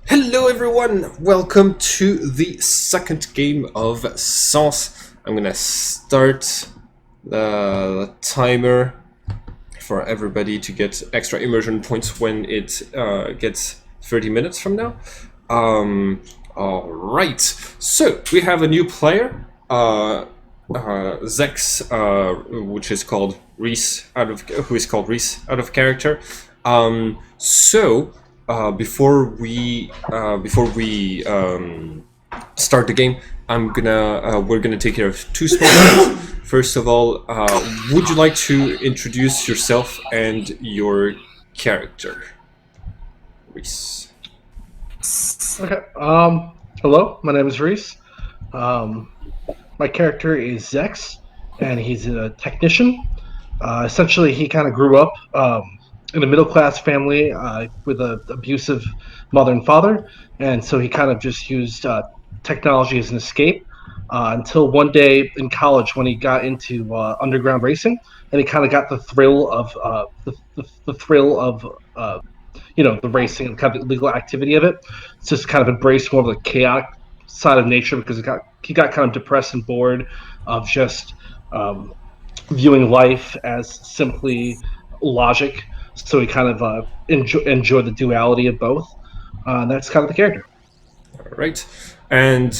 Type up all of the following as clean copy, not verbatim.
Hello everyone, welcome to the second game of Sens. I'm gonna start the timer for everybody to get extra immersion points when it gets 30 minutes from now. Alright, so we have a new player, Zex, which is called Reese who is called Reese out of character. Before we start the game, we're gonna take care of two small things. First of all, would you like to introduce yourself and your character, Reese? Okay. Hello, my name is Reese. My character is Zex, and he's a technician. Essentially, he kind of grew up in a middle-class family with an abusive mother and father, and so he kind of just used technology as an escape until one day in college when he got into underground racing, and he kind of got the thrill of the thrill of the racing and kind of the illegal activity of it. It's just kind of embraced more of the chaotic side of nature because he got kind of depressed and bored of just viewing life as simply logic. So he kind of enjoy the duality of both. That's kind of the character. All right, and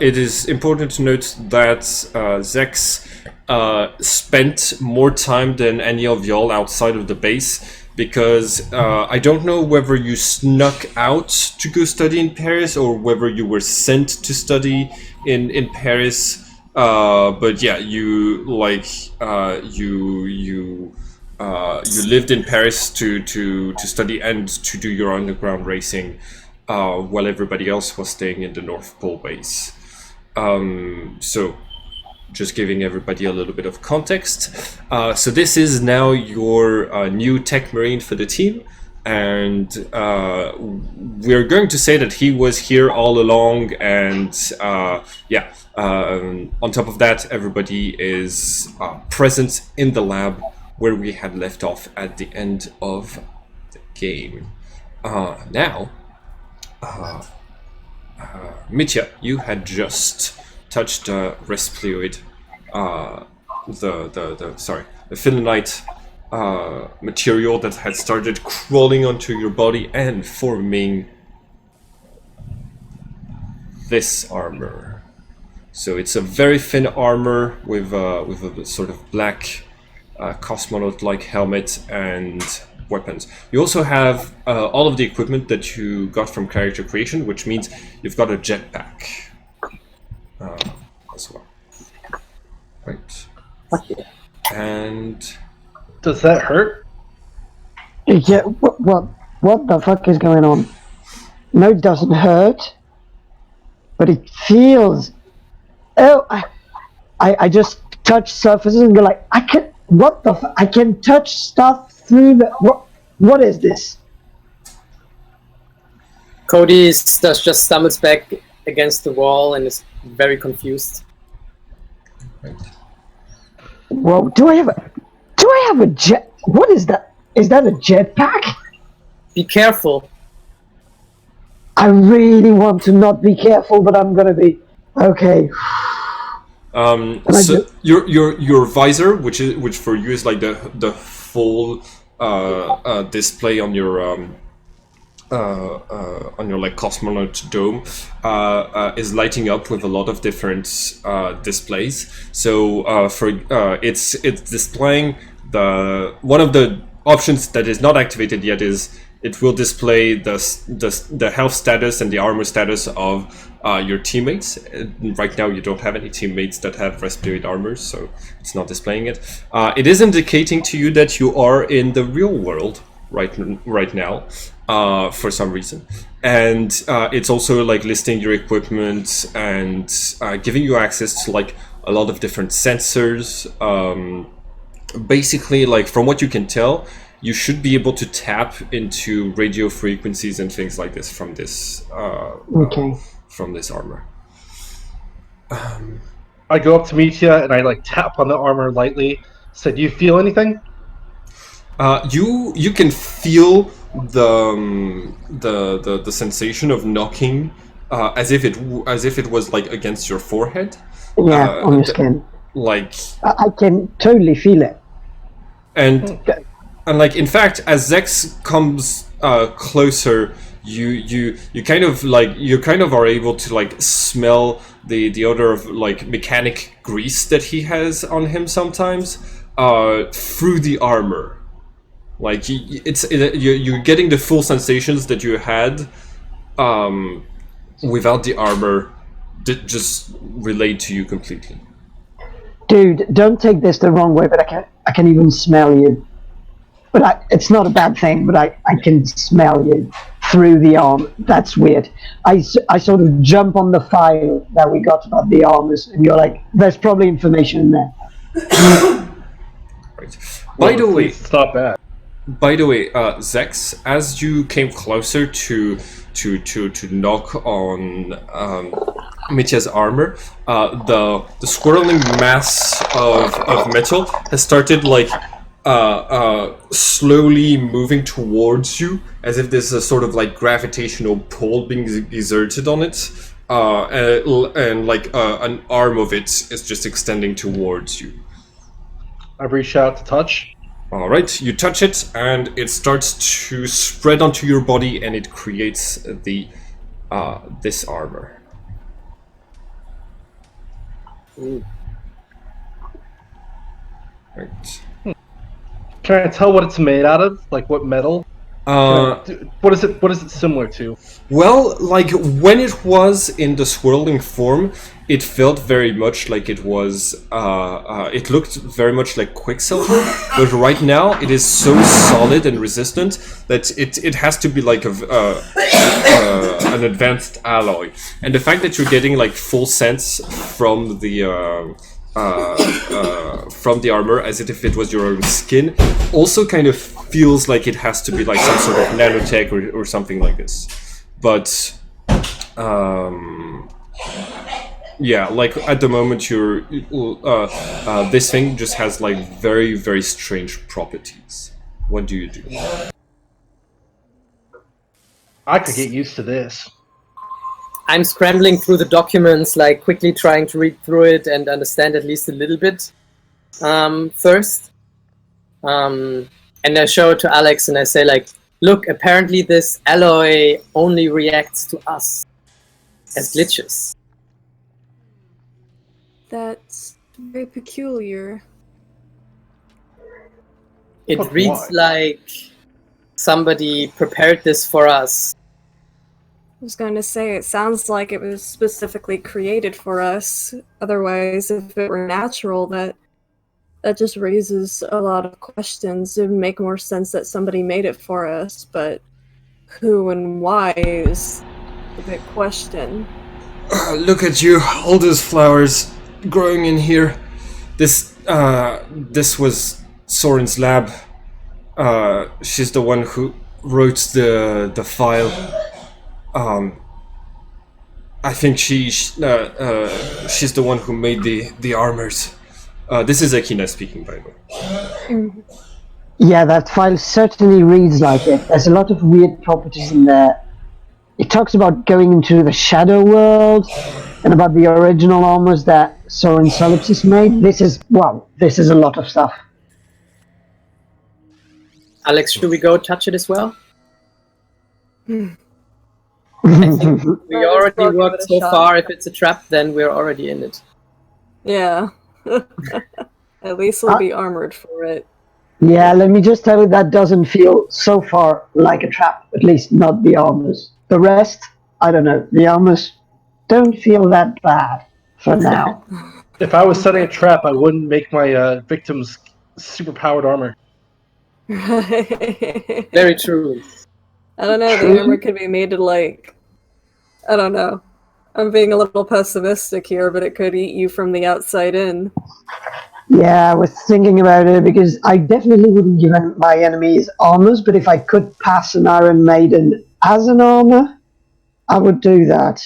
it is important to note that Zex spent more time than any of y'all outside of the base because I don't know whether you snuck out to go study in Paris or whether you were sent to study in Paris. But yeah, you lived in Paris to study and to do your underground racing, while everybody else was staying in the North Pole base. So just giving everybody a little bit of context. So this is now your new tech marine for the team, and we're going to say that he was here all along, and on top of that, everybody is present in the lab where we had left off at the end of the game. Now, Mitya, you had just touched the Resploid, the Finlandite material that had started crawling onto your body and forming this armor. So it's a very thin armor with a sort of black cosmonaut-like helmet and weapons. You also have all of the equipment that you got from character creation, which means you've got a jetpack as well. Right. Okay. And Does that hurt? Yeah, what the fuck is going on? No, it doesn't hurt, but it feels. Oh, I just touch surfaces and go like, I can touch stuff through the. What is this? Cody just stumbles back against the wall and is very confused. right. Well, do I have a jet? What is that? Is that a jetpack? Be careful. I really want to not be careful, but I'm gonna be. Okay. So your visor, which for you is like the full display on your like cosmonaut dome, is lighting up with a lot of different displays. So it's displaying one of the options that is not activated yet is it will display the health status and the armor status of your teammates. Right now you don't have any teammates that have respiratory armor, so it's not displaying it. It is indicating to you that you are in the real world right now, for some reason, and it's also like listing your equipment and giving you access to like a lot of different sensors. Basically, like from what you can tell, you should be able to tap into radio frequencies and things like this from this from this armor. I go up to Mitya and I like tap on the armor lightly. Say, do you feel anything? You can feel the sensation of knocking, as if it was like against your forehead. Yeah, on your skin. Like, I can totally feel it. and like, in fact, as Zex comes closer, you kind of are able to like smell the odor of like mechanic grease that he has on him sometimes through the armor. Like, you're getting the full sensations that you had without the armor, just relayed to you completely. Dude, don't take this the wrong way, but I can even smell you. But it's not a bad thing, but I can smell you through the arm. That's weird. I sort of jump on the file that we got about the armors, and you're like, there's probably information in there. Right. By the way, it's not bad. By the way, Zex, as you came closer to knock on Mitya's armor, the swirling mass of metal has started like slowly moving towards you, as if there's a sort of like gravitational pull being exerted on it, and like an arm of it is just extending towards you. I reach out to touch. All right, you touch it, and it starts to spread onto your body, and it creates this armor. Right. Can I tell what it's made out of? Like what metal? What is it similar to? Well, like when it was in the swirling form, it felt very much like it was. It looked very much like Quicksilver, but right now it is so solid and resistant that it has to be like an advanced alloy. And the fact that you're getting like full sense from the armor, as if it was your own skin, also kind of feels like it has to be like some sort of nanotech or something like this. But yeah, like at the moment you're this thing just has like very, very strange properties. What do you do? I could get used to this. I'm scrambling through the documents, like quickly trying to read through it and understand at least a little bit first. And I show it to Alex and I say, like, look, apparently this alloy only reacts to us as glitches. That's very peculiar. It But reads why? like somebody prepared this for us. I was going to say, it sounds like it was specifically created for us. Otherwise, if it were natural, that just raises a lot of questions. It would make more sense that somebody made it for us, but who and why is a big question. Look at you, all those flowers growing in here. This was Soren's lab. She's the one who wrote the file. I think she's the one who made the armors. This is Akina speaking, by the way. Yeah, that file certainly reads like it. There's a lot of weird properties in there. It talks about going into the shadow world and about the original armors that Soren Solipsis made. This is a lot of stuff. Alex, should we go touch it as well? I think we already Let's give worked it a so shot. far. If it's a trap, then we're already in it. Yeah. At least we'll be armored for it. Yeah, let me just tell you that doesn't feel so far like a trap, at least not the armors. The rest, I don't know. The armors don't feel that bad for now. If I was setting a trap, I wouldn't make my victims super-powered armor. Very true. I don't know, the armor could be made to like... I don't know. I'm being a little pessimistic here, but it could eat you from the outside in. Yeah, I was thinking about it because I definitely wouldn't give my enemies armors, but if I could pass an Iron Maiden as an armor, I would do that.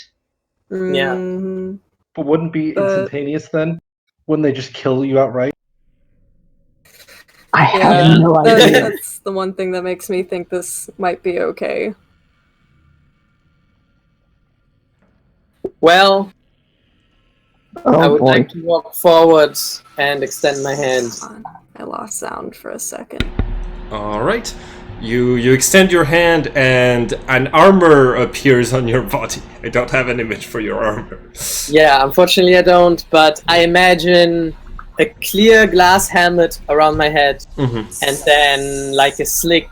Yeah. Mhm. But wouldn't it be instantaneous then? Wouldn't they just kill you outright? I have no idea. That's the one thing that makes me think this might be okay. Well, I Oh would boy. like to walk forward and extend my hand. Hold on. I lost sound for a second. All right. You extend your hand and an armor appears on your body. I don't have an image for your armor. Yeah, unfortunately I don't, but I imagine a clear glass helmet around my head, Mhm. and then like a slick,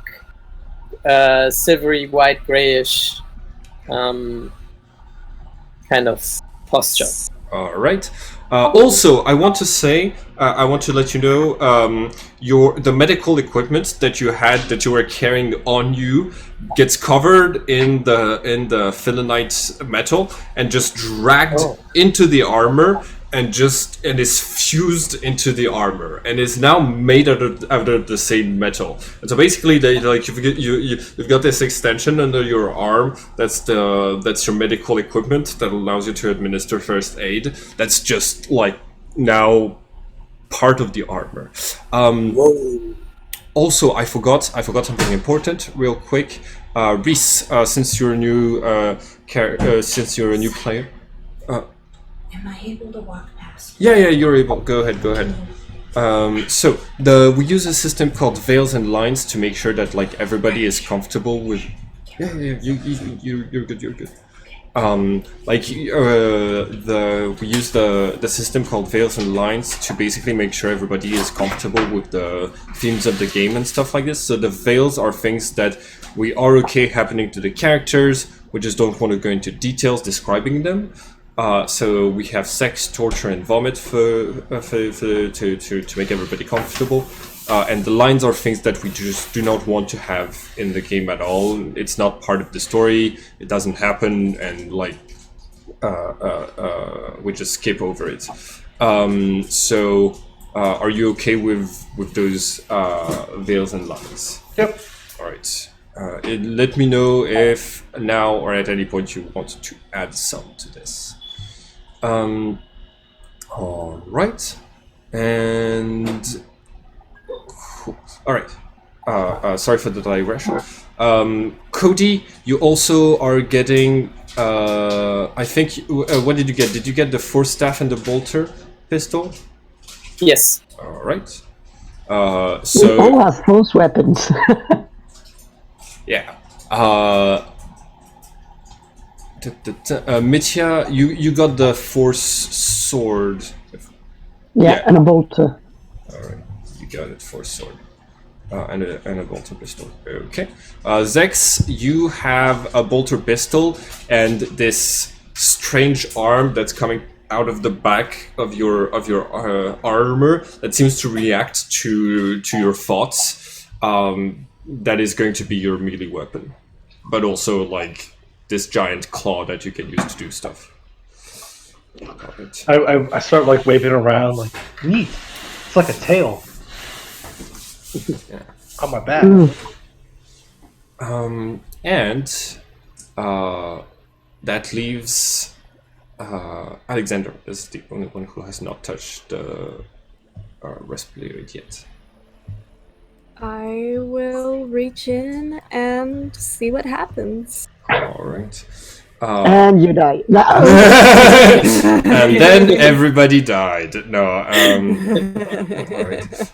silvery white grayish kind of posture. All right. Also, I want to say, I want to let you know, the medical equipment that you were carrying on you gets covered in the filinite metal and just dragged into the armor and is fused into the armor and is now made out of the same metal. And so basically, you've got this extension under your arm. That's your medical equipment that allows you to administer first aid. That's just like now part of the armor. Also, I forgot something important real quick. Reese, since you're a new player. Am I able to walk past? Yeah, you're able. Go ahead. So we use a system called veils and lines to make sure that like everybody is comfortable with. Yeah, you're good. We use the system called veils and lines to basically make sure everybody is comfortable with the themes of the game and stuff like this. So the veils are things that we are okay happening to the characters. We just don't want to go into details describing them. So we have sex, torture, and vomit to make everybody comfortable. And the lines are things that we just do not want to have in the game at all. It's not part of the story. It doesn't happen, and like we just skip over it. So are you okay with those veils and lines? Yep. All right. Let me know if now or at any point you want to add some to this. All right, and cool. All right. Sorry for the digression. Cody, you also are getting. I think. What did you get? Did you get the force staff and the bolter pistol? Yes. All right. We all So have force weapons. yeah. Mitya, you got the force sword. Yeah. And a bolter. All right, you got it, force sword, and a bolter pistol. Okay. Zex, you have a bolter pistol and this strange arm that's coming out of the back of your armor that seems to react to your thoughts. That is going to be your melee weapon, but also like this giant claw that you can use to do stuff. Right. I start like waving around like neat. It's like a tail Yeah. on my back. And that leaves Alexander is the only one who has not touched the respirator yet. I will reach in and see what happens. All right. And you die. And then everybody died. No. All right.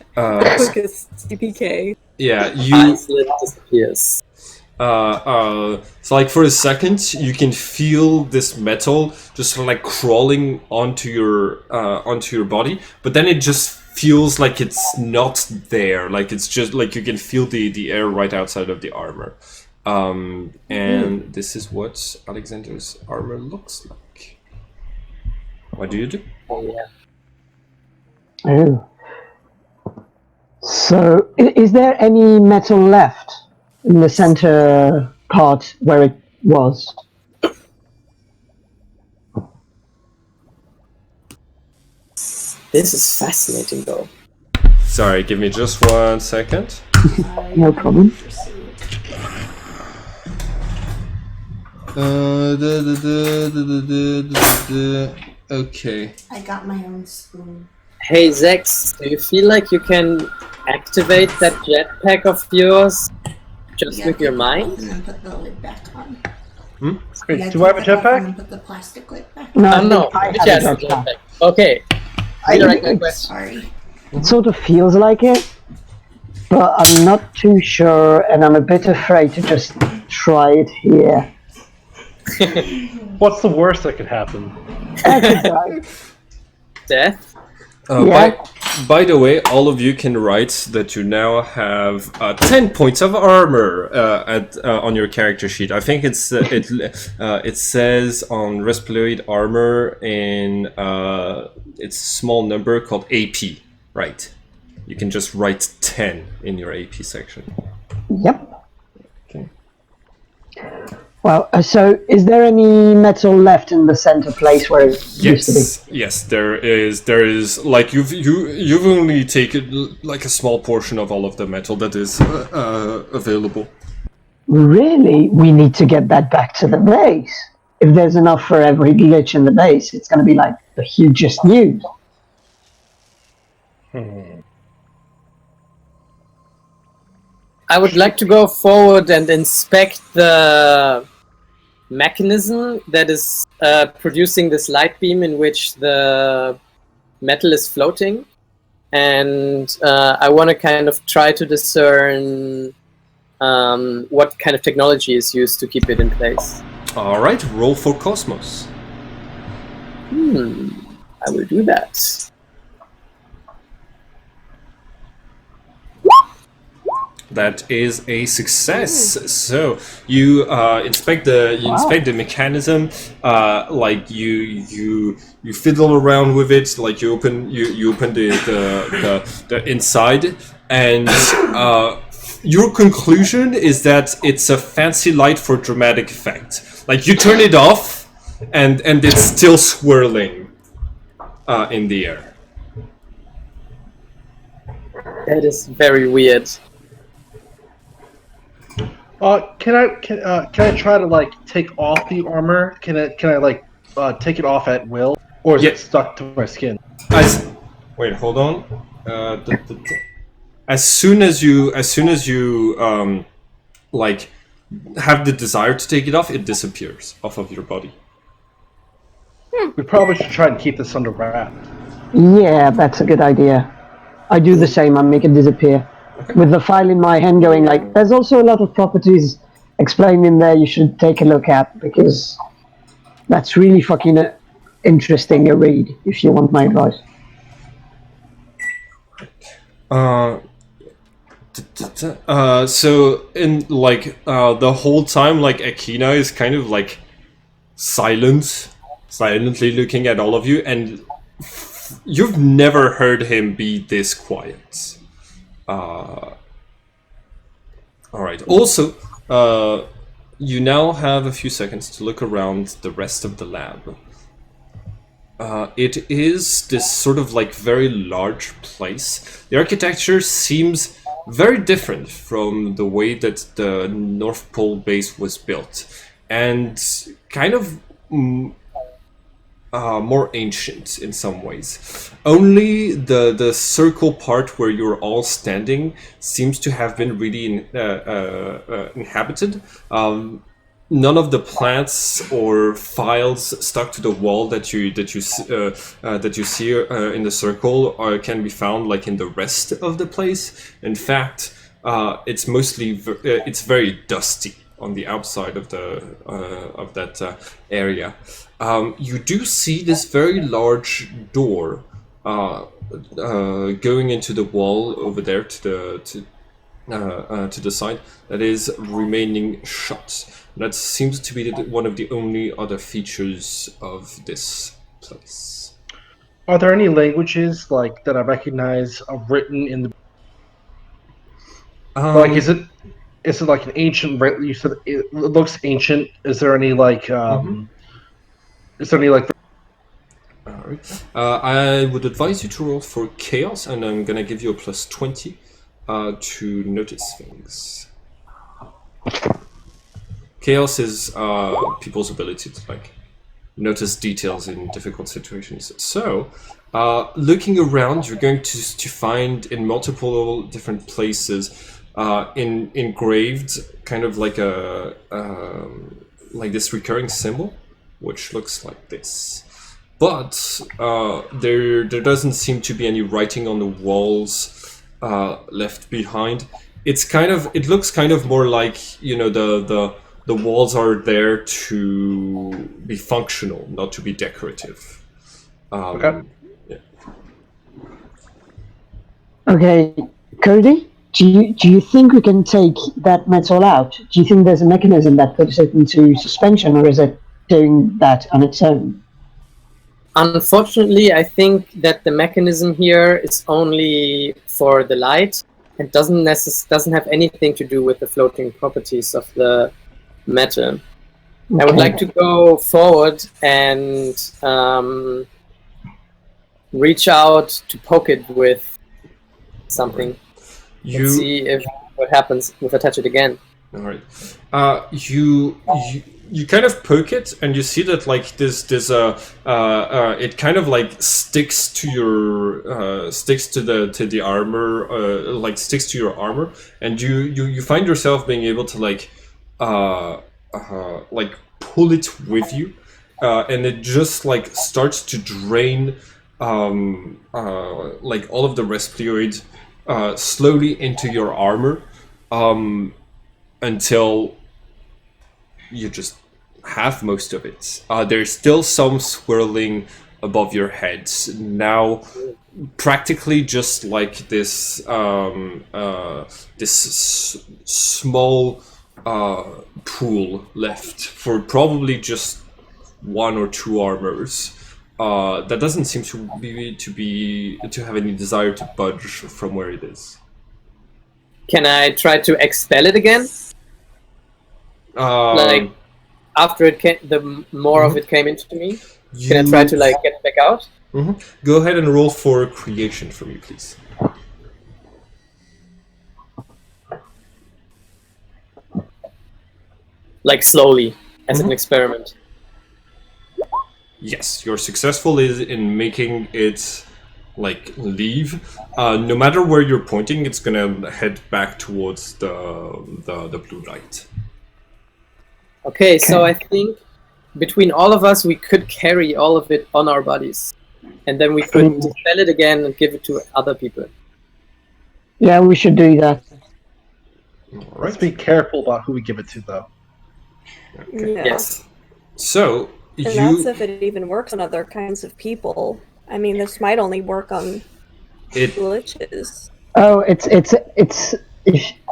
Quickest CPK. Yeah, Isolate disappears. so like for a second you can feel this metal just sort of like crawling onto your body, but then it just feels like it's not there, like it's just like you can feel the air right outside of the armor. And this is what Alexander's armor looks like. What do you do? Oh yeah. Oh. So, is there any metal left in the center part where it was? This is fascinating, though. Sorry, give me just 1 second. No problem. Okay. I got my own spoon. Hey, Zex, do you feel like you can activate that jetpack of yours just with your take it off mind? and then put the lid back on. Wait, You do I have a take it off and jetpack? then put the plastic lid back No, on. I think No, I Mitch have has a the jetpack. jetpack. Okay. Redirect my question. Sorry. It sort of feels like it, but I'm not too sure, and I'm a bit afraid to just try it here. What's the worst that could happen? I could die. Death? Yeah. By the way, all of you can write that you now have 10 points of armor on your character sheet. I think it says on Resploid armor in it's a small number called AP. Right. You can just write 10 in your AP section. Yep. Okay. Well, so is there any metal left in the center place where it used to be? Yes, there is. There is like you've only taken like a small portion of all of the metal that is available. Really? We need to get that back to the base. If there's enough for every glitch in the base, it's going to be like the hugest news. I would like to go forward and inspect the mechanism that is producing this light beam in which the metal is floating. And I want to kind of try to discern what kind of technology is used to keep it in place. All right, roll for Cosmos. I will do that. That is a success. So you inspect the mechanism. Like you fiddle around with it. Like you open the inside, and your conclusion is that it's a fancy light for dramatic effect. Like you turn it off, and it's still swirling in the air. That is very weird. Can I try to like take off the armor? Can I like take it off at will, or is it stuck to my skin? Wait, hold on. As soon as you like have the desire to take it off, it disappears off of your body. We probably should try and keep this under wraps. Yeah, that's a good idea. I do the same, I make it disappear. With the file in my hand going like, there's also a lot of properties explained in there you should take a look at, because that's really fucking interesting to read, if you want my advice. So in like the whole time, like Akina is kind of like silently looking at all of you, and you've never heard him be this quiet. All right. Also, you now have a few seconds to look around the rest of the lab. It is this sort of like very large place. The architecture seems very different from the way that the North Pole base was built, and kind of more ancient in some ways. Only the circle part where you're all standing seems to have been really inhabited. None of the plants or files stuck to the wall that you see in the circle can be found like in the rest of the place. In fact, it's mostly it's very dusty on the outside of that area. You do see this very large door going into the wall over there to the side that is remaining shut. That seems to be one of the only other features of this place. Are there any languages like that I recognize written in the? Like, is it like an ancient? You said it looks ancient. Is there any like? Is there any like? Alright. I would advise you to roll for chaos, and I'm gonna give you a plus 20 to notice things. Chaos is people's ability to like notice details in difficult situations. So, looking around, you're going to find in multiple different places engraved kind of like a like this recurring symbol, which looks like this. But there doesn't seem to be any writing on the walls left behind. It looks kind of more like, you know, the walls are there to be functional, not to be decorative. Okay. Yeah. Okay, Cody, do you think we can take that metal out? Do you think there's a mechanism that puts it into suspension, or is it doing that on its own? Unfortunately, I think that the mechanism here is only for the light and doesn't have anything to do with the floating properties of the metal. Okay. I would like to go forward and reach out to poke it with something and see if what happens if I touch it again. All right. You kind of poke it, and you see that like it kind of like sticks to your sticks to the armor, like sticks to your armor, and you find yourself being able to like pull it with you, and it just like starts to drain like all of the respiratoid slowly into your armor, until you just have most of it. There's still some swirling above your head. Now, practically just like this small pool left for probably just one or two armors. That doesn't seem to have any desire to budge from where it is. Can I try to expel it again? Like after it came, the more of it came into me. Can I try to like get it back out? Go ahead and roll for creation for me, please. Like slowly, as an experiment. Yes, you're successful in making it like leave. No matter where you're pointing, it's gonna head back towards the blue light. Okay, so I think between all of us, we could carry all of it on our bodies, and then we could sell it again and give it to other people. Yeah, we should do that. All right. Let's be careful about who we give it to, though. Okay. Yeah. Yes. So And that's if it even works on other kinds of people. I mean, this might only work on glitches. Oh, it's if,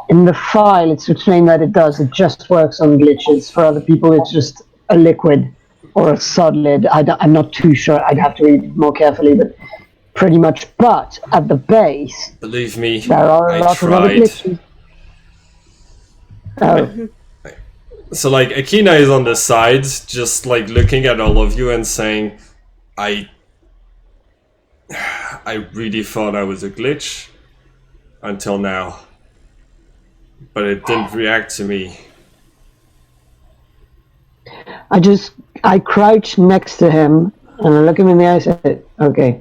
in the file it's explained that it does. It just works on glitches. For other people, it's just a liquid or a solid. I'm not too sure. I'd have to read it more carefully, but pretty much. But at the base, believe me, there are a lot of other glitches. Oh. So like Akina is on the sides, just like looking at all of you and saying, I really thought I was a glitch until now, but it didn't react to me. I crouched next to him and I look him in the eye and said, okay,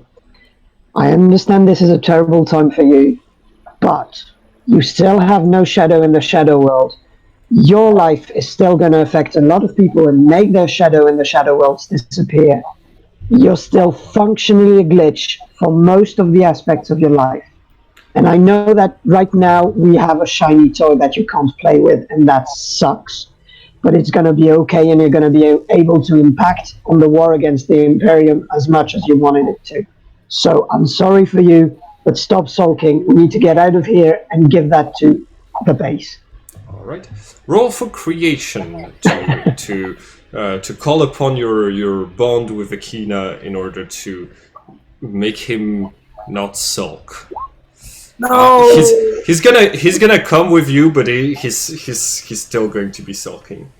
I understand this is a terrible time for you, but you still have no shadow in the shadow world. Your life is still going to affect a lot of people and make their shadow in the shadow worlds disappear. You're still functionally a glitch for most of the aspects of your life. And I know that right now we have a shiny toy that you can't play with, and that sucks. But it's going to be okay, and you're going to be able to impact on the war against the Imperium as much as you wanted it to. So I'm sorry for you, but stop sulking. We need to get out of here and give that to the base. All right. Roll for creation to call upon your bond with Akina in order to make him not sulk. No. He's gonna come with you, but he's still going to be sulking.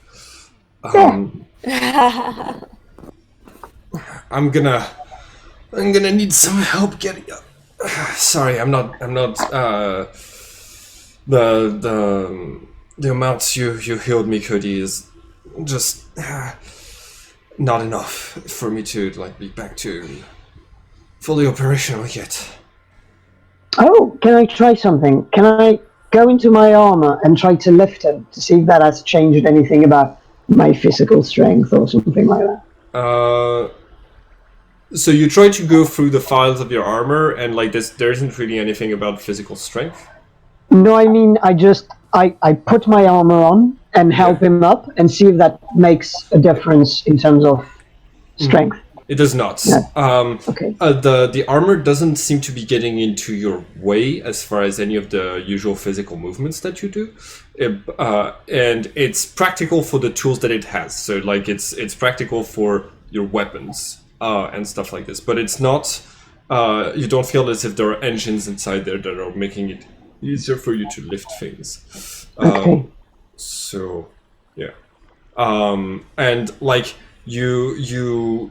I'm gonna need some help getting up. Sorry, I'm not the amounts you healed me, Cody, is just not enough for me to like be back to fully operational yet. Oh, can I try something? Can I go into my armor and try to lift him to see if that has changed anything about my physical strength or something like that? So you try to go through the files of your armor, and like this, there isn't really anything about physical strength. No, I mean, I put my armor on and help him up and see if that makes a difference in terms of strength. It does not. No. Okay. The armor doesn't seem to be getting into your way as far as any of the usual physical movements that you do, and it's practical for the tools that it has. So like it's practical for your weapons and stuff like this. But it's not. You don't feel as if there are engines inside there that are making it easier for you to lift things. Okay. So yeah, and like you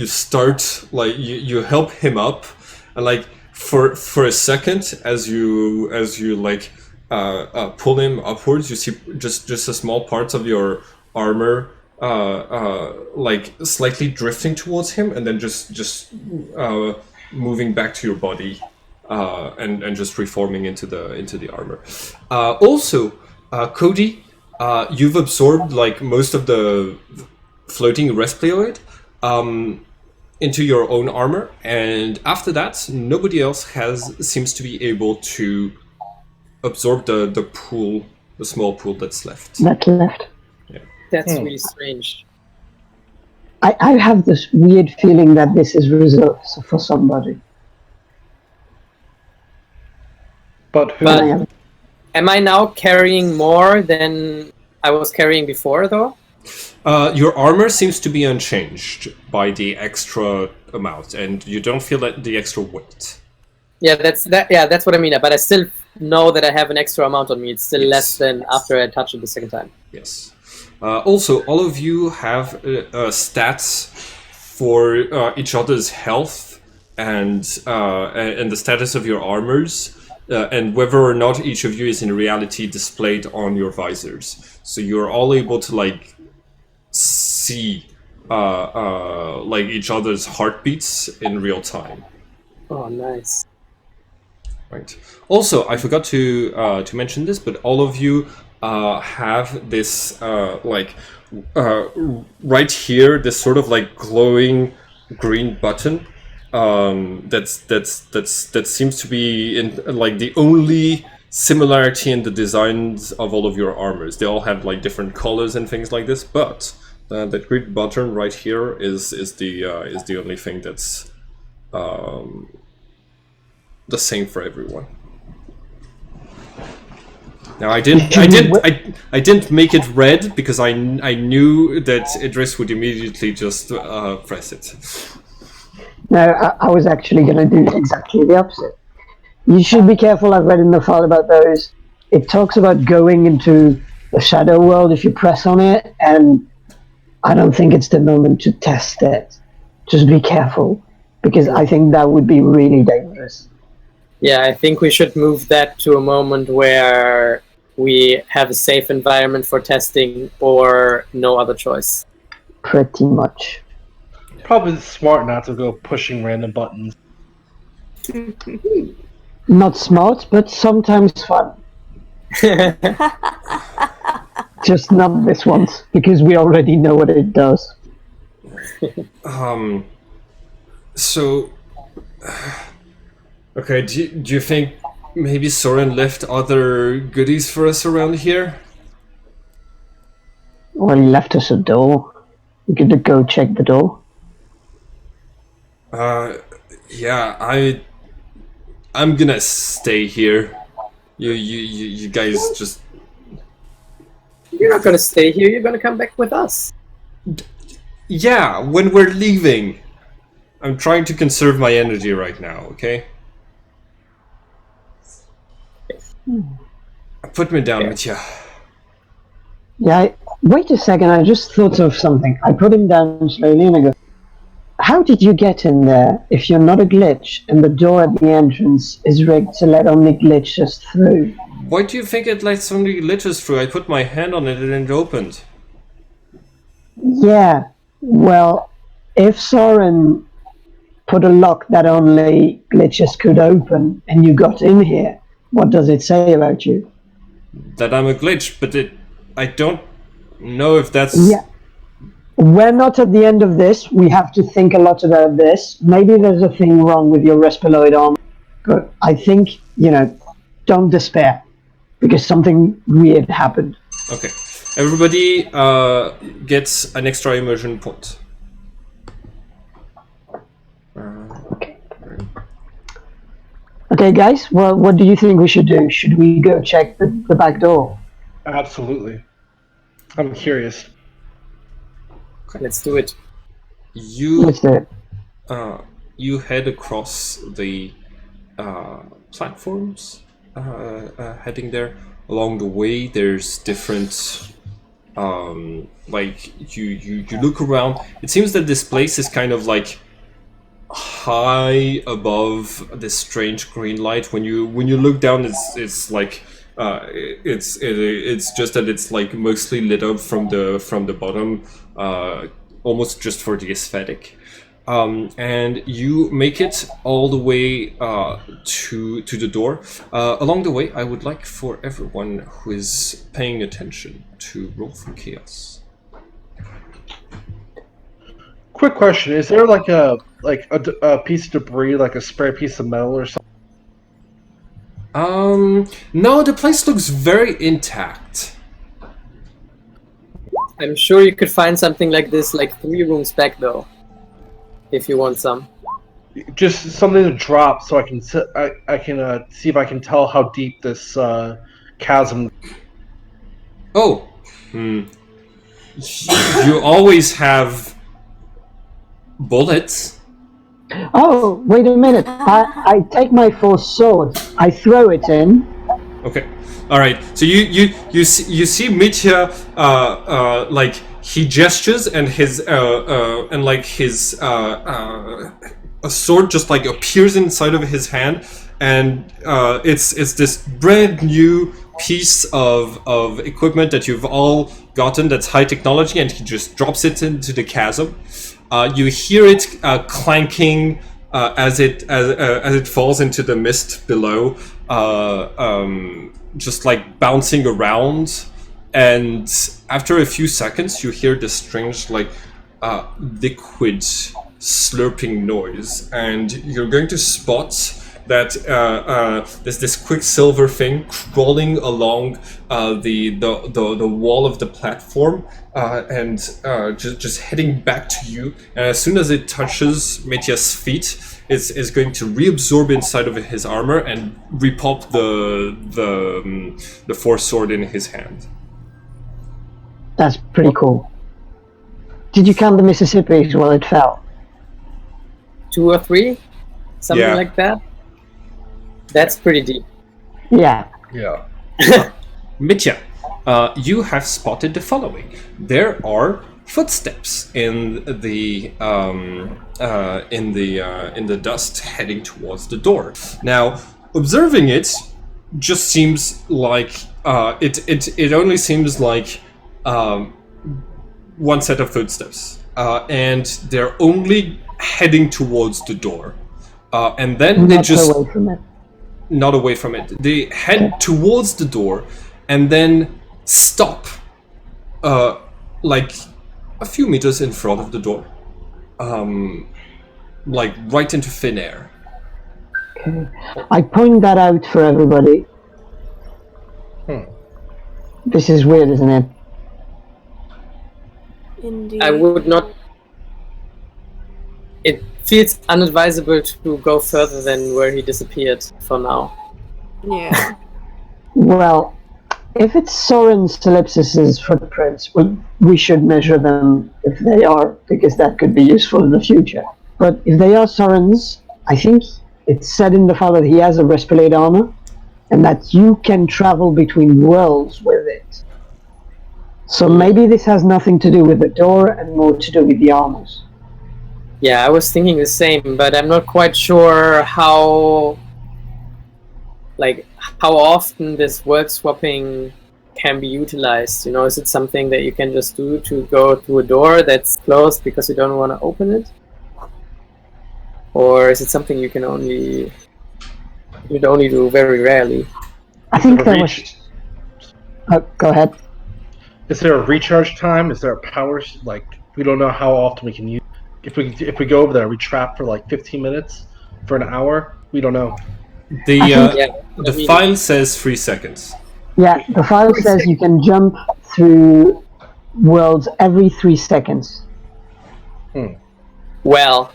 start like you help him up, and like for a second as you like pull him upwards, you see just a small parts of your armor like slightly drifting towards him, and then just moving back to your body, and just reforming into the armor. Also, Cody, you've absorbed like most of the floating resploid into your own armor, and after that, nobody else seems to be able to absorb the pool, the small pool that's left. That's left. That's really strange. I have this weird feeling that this is reserved for somebody. But who? But am I now carrying more than I was carrying before, though? Your armor seems to be unchanged by the extra amount, and you don't feel the extra weight. Yeah, that's what I mean. But I still know that I have an extra amount on me. It's still less than after I touched it the second time. Yes. Also, all of you have stats for each other's health and the status of your armors, and whether or not each of you is in reality displayed on your visors. So you're all able to like see like each other's heartbeats in real time. Oh, nice. Right. Also, I forgot to mention this, but all of you have this right here, this sort of like glowing green button that seems to be in like the only similarity in the designs of all of your armors. They all have like different colors and things like this, but that green button right here is the only thing that's the same for everyone. Now I didn't make it red because I knew that Idris would immediately just press it. No, I was actually going to do exactly the opposite. You should be careful. I've read in the file about those. It talks about going into the shadow world if you press on it, and I don't think it's the moment to test it. Just be careful, because I think that would be really dangerous. Yeah, I think we should move that to a moment where we have a safe environment for testing or no other choice. Pretty much. Probably smart not to go pushing random buttons. Not smart, but sometimes fun. Just not this one, because we already know what it does. So, okay, do you think maybe Soren left other goodies for us around here? Well, he left us a door. We could go check the door. Yeah, I'm gonna stay here. You guys just... You're not gonna stay here, you're gonna come back with us. Yeah, when we're leaving. I'm trying to conserve my energy right now, okay? Put me down, Mitya. Yeah, wait a second, I just thought of something. I put him down slowly and I go, how did you get in there if you're not a glitch and the door at the entrance is rigged to let only glitches through? Why do you think it lets only glitches through? I put my hand on it and it opened. Yeah, Well, if Soren put a lock that only glitches could open and you got in here, what does it say about you? That I'm a glitch, but I don't know if that's... Yeah. We're not at the end of this. We have to think a lot about this. Maybe there's a thing wrong with your respiloid armor, but I think, don't despair, because something weird happened. Okay. Everybody gets an extra immersion point. Okay, guys, well, what do you think we should do? Should we go check the back door? Absolutely. I'm curious. Let's do it. Let's do it. You head across the platforms, heading there. Along the way, there's different, you look around. It seems that this place is kind of like high above this strange green light. When you look down, it's like it's just that it's like mostly lit up from the bottom, almost just for the aesthetic. And you make it all the way to the door. Along the way, I would like for everyone who is paying attention to roll for chaos. Quick question: is there like a piece of debris, like a spare piece of metal or something? No, the place looks very intact. I'm sure you could find something like this, like 3 rooms back, though. If you want some. Just something to drop, so I can see if I can tell how deep this chasm. Oh, you always have bullets. Oh, wait a minute. I take my force sword. I throw it in. Okay. All right. So you see Mitya like he gestures and his a sword just like appears inside of his hand, and it's this brand new piece of equipment that you've all gotten that's high technology, and he just drops it into the chasm. You hear it clanking as it falls into the mist below, just like bouncing around. And after a few seconds, you hear this strange like liquid slurping noise, and you're going to spot that there's this quicksilver thing crawling along the wall of the platform, and just heading back to you. And as soon as it touches Mitya's feet, is going to reabsorb inside of his armor and repop the force sword in his hand. That's pretty cool. Did you count the Mississippis while it fell? 2 or 3? Something Yeah. like that? That's pretty deep. Yeah. Yeah. Mitya, you have spotted the following. There are footsteps in the dust heading towards the door. Now, observing it just seems like it only seems like one set of footsteps, and they're only heading towards the door, and then they Not just away from it. not away from it. They head towards the door and then stop, like a few meters in front of the door, like right into thin air. Okay. I point that out for everybody. This is weird, isn't it? Indeed. I would not... It feels unadvisable to go further than where he disappeared for now. Yeah. Well, if it's Soren's Ellipsis' footprints, we should measure them if they are, because that could be useful in the future. But if they are Soren's, I think it's said in the file that he has a breastplate armor, and that you can travel between worlds with it. So maybe this has nothing to do with the door and more to do with the armors. Yeah, I was thinking the same, but I'm not quite sure how often this world swapping can be utilized? Is it something that you can just do to go through a door that's closed because you don't want to open it? Or is it something you'd only do very rarely? I think there was. Oh, go ahead. Is there a recharge time? Is there a power? We don't know how often we can use. If we go over there, we trap for like 15 minutes, for an hour. We don't know. The file says 3 seconds. Yeah, the file says you can jump through worlds every 3 seconds. Well,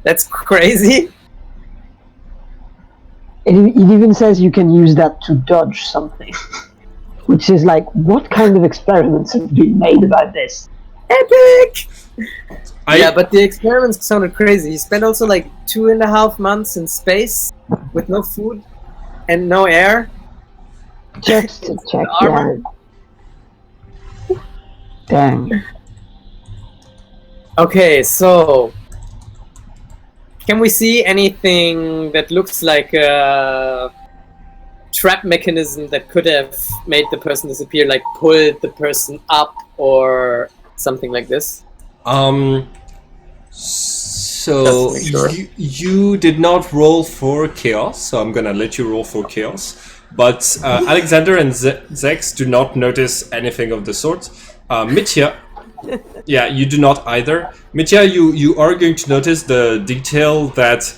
that's crazy. It even says you can use that to dodge something. Which is like, what kind of experiments have been made about this? Epic! Yeah, but the experiments sounded crazy. He spent also like 2.5 months in space with no food and no air. Just to check The armor. Dang. Okay, so can we see anything that looks like a trap mechanism that could have made the person disappear, like pulled the person up or something like this? So Just to make sure. you did not roll for chaos, so I'm gonna let you roll for chaos. But Alexander and Zex do not notice anything of the sort. Mitya, yeah, you do not either. Mitya, you are going to notice the detail that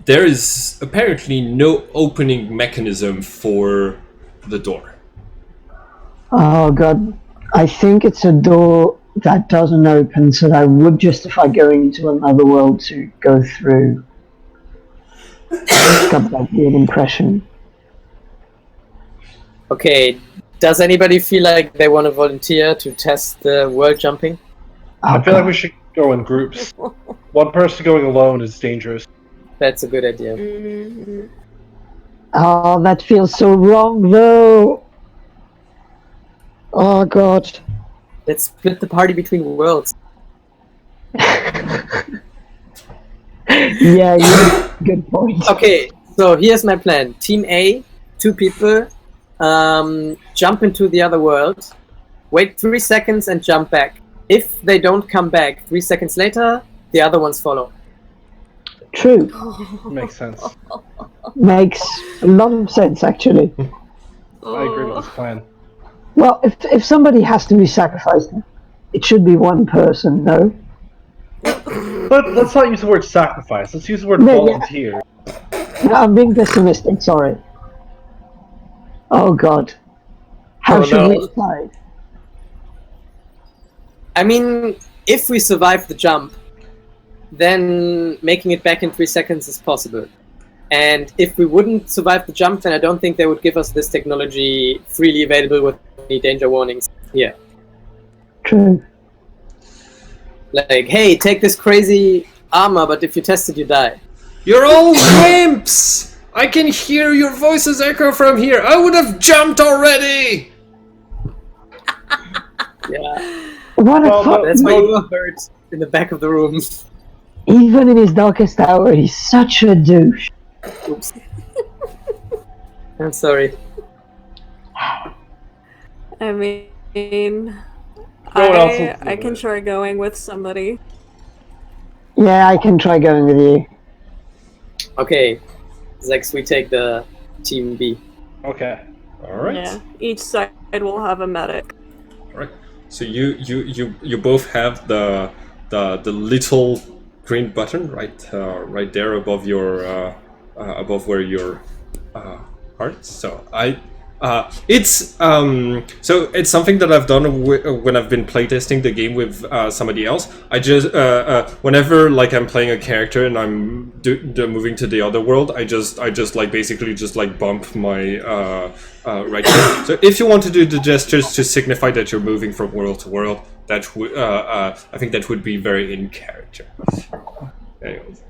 there is apparently no opening mechanism for the door. Oh god, I think it's a door that doesn't open, so that would justify going into another world to go through. Got that weird impression. Okay, does anybody feel like they want to volunteer to test the world jumping? I feel like we should go in groups. One person going alone is dangerous. That's a good idea. Mm-hmm. Oh, that feels so wrong, though. Oh god. Let's split the party between worlds. Yeah, good point. Okay, so here's my plan. Team A, 2 people, jump into the other world, wait 3 seconds and jump back. If they don't come back 3 seconds later, the other ones follow. True. Makes sense. Makes a lot of sense, actually. I agree with this plan. Well, if somebody has to be sacrificed, it should be one person, no? But let's not use the word sacrifice. Let's use the word No, yeah. volunteer. No, I'm being pessimistic, sorry. Oh god. How Oh, should no. we decide? I mean, if we survive the jump, then making it back in 3 seconds is possible. And if we wouldn't survive the jump, then I don't think they would give us this technology freely available with any danger warnings here. True. Like, hey, take this crazy armor, but if you test it, you die. You're all wimps! I can hear your voices echo from here. I would have jumped already! Yeah, What a Well, fuck. that's why you were hurt in the back of the room. Even in his darkest hour, he's such a douche. Oops. I'm sorry. I mean, No one else will I do can it. try going with somebody. Yeah, I can try going with you. Okay, Zex, we take the team B. Okay. Alright. Yeah, each side will have a medic. Alright. So you both have the little green button right there above your above where your heart. So it's something that I've done when I've been playtesting the game with somebody else. I just whenever like I'm playing a character and I'm moving to the other world, I just like basically just like bump my right here. So if you want to do the gestures to signify that you're moving from world to world, that would I think that would be very in character. Anyways.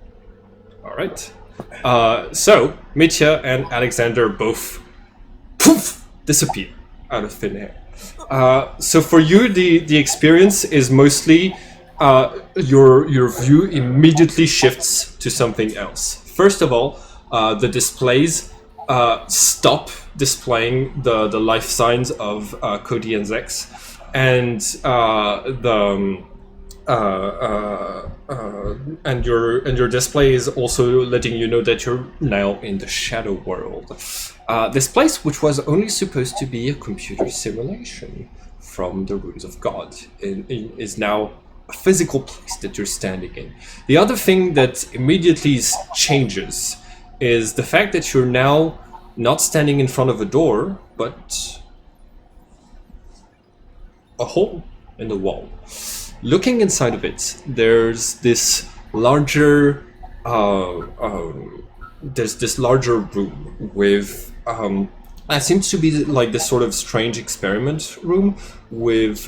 All right. So Mitya and Alexander both poof disappear out of thin air. So for you, the experience is mostly your view immediately shifts to something else. First of all, the displays stop displaying the life signs of Cody and Zex, and and your display is also letting you know that you're now in the shadow world. This place, which was only supposed to be a computer simulation from the ruins of God, is now a physical place that you're standing in. The other thing that immediately changes is the fact that you're now not standing in front of a door, but a hole in the wall. Looking inside of it, there's this larger room with it seems to be like this sort of strange experiment room with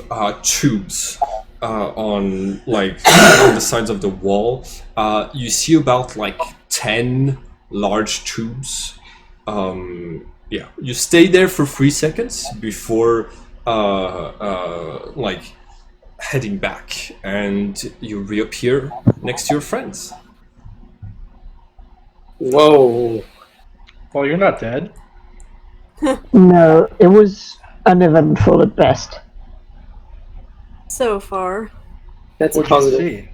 tubes on on the sides of the wall. You see about 10 large tubes. You stay there for 3 seconds before heading back, and you reappear next to your friends. Whoa. Well, you're not dead. No, it was uneventful at best. So far. That's What'd you positive. see?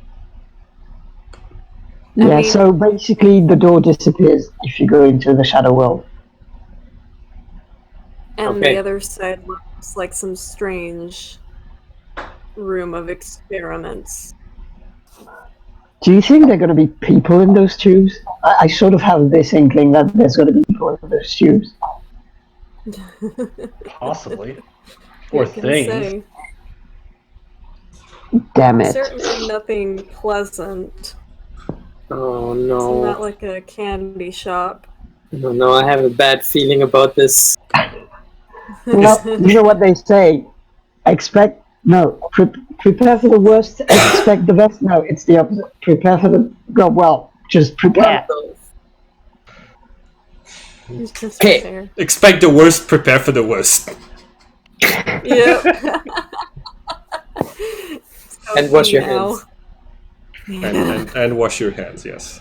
Yeah, mean- so basically the door disappears if you go into the shadow world. And Okay. the other side looks like some strange room of experiments. Do you think there are going to be people in those tubes? I sort of have this inkling that there's going to be people in those tubes. Possibly. Or Who can things. say? Damn it. Certainly nothing pleasant. Oh It's no. not like a candy shop. No, I have a bad feeling about this. Well, you know what they say. Prepare for the worst, expect the best. No, it's the opposite. Prepare for the, just prepare. It's just Okay. fair. Expect the worst, prepare for the worst. Yep. So And wash your now. hands. And wash your hands, yes.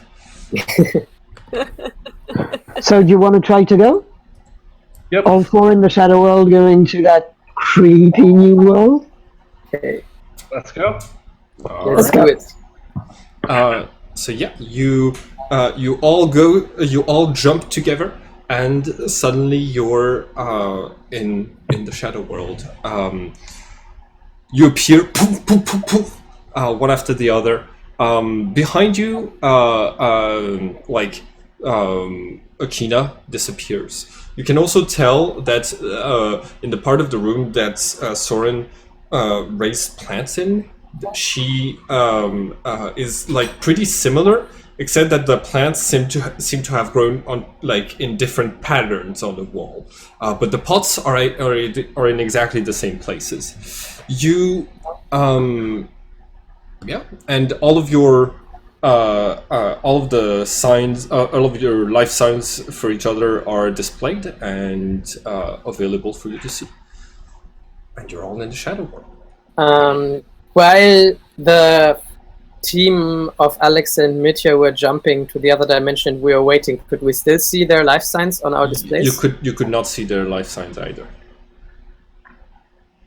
So do you want to try to go? Yep. All four in the shadow world going to that creepy new world? Okay, Let's go. let's do it. So yeah, you all jump together, and suddenly you're in the shadow world. You appear, poof, poof, poof, poof, one after the other. Behind you, Akina disappears. You can also tell that in the part of the room that Soren raised plants in, she is pretty similar, except that the plants seem to have grown on in different patterns on the wall. But the pots are in exactly the same places. You and all of your all of the signs, all of your life signs for each other are displayed and available for you to see. And you're all in the shadow world. While the team of Alex and Mitya were jumping to the other dimension, we were waiting. Could we still see their life signs on our displays? You could not see their life signs either.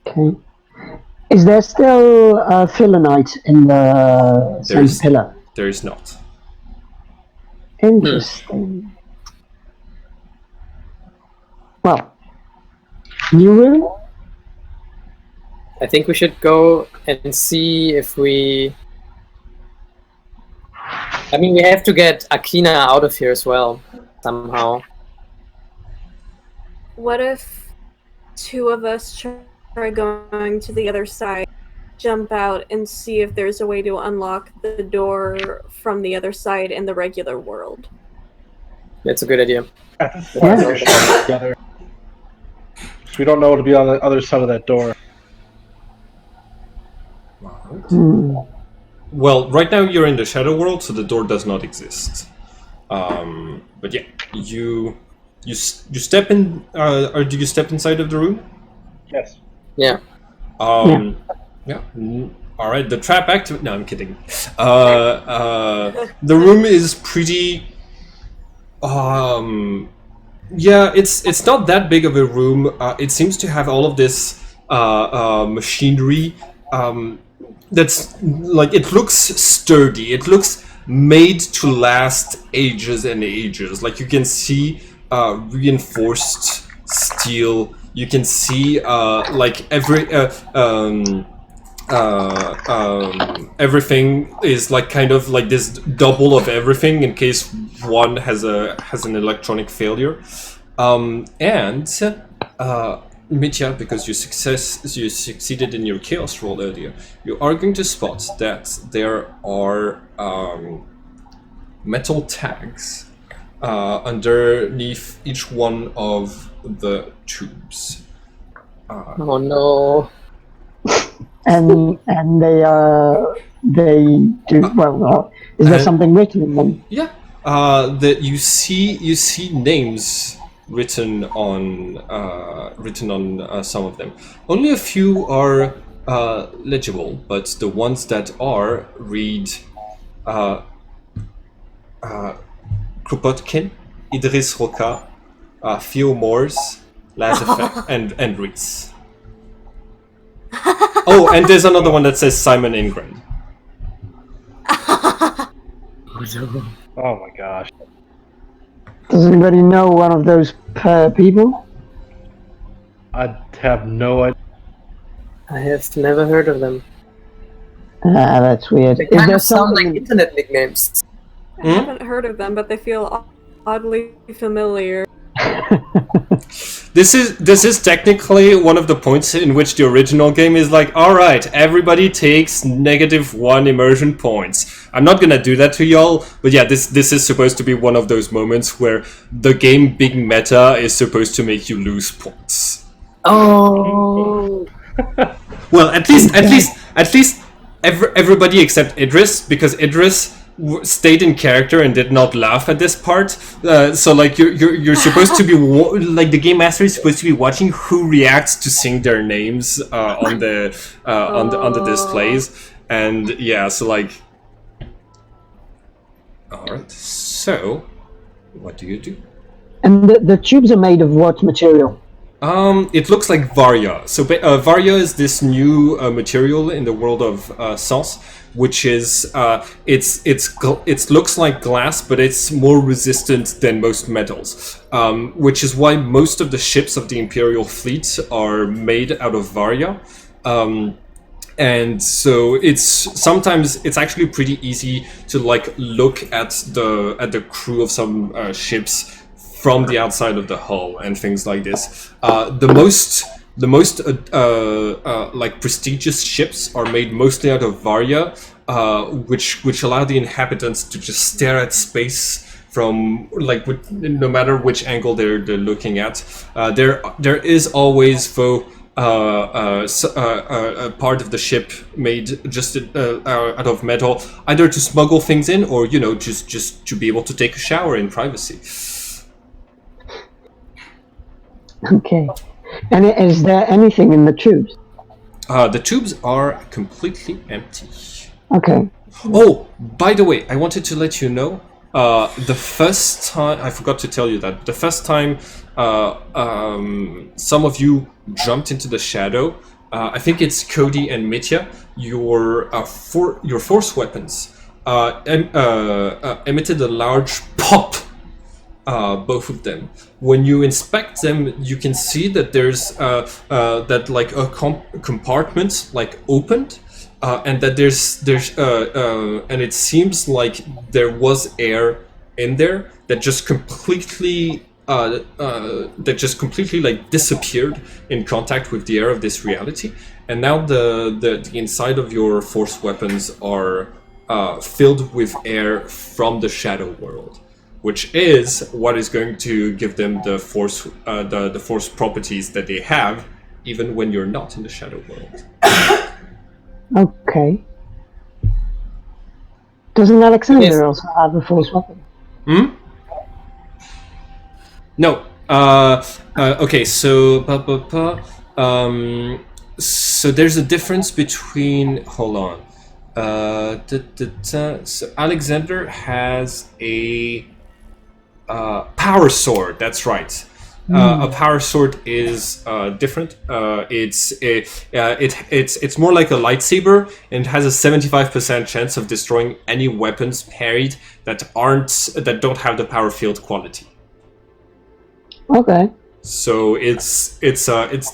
Okay. Is there still Philonite in the There's- Sens pillar? There is not. Interesting. Well, new room? I think we should go and see if we... I mean, we have to get Akina out of here as well, somehow. What if two of us try going to the other side, jump out, and see if there's a way to unlock the door from the other side in the regular world? That's a good idea. At this point, Yeah. we should go together. So we don't know what'll be on the other side of that door. Well, right now you're in the shadow world, so the door does not exist. But yeah, you step in, or do you step inside of the room? Yes. Yeah. Yeah. All right. The trap active. No, I'm kidding. The room is pretty. Yeah, it's not that big of a room. It seems to have all of this machinery. That's like it looks sturdy. It looks made to last ages and ages. Like you can see reinforced steel. You can see like everything is like kind of like this double of everything in case one has an electronic failure. And Mitya, because you succeeded in your chaos roll earlier, you are going to spot that there are metal tags underneath each one of the tubes. Oh no. And they do well. Is there something written in them? Yeah, that you see names written on some of them. Only a few are legible, but the ones that are read Kropotkin, Idris Roca, Theo Morse, Lazarus, and Reese. Oh, and there's another one that says Simon Ingrid. Oh my gosh. Does anybody know one of those people? I have no idea. I have never heard of them. That's weird. They Is kind there of sound like something? internet nicknames. I haven't heard of them, but they feel oddly familiar. This is technically one of the points in which the original game is like, all right, everybody takes -1 immersion points. I'm not gonna do that to y'all, but yeah, this is supposed to be one of those moments where the game big meta is supposed to make you lose points. Oh. Well, at least everybody except Idris, because Idris stayed in character and did not laugh at this part. So like you're supposed to be like the game master is supposed to be watching who reacts to seeing their names on the displays, and yeah, so like, all right. So, what do you do? And the tubes are made of what material? It looks like Varya. So Varya is this new material in the world of Sens, which is it looks like glass, but it's more resistant than most metals. Which is why most of the ships of the Imperial fleet are made out of Varya. And so sometimes it's actually pretty easy to like look at the crew of some ships from the outside of the hull and things like this. The most like prestigious ships are made mostly out of Varya, which allow the inhabitants to just stare at space from like no matter which angle they're looking at. There is always though a part of the ship made just out of metal, either to smuggle things in or just to be able to take a shower in privacy. Okay. And is there anything in the tubes? The tubes are completely empty. Okay. Oh, by the way, I wanted to let you know, the first time, I forgot to tell you that, the first time some of you jumped into the shadow, I think it's Cody and Mitya, your force weapons emitted a large pop. Both of them. When you inspect them, you can see that there's that like a compartment like opened, and that there's and it seems like there was air in there that just completely like disappeared in contact with the air of this reality, and now the inside of your force weapons are filled with air from the shadow world, which is what is going to give them the force properties that they have, even when you're not in the shadow world. Okay. Doesn't Alexander Yes. also have a force weapon? No. Okay. So, so there's a difference between. Hold on. So Alexander has a Power sword. That's right. A power sword is different. It's more like a lightsaber, and it has a 75% chance of destroying any weapons parried that don't have the power field quality. Okay. So it's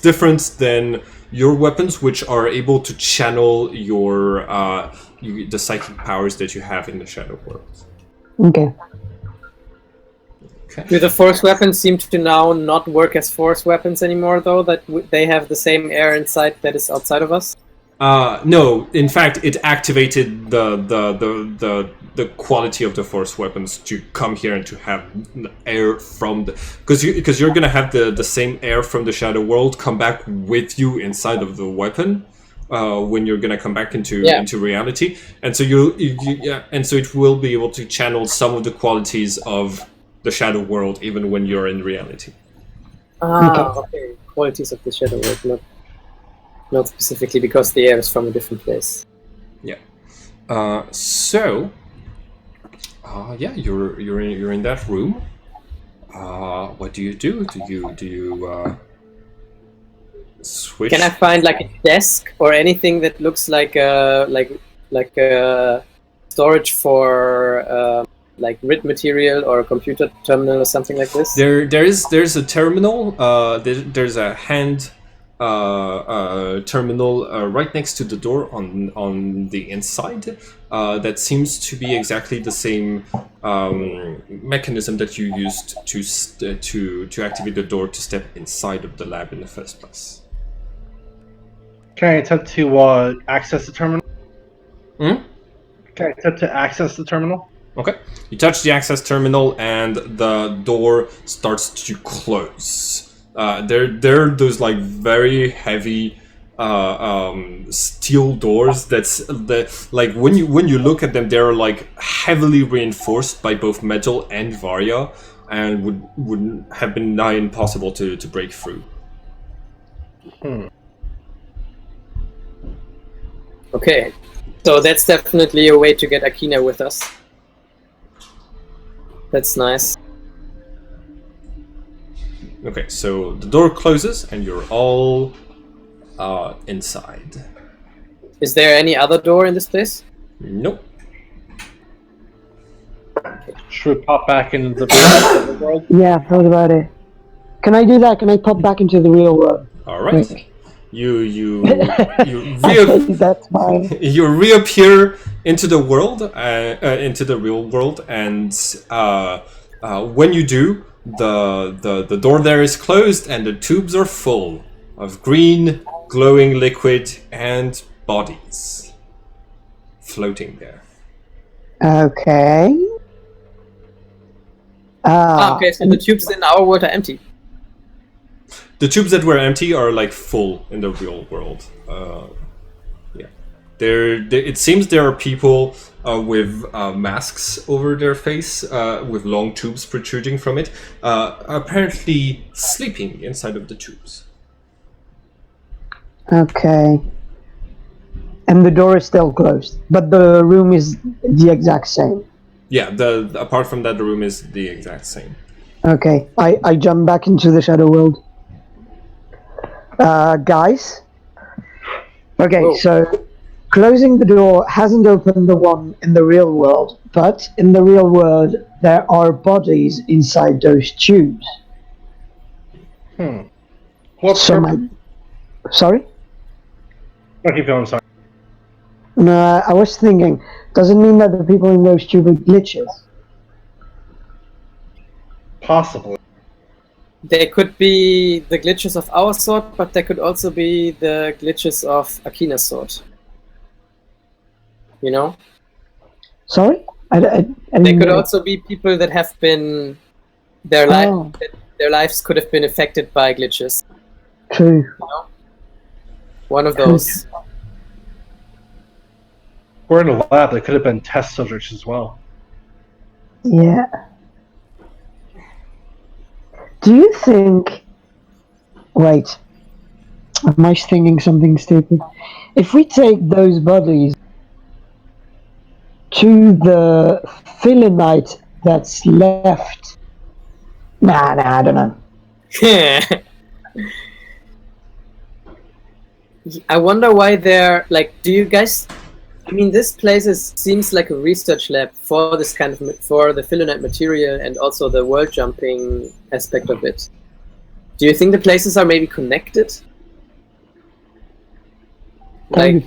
different than your weapons, which are able to channel the psychic powers that you have in the Shadow World. Okay. Do the force weapons seem to now not work as force weapons anymore, though? That they have the same air inside that is outside of us? No, in fact, it activated the quality of the force weapons to come here and to have air from the because you're gonna have the same air from the Shadow World come back with you inside of the weapon when you're gonna come back into reality, and so and so it will be able to channel some of the qualities of the Shadow World even when you're in reality. Okay. Qualities of the Shadow World, not specifically because the air is from a different place. Yeah. You're in that room. What do you do? Do you switch? Can I find like a desk or anything that looks like a storage for like read material or a computer terminal or something like this? There's a terminal. There's a hand terminal right next to the door on the inside. That seems to be exactly the same mechanism that you used to activate the door to step inside of the lab in the first place. Can I attempt to access the terminal? Hmm? Can I attempt to access the terminal? Okay. You touch the access terminal and the door starts to close. There are those like very heavy steel doors that like when you look at them, they're like heavily reinforced by both metal and varia, and would have been nigh impossible to break through. Okay, so that's definitely a way to get Akina with us. That's nice. Okay, so the door closes and you're all inside. Is there any other door in this place? Nope. Should we pop back into the world? Yeah, I thought about it. Can I do that? Can I pop back into the real world? All right. Quick. You That's fine. you reappear into the world, into the real world, and when you do, the door there is closed, and the tubes are full of green, glowing liquid and bodies floating there. Okay. Okay, so the tubes in our world are empty. The tubes that were empty are like full in the real world. Yeah, it seems there are people with masks over their face, with long tubes protruding from it, apparently sleeping inside of the tubes. Okay. And the door is still closed, but the room is the exact same. Yeah, apart from that, the room is the exact same. Okay, I jump back into the shadow world. Guys? Okay, Whoa. so closing the door hasn't opened the one in the real world, but in the real world there are bodies inside those tubes. What's So Sorry? Okay, Phil, I'm sorry. No, I was thinking, does it mean that the people in those tubes are glitches? Possibly. They could be the glitches of our sword, but they could also be the glitches of Akina's sword. You know? Sorry? I They didn't could know. also be people that have been... Their lives could have been affected by glitches. True. One of those. We're in a lab. They could have been test subjects as well. Yeah. Do you think... Wait. Am I thinking something stupid? If we take those bodies to the Philinite that's left Nah, I don't know. I wonder why they're like. Do you guys? I mean, this place seems like a research lab for this kind of for the Philonite material and also the world jumping aspect of it. Do you think the places are maybe connected? Like,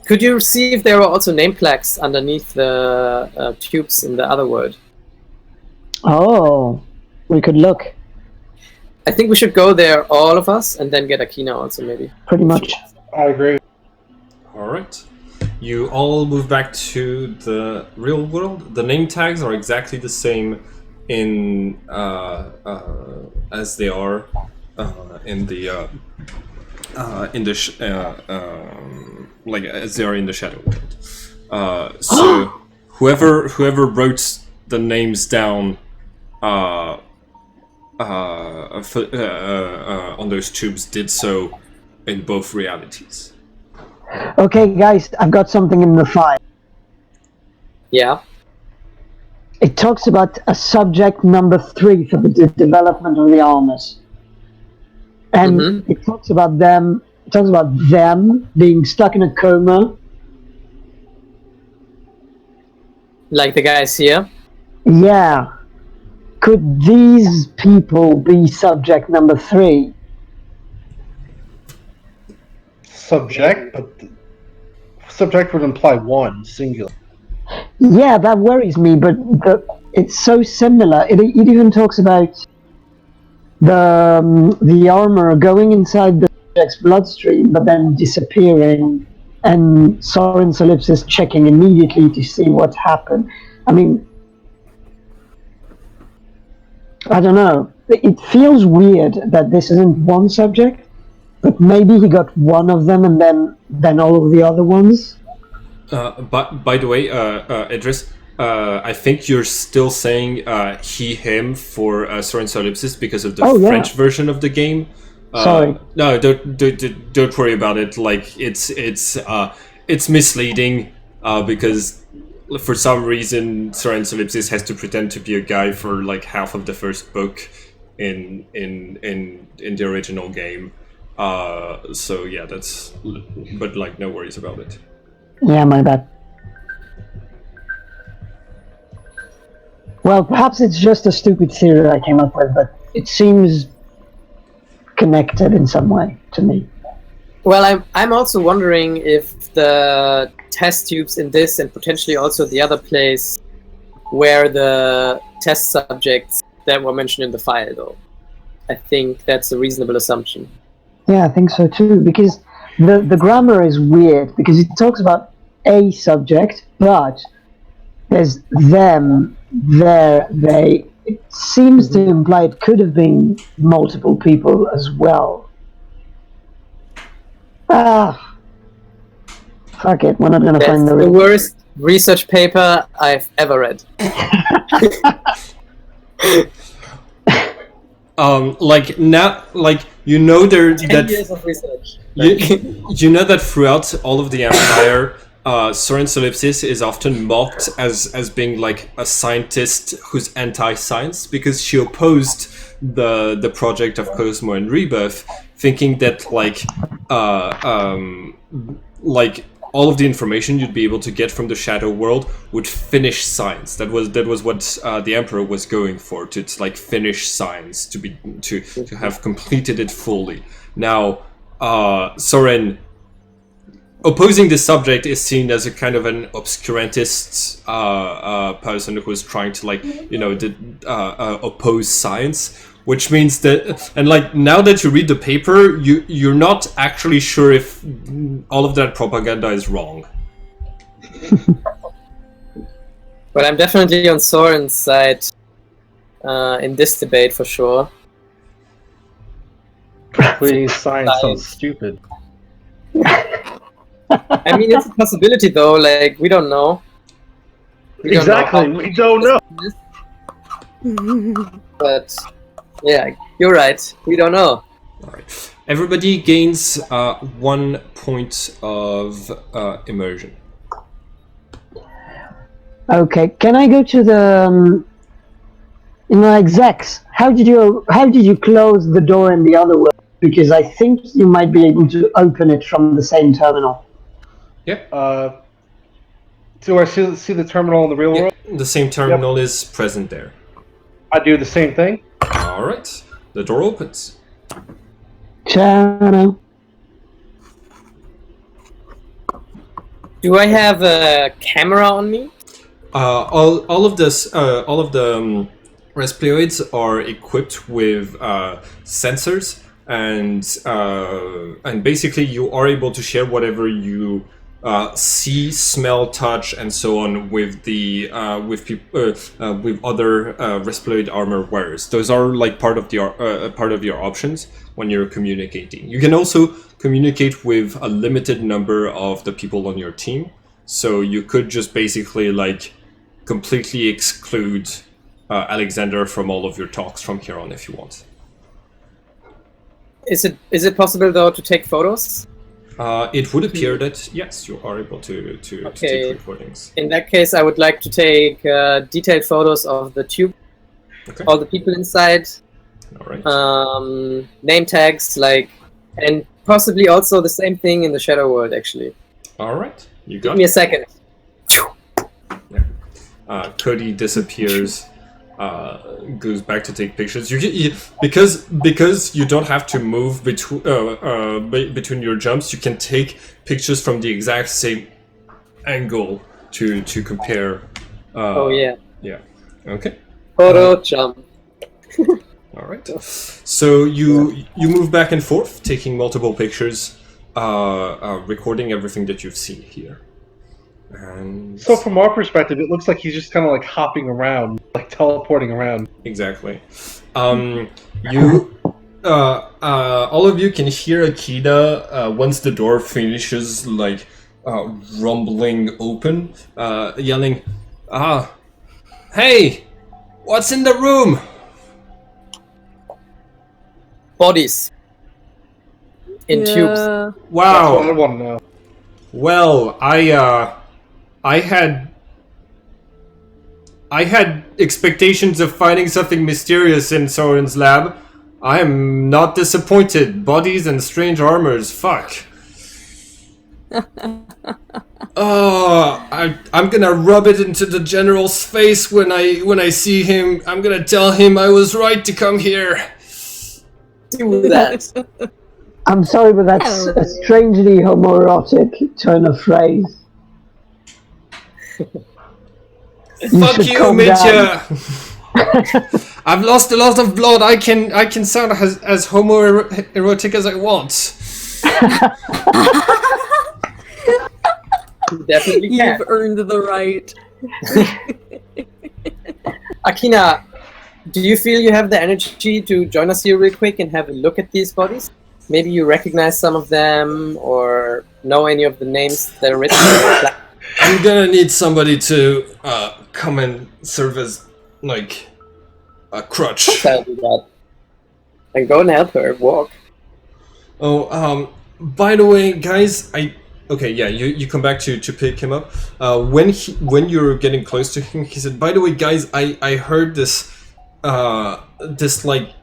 could you see if there were also name plaques underneath the tubes in the other world? Oh, we could look. I think we should go there, all of us, and then get Akina also, maybe. Pretty much. I agree. Alright. You all move back to the real world. The name tags are exactly the same in as they are in the like as they are in the shadow world. So whoever wrote the names down on those tubes did so in both realities. Okay, guys, I've got something in the file. Yeah. It talks about a subject number 3 for the development of the armors. And it talks about them. It talks about them being stuck in a coma. Like the guys here? Yeah. Could these people be subject number 3? Subject, but subject would imply one, singular. Yeah, that worries me, but it's so similar. It even talks about the armor going inside the subject's bloodstream, but then disappearing, and Soren's ellipsis checking immediately to see what happened. I mean, I don't know. It feels weird that this isn't one subject, but maybe he got one of them and then all of the other ones. But by the way, Idris, I think you're still saying he, him for Soren's ellipsis because of the French version of the game. Sorry. No, don't worry about it. Like it's misleading because for some reason Soren's ellipsis has to pretend to be a guy for like half of the first book in the original game. So yeah, but like no worries about it. Yeah, my bad. Well, perhaps it's just a stupid theory I came up with, but it seems connected in some way to me. Well, I'm also wondering if the test tubes in this and potentially also the other place were the test subjects that were mentioned in the file, though. I think that's a reasonable assumption. Yeah, I think so too, because the grammar is weird, because it talks about a subject, but there's them, there, they. It seems to imply it could have been multiple people as well. Fuck it, we're not gonna find That's the worst research paper I've ever read. Like now, like you know, 10 years of research. You know that throughout all of the Empire, Soren's ellipsis is often mocked as being like a scientist who's anti-science because she opposed the project of Cosmo and Rebirth, thinking that like all of the information you'd be able to get from the Shadow World would finish science. That was what the Emperor was going for, to like finish science, to have completed it fully. Now, Soren opposing this subject is seen as a kind of an obscurantist person who's trying to oppose science. Which means that, and like now that you read the paper, you're not actually sure if all of that propaganda is wrong. But I'm definitely on Soren's side in this debate for sure. Please, science sounds stupid. I mean, it's a possibility though. Like we don't know. We don't know. But yeah, you're right. We don't know. All right. Everybody gains 1 point of immersion. Okay, can I go to Like Zex, how did you close the door in the other world? Because I think you might be able to open it from the same terminal. Do I see the terminal in the real world? The same terminal is present there. I do the same thing. All right, the door opens. Channel. Do I have a camera on me? All of the Resploids are equipped with sensors, and basically you are able to share whatever you see, smell, touch, and so on with the with other Resploid armor wearers. Those are like part of your options when you're communicating. You can also communicate with a limited number of the people on your team, so you could just basically like completely exclude Alexander from all of your talks from here on if you want. Is it possible though to take photos? It would appear that yes, you are able to take recordings. In that case, I would like to take detailed photos of the tube, all the people inside, all right. Name tags, and possibly also the same thing in the shadow world. Actually, all right, you got. Give me a second. Yeah. Cody disappears. Goes back to take pictures. You because you don't have to move between your jumps. You can take pictures from the exact same angle to compare. Oh yeah. Yeah. Okay. Photo jump. All right. So you move back and forth, taking multiple pictures, recording everything that you've seen here. And so from our perspective, it looks like he's just kind of like hopping around, like teleporting around. Exactly. You, all of you can hear Akita once the door finishes, like rumbling open, yelling, hey, what's in the room? Bodies. In tubes. Wow. That's what I want to know. Well, I had expectations of finding something mysterious in Soren's lab. I am not disappointed. Bodies and strange armors. Fuck. I'm gonna rub it into the general's face when I see him. I'm gonna tell him I was right to come here. Do that. I'm sorry, but that's a strangely homoerotic turn of phrase. Fuck you, Mitya! I've lost a lot of blood. I can sound as homoerotic as I want. You definitely can. You've earned the right. Akina, do you feel you have the energy to join us here real quick and have a look at these bodies? Maybe you recognize some of them or know any of the names that are written. I'm gonna need somebody to come and serve as like a crutch. I'll do that. And go and help her walk. Oh, by the way, guys, you come back to pick him up. When you're getting close to him, he said, "By the way, guys, I heard this like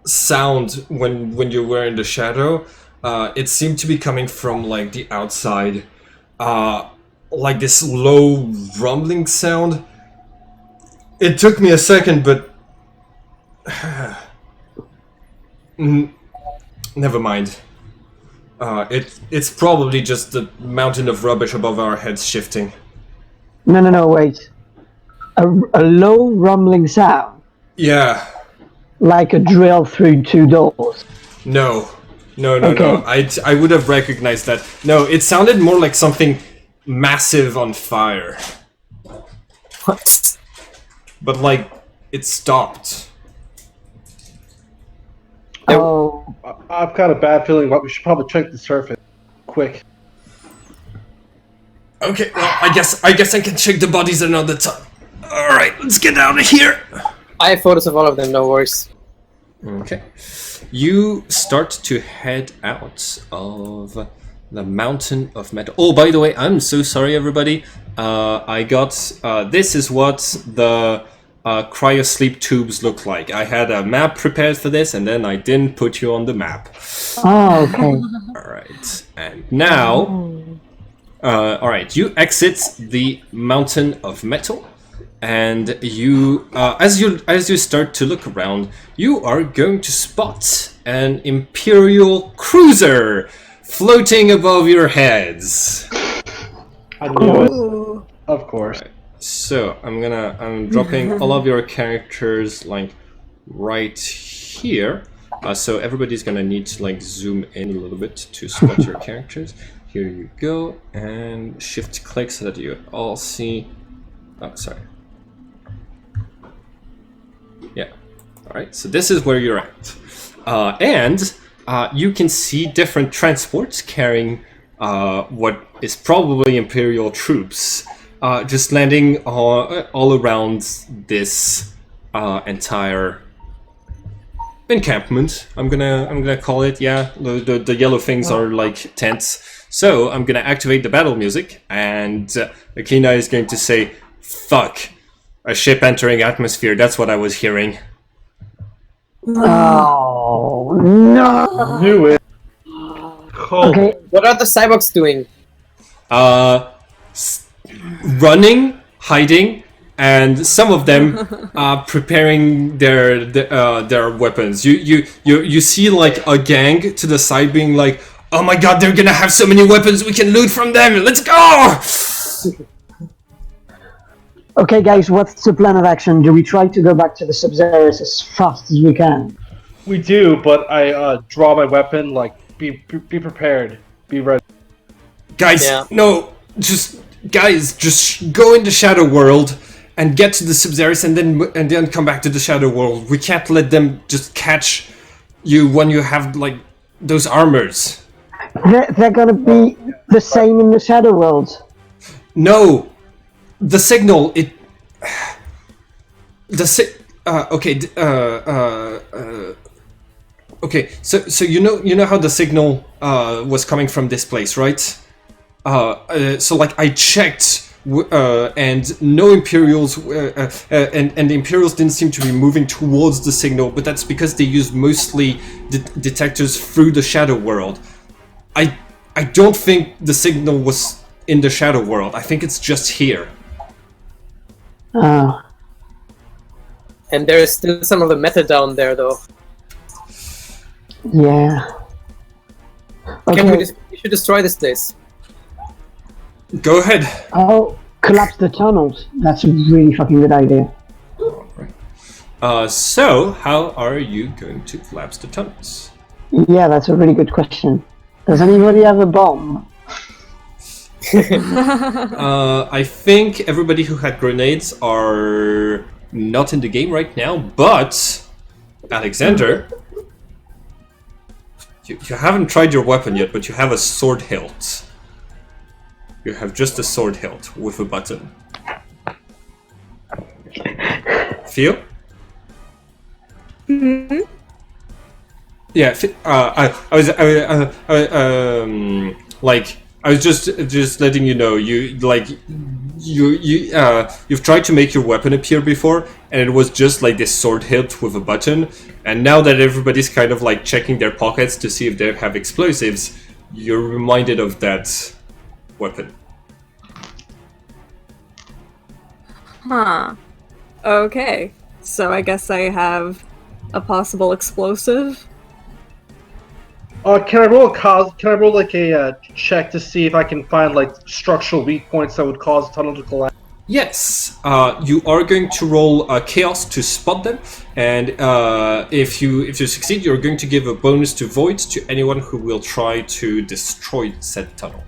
sound when you were in the shadow. It seemed to be coming from like the outside, like this low rumbling sound. It took me a second, but never mind. It's probably just the mountain of rubbish above our heads shifting." No, wait. A low rumbling sound? Yeah. Like a drill through two doors? No. Okay. I would have recognized that. No, it sounded more like something massive on fire. What? But like, it stopped. Oh. I've got a bad feeling, but we should probably check the surface. Quick. Okay, well, I guess I can check the bodies another time. Alright, let's get out of here! I have photos of all of them, no worries. Okay. You start to head out of the mountain of metal. Oh, by the way, I'm so sorry, everybody. I got... this is what the cryosleep tubes look like. I had a map prepared for this, and then I didn't put you on the map. Oh, okay. All right, and now, all right, you exit the mountain of metal, and you, as you start to look around, you are going to spot an imperial cruiser floating above your heads. I knew it. Ooh. Of course. So I'm dropping all of your characters like right here. So everybody's gonna need to like zoom in a little bit to spot your characters. Here you go, and shift click so that you all see. Oh, sorry. Yeah. All right. So this is where you're at, and you can see different transports carrying what is probably Imperial troops. Just landing all around this entire encampment. I'm gonna call it. Yeah, the yellow things are like tents. So I'm gonna activate the battle music, and Akina is going to say, "Fuck, a ship entering atmosphere." That's what I was hearing. Oh, no. Knew it. Cool. Okay, What are the cyborgs doing? Running, hiding, and some of them are preparing their weapons. You see like a gang to the side being like, "Oh my god, they're gonna have so many weapons, we can loot from them, let's go!" okay, guys, what's the plan of action? Do we try to go back to the Sub-Zeros as fast as we can? We do, but I draw my weapon. Like, be prepared. Be ready. Guys, Yeah. no, just go into Shadow World and get to the Sub-Zeros and then come back to the Shadow World. We can't let them just catch you when you have like those armors. They're gonna be the same in the Shadow World. No, the signal. Okay. Okay. So you know how the signal was coming from this place, right? So like I checked. And no Imperials, and the Imperials didn't seem to be moving towards the signal, but that's because they use mostly detectors through the Shadow World. I don't think the signal was in the Shadow World. I think it's just here. Oh, And there is still some of the metal down there, though. yeah. Can Okay, we should destroy this place. Go ahead. I'll collapse the tunnels. That's a really fucking good idea. So how are you going to collapse the tunnels? Yeah, that's a really good question. Does anybody have a bomb? I think everybody who had grenades are not in the game right now, but Alexander, you haven't tried your weapon yet, but you have a sword hilt. You have just a sword hilt with a button. Feel? Mhm. Yeah, I was just letting you know. You've tried to make your weapon appear before, and it was just like this sword hilt with a button. And now that everybody's kind of like checking their pockets to see if they have explosives, you're reminded of that weapon. Huh. Okay. So I guess I have a possible explosive. Can I roll like a check to see if I can find like structural weak points that would cause the tunnel to collapse? Yes, you are going to roll chaos to spot them, and if you succeed, you're going to give a bonus to void to anyone who will try to destroy said tunnel.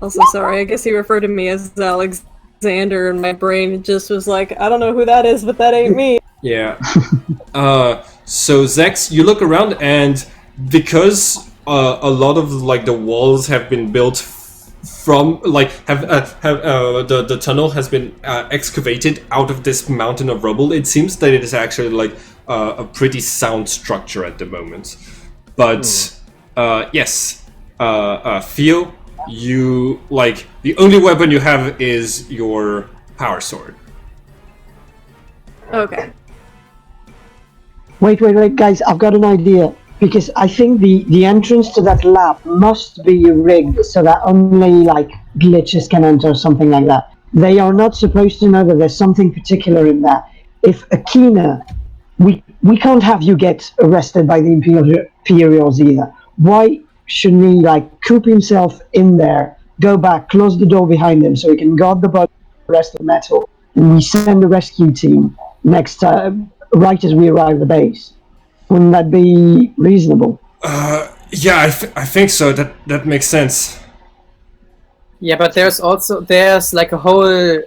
Also, sorry, I guess he referred to me as Alexander, and my brain just was like, I don't know who that is, but that ain't me. Yeah. So Zex, you look around, and because a lot of like the walls have been built from like the tunnel has been excavated out of this mountain of rubble, it seems that it is actually like a pretty sound structure at the moment. But yes, Theo, you like the only weapon you have is your power sword. Okay. Wait, guys, I've got an idea. Because I think the entrance to that lab must be rigged so that only, like, glitches can enter or something like that. They are not supposed to know that there's something particular in that. If Akina, we can't have you get arrested by the Imperials either. Why shouldn't he, like, coop himself in there, go back, close the door behind him so he can guard the body, the rest of the metal, and we send the rescue team next time, right as we arrive at the base? Wouldn't that be reasonable? Yeah, I think so. That makes sense. Yeah, but there's like a whole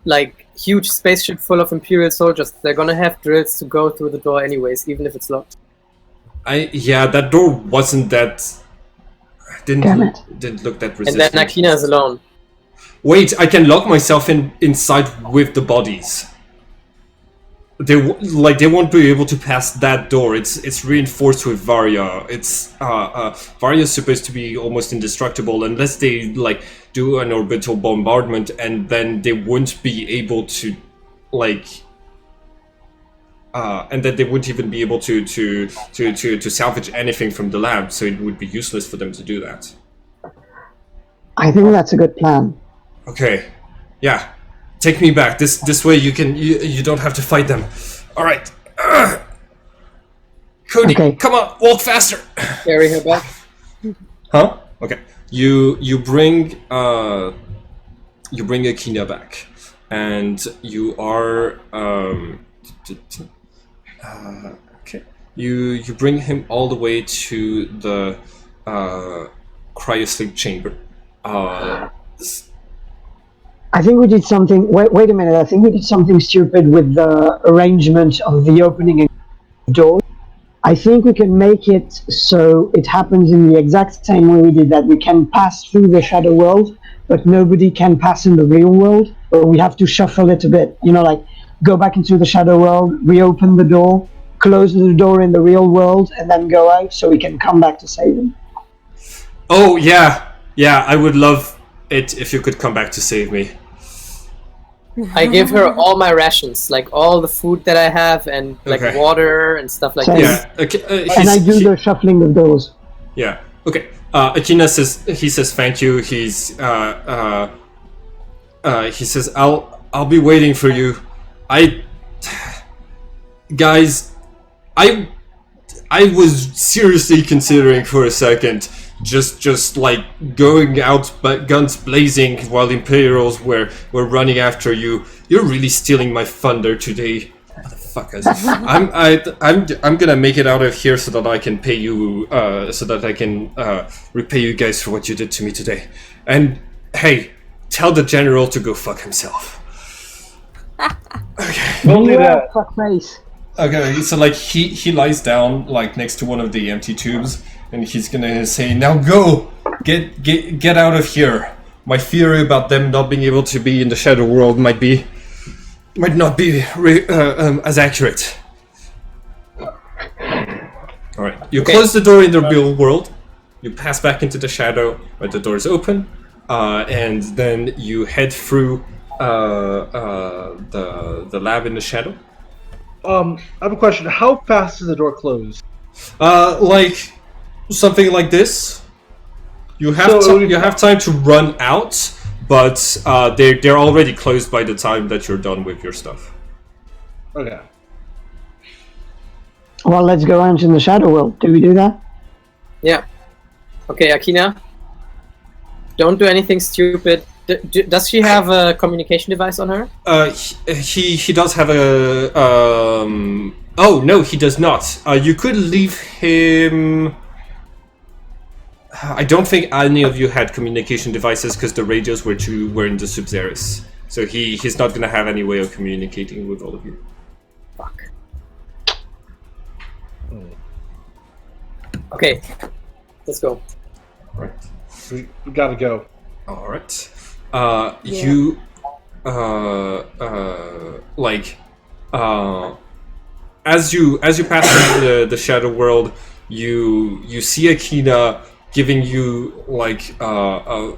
like huge spaceship full of Imperial soldiers. They're gonna have drills to go through the door anyways, even if it's locked. That door wasn't that. Damn it. Didn't look that And resistant. then Akina is alone. Wait, I can lock myself inside with the bodies. They won't be able to pass that door. It's reinforced with Varya. Varya's supposed to be almost indestructible unless they like do an orbital bombardment, and then they won't be able to and then they wouldn't even be able to salvage anything from the lab. So it would be useless for them to do that. I think that's a good plan. Okay, yeah. Take me back. This way you don't have to fight them. All right. Cody, Okay. come on, walk faster. Carry her back. Huh? Okay. You bring Akina back, and you are okay. You bring him all the way to the cryosleep chamber. I think we did something. Wait a minute. I think we did something stupid with the arrangement of the opening and door. I think we can make it so it happens in the exact same way we did that. We can pass through the shadow world, but nobody can pass in the real world. But we have to shuffle it a bit. You know, like go back into the shadow world, reopen the door, close the door in the real world, and then go out so we can come back to save them. Oh yeah. I would love it if you could come back to save me. I give her all my rations, like all the food that I have, and like Okay. water and stuff like Same. this. Yeah. Okay. And I do the shuffling of doors. Yeah. Okay. Akina says thank you. He says I'll be waiting for you. Guys, I was seriously considering for a second just like going out but guns blazing while Imperials were running after you. You're really stealing my thunder today. Motherfuckers. I'm gonna make it out of here so that I can pay you so that I can repay you guys for what you did to me today. And hey, tell the general to go fuck himself. Don't do that. Fuck face. Okay, so like he lies down like next to one of the empty tubes, and he's gonna say, "Now go, get out of here." My theory about them not being able to be in the shadow world might not be as accurate. All right, you close the door in the real world. You pass back into the shadow where the door is open, and then you head through the lab in the shadow. I have a question. How fast does the door close? Like something like this. You have you have time to run out, but they're already closed by the time that you're done with your stuff. Okay. Well, let's go out in the shadow world. Do we do that? Yeah. Okay, Akina. Don't do anything stupid. Does she have a communication device on her? He does have a oh no, he does not. You could leave him. I don't think any of you had communication devices because the radios were in the Sub-Zeros. So he's not gonna have any way of communicating with all of you. Fuck. Okay, let's go. All right. We gotta go. All right. Yeah. You as you pass through the shadow world, you see Akina giving you like a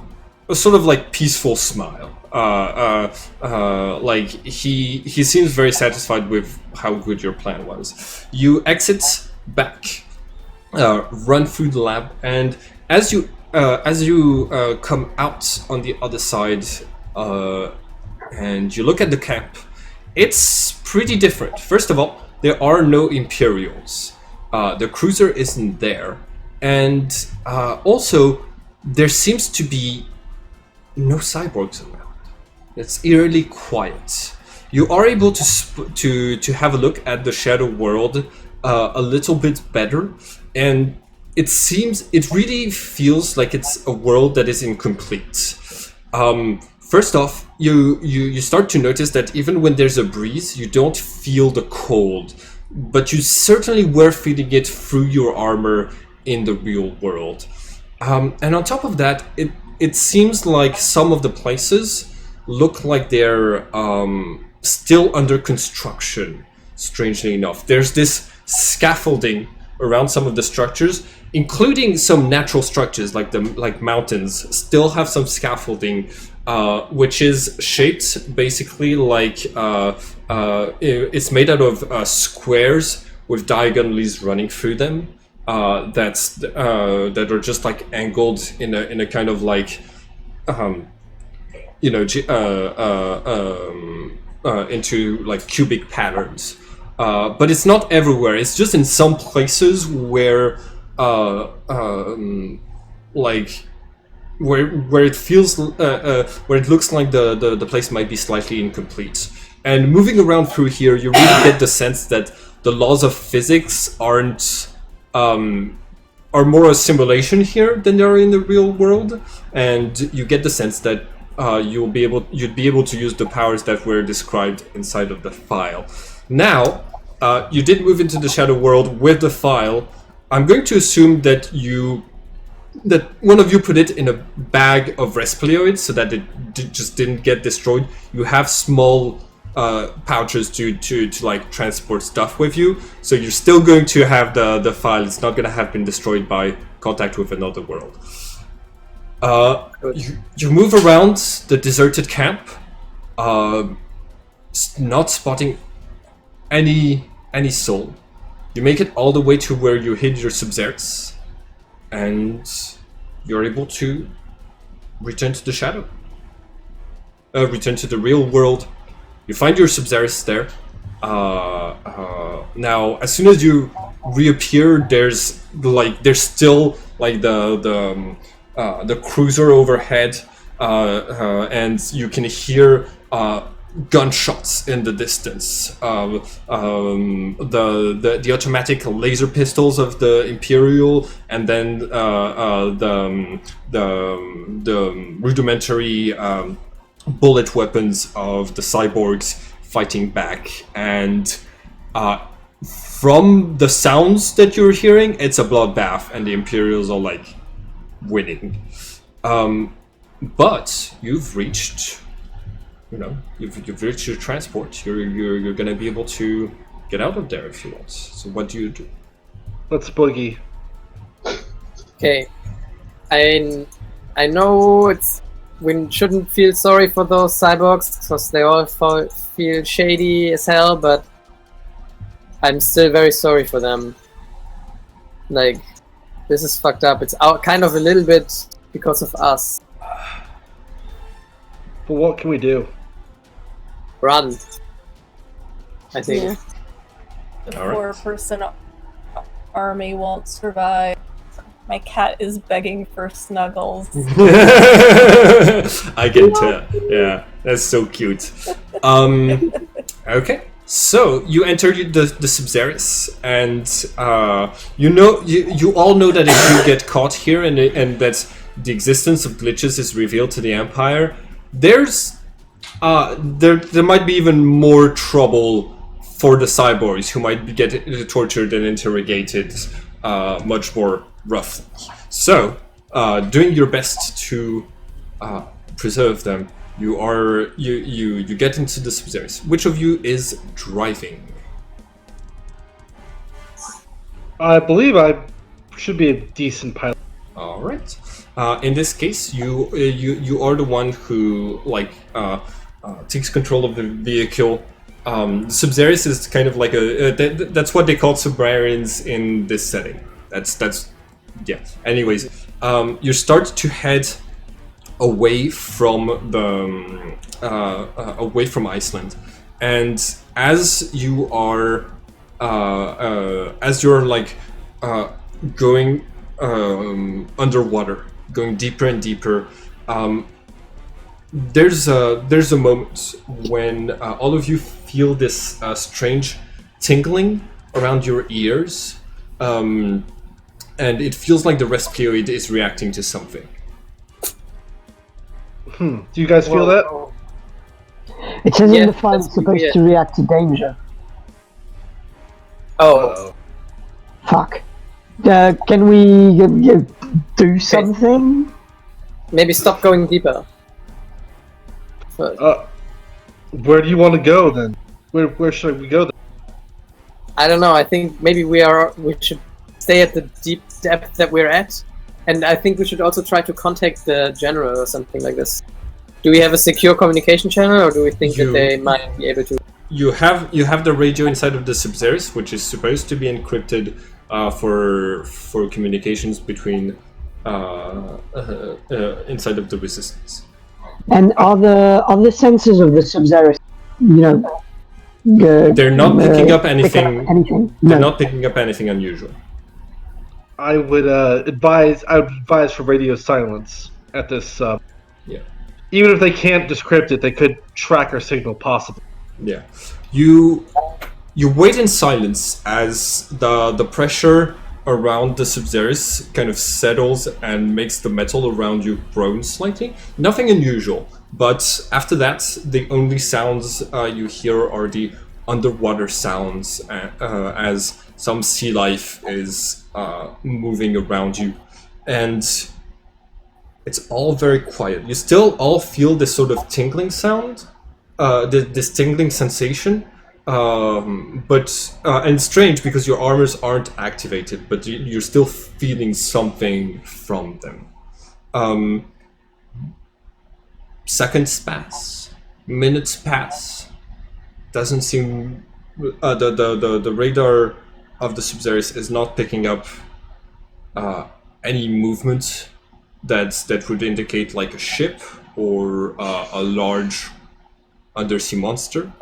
sort of like peaceful smile. like he seems very satisfied with how good your plan was. You exit back, run through the lab, and as you come out on the other side, and you look at the camp, it's pretty different. First of all, there are no Imperials. The cruiser isn't there, and also there seems to be no cyborgs around. It's eerily quiet. You are able to have a look at the shadow world a little bit better, and it really feels like it's a world that is incomplete. First off, you start to notice that even when there's a breeze, you don't feel the cold, but you certainly were feeling it through your armor in the real world. And on top of that, it seems like some of the places look like they're still under construction, strangely enough. There's this scaffolding around some of the structures, including some natural structures like mountains still have some scaffolding, which is shaped basically like it's made out of squares with diagonals running through them, that are just like angled in a kind of like into like cubic patterns. But it's not everywhere. It's just in some places where like where it feels where it looks like the place might be slightly incomplete. And moving around through here, you really get the sense that the laws of physics aren't are more a simulation here than they are in the real world, and you get the sense that you'd be able to use the powers that were described inside of the file. Now, you did move into the shadow world with the file. I'm going to assume that one of you put it in a bag of Resplioids so that it just didn't get destroyed. You have small pouches to like transport stuff with you, so you're still going to have the file. It's not going to have been destroyed by contact with another world. You move around the deserted camp, not spotting any soul. You make it all the way to where you hid your Sub-Zerts, and you're able to return to the shadow. Return to the real world. You find your Sub-Zerts there. Now, as soon as you reappear, there's still like the cruiser overhead, and you can hear gunshots in the distance. The automatic laser pistols of the Imperial, and then the rudimentary bullet weapons of the cyborgs fighting back. And from the sounds that you're hearing, it's a bloodbath, and the Imperials are like winning. But you've reached, you've reached your transport. You're gonna be able to get out of there if you want. So what do you do? Let's boogie. Okay, I know we shouldn't feel sorry for those cyborgs because they all feel shady as hell, but I'm still very sorry for them. Like, this is fucked up. It's kind of a little bit because of us. But what can we do? Run. I think. Yeah. The All right. 4-person army won't survive. My cat is begging for snuggles. I can tell. Yeah, that's so cute. Okay. So you enter the Sub-Zerts, and you all know that if you get caught here and that the existence of glitches is revealed to the Empire, there might be even more trouble for the cyborgs, who might get tortured and interrogated much more roughly. So, doing your best to preserve them, you get into the Sub-Zerts. Which of you is driving? I believe I should be a decent pilot. All right. In this case, you are the one who takes control of the vehicle. Subzeris is kind of like that's what they call submarines in this setting. That's yeah. Anyways, you start to head away from away from Iceland, and as you are as you're going underwater, going deeper and deeper, there's a moment when all of you feel this strange tingling around your ears, and it feels like the respirator is reacting to something. Do you guys feel that? It says Yeah, in the file that's it's supposed weird. to react to danger. Oh, Fuck. Can we do something? maybe stop going deeper. First. Where do you want to go then? Where should we go then? I don't know. I think maybe we should stay at the deep depth that we're at, and I think we should also try to contact the general or something like this. Do we have a secure communication channel, or do we think that they might be able to? You have the radio inside of the Subzeris, which is supposed to be encrypted for communications between inside of the Resistance. And are the sensors of the Subzeris, They're not picking up anything. anything? They're No. not picking up anything unusual. I would advise for radio silence at this. Yeah. Even if they can't decrypt it, they could track our signal possibly. Yeah, you wait in silence as the pressure around the Subzeris kind of settles and makes the metal around you groan slightly. Nothing unusual, but after that, the only sounds you hear are the underwater sounds as some sea life is moving around you, and it's all very quiet. You still all feel this sort of tingling sound, this tingling sensation, but and strange because your armors aren't activated, but you're still feeling something from them. Seconds pass, minutes pass. Doesn't seem the radar of the Subzeris is not picking up any movement that would indicate like a ship or a large undersea monster.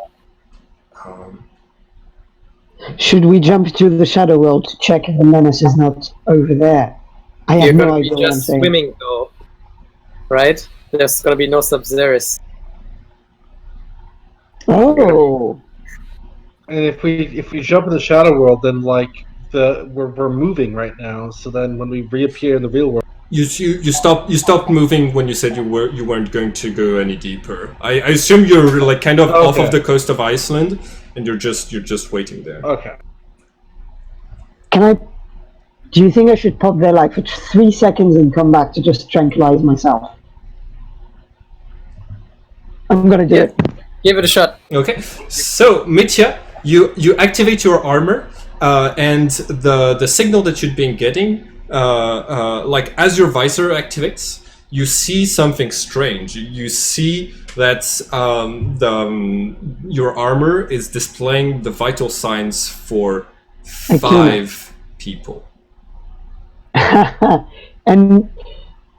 Should we jump to the Shadow World to check if the menace is not over there? I You're have no gonna be idea what I'm just saying. swimming though, right? There's gonna be no Subzeris. Oh, And if we jump in the shadow world, then we're moving right now. So then when we reappear in the real world, You stopped moving when you said you weren't going to go any deeper. I assume you're like kind of off of Okay. the coast of Iceland, and you're just waiting there. okay. can I? Do you think I should pop there like for 3 seconds and come back to just tranquilize myself? I'm gonna do Yeah. it. Give it a shot. Okay, so Mitya, you activate your armor, and the signal that you've been getting, like as your visor activates, you see something strange. You see that your armor is displaying the vital signs for 5 people. And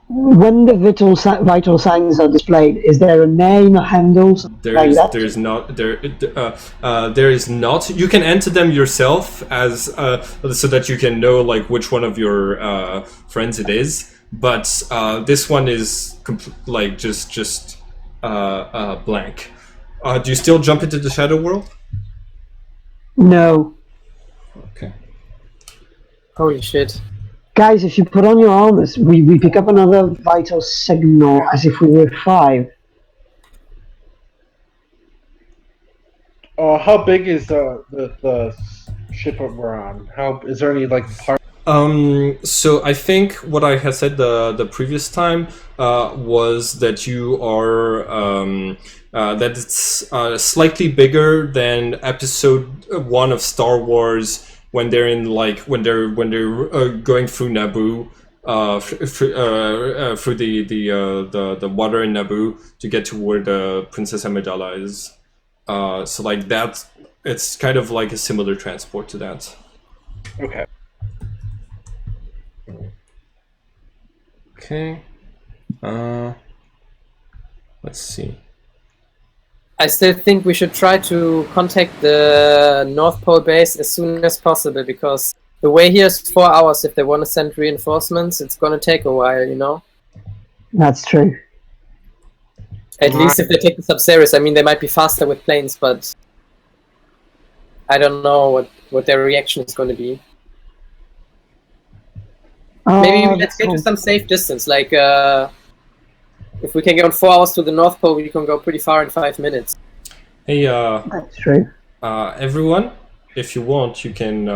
when the vital signs are displayed, is there a name, a handle, something like that? There is not. You can enter them yourself as so that you can know like which one of your friends it is. But this one is just blank. Do you still jump into the Shadow World? No. Okay. Holy shit. Guys, if you put on your armors, we pick up another vital signal as if we were 5. How big is the ship that we're on? How is there any like part? So I think what I had said the previous time was that you are that it's slightly bigger than episode 1 of Star Wars when they're in like when they're going through Naboo through the water in Naboo to get to where the Princess Amidala is. So like that, it's kind of like a similar transport to that. Okay. Okay. Let's see. I still think we should try to contact the North Pole base as soon as possible, because the way here is 4 hours. If they want to send reinforcements, it's going to take a while, you know? That's true. At least if they take the Sub-Series. I mean, they might be faster with planes, but I don't know what their reaction is going to be. Maybe let's get to some safe distance. Like, if we can get on 4 hours to the North Pole, we can go pretty far in 5 minutes. Hey, That's true. everyone, if you want, you can.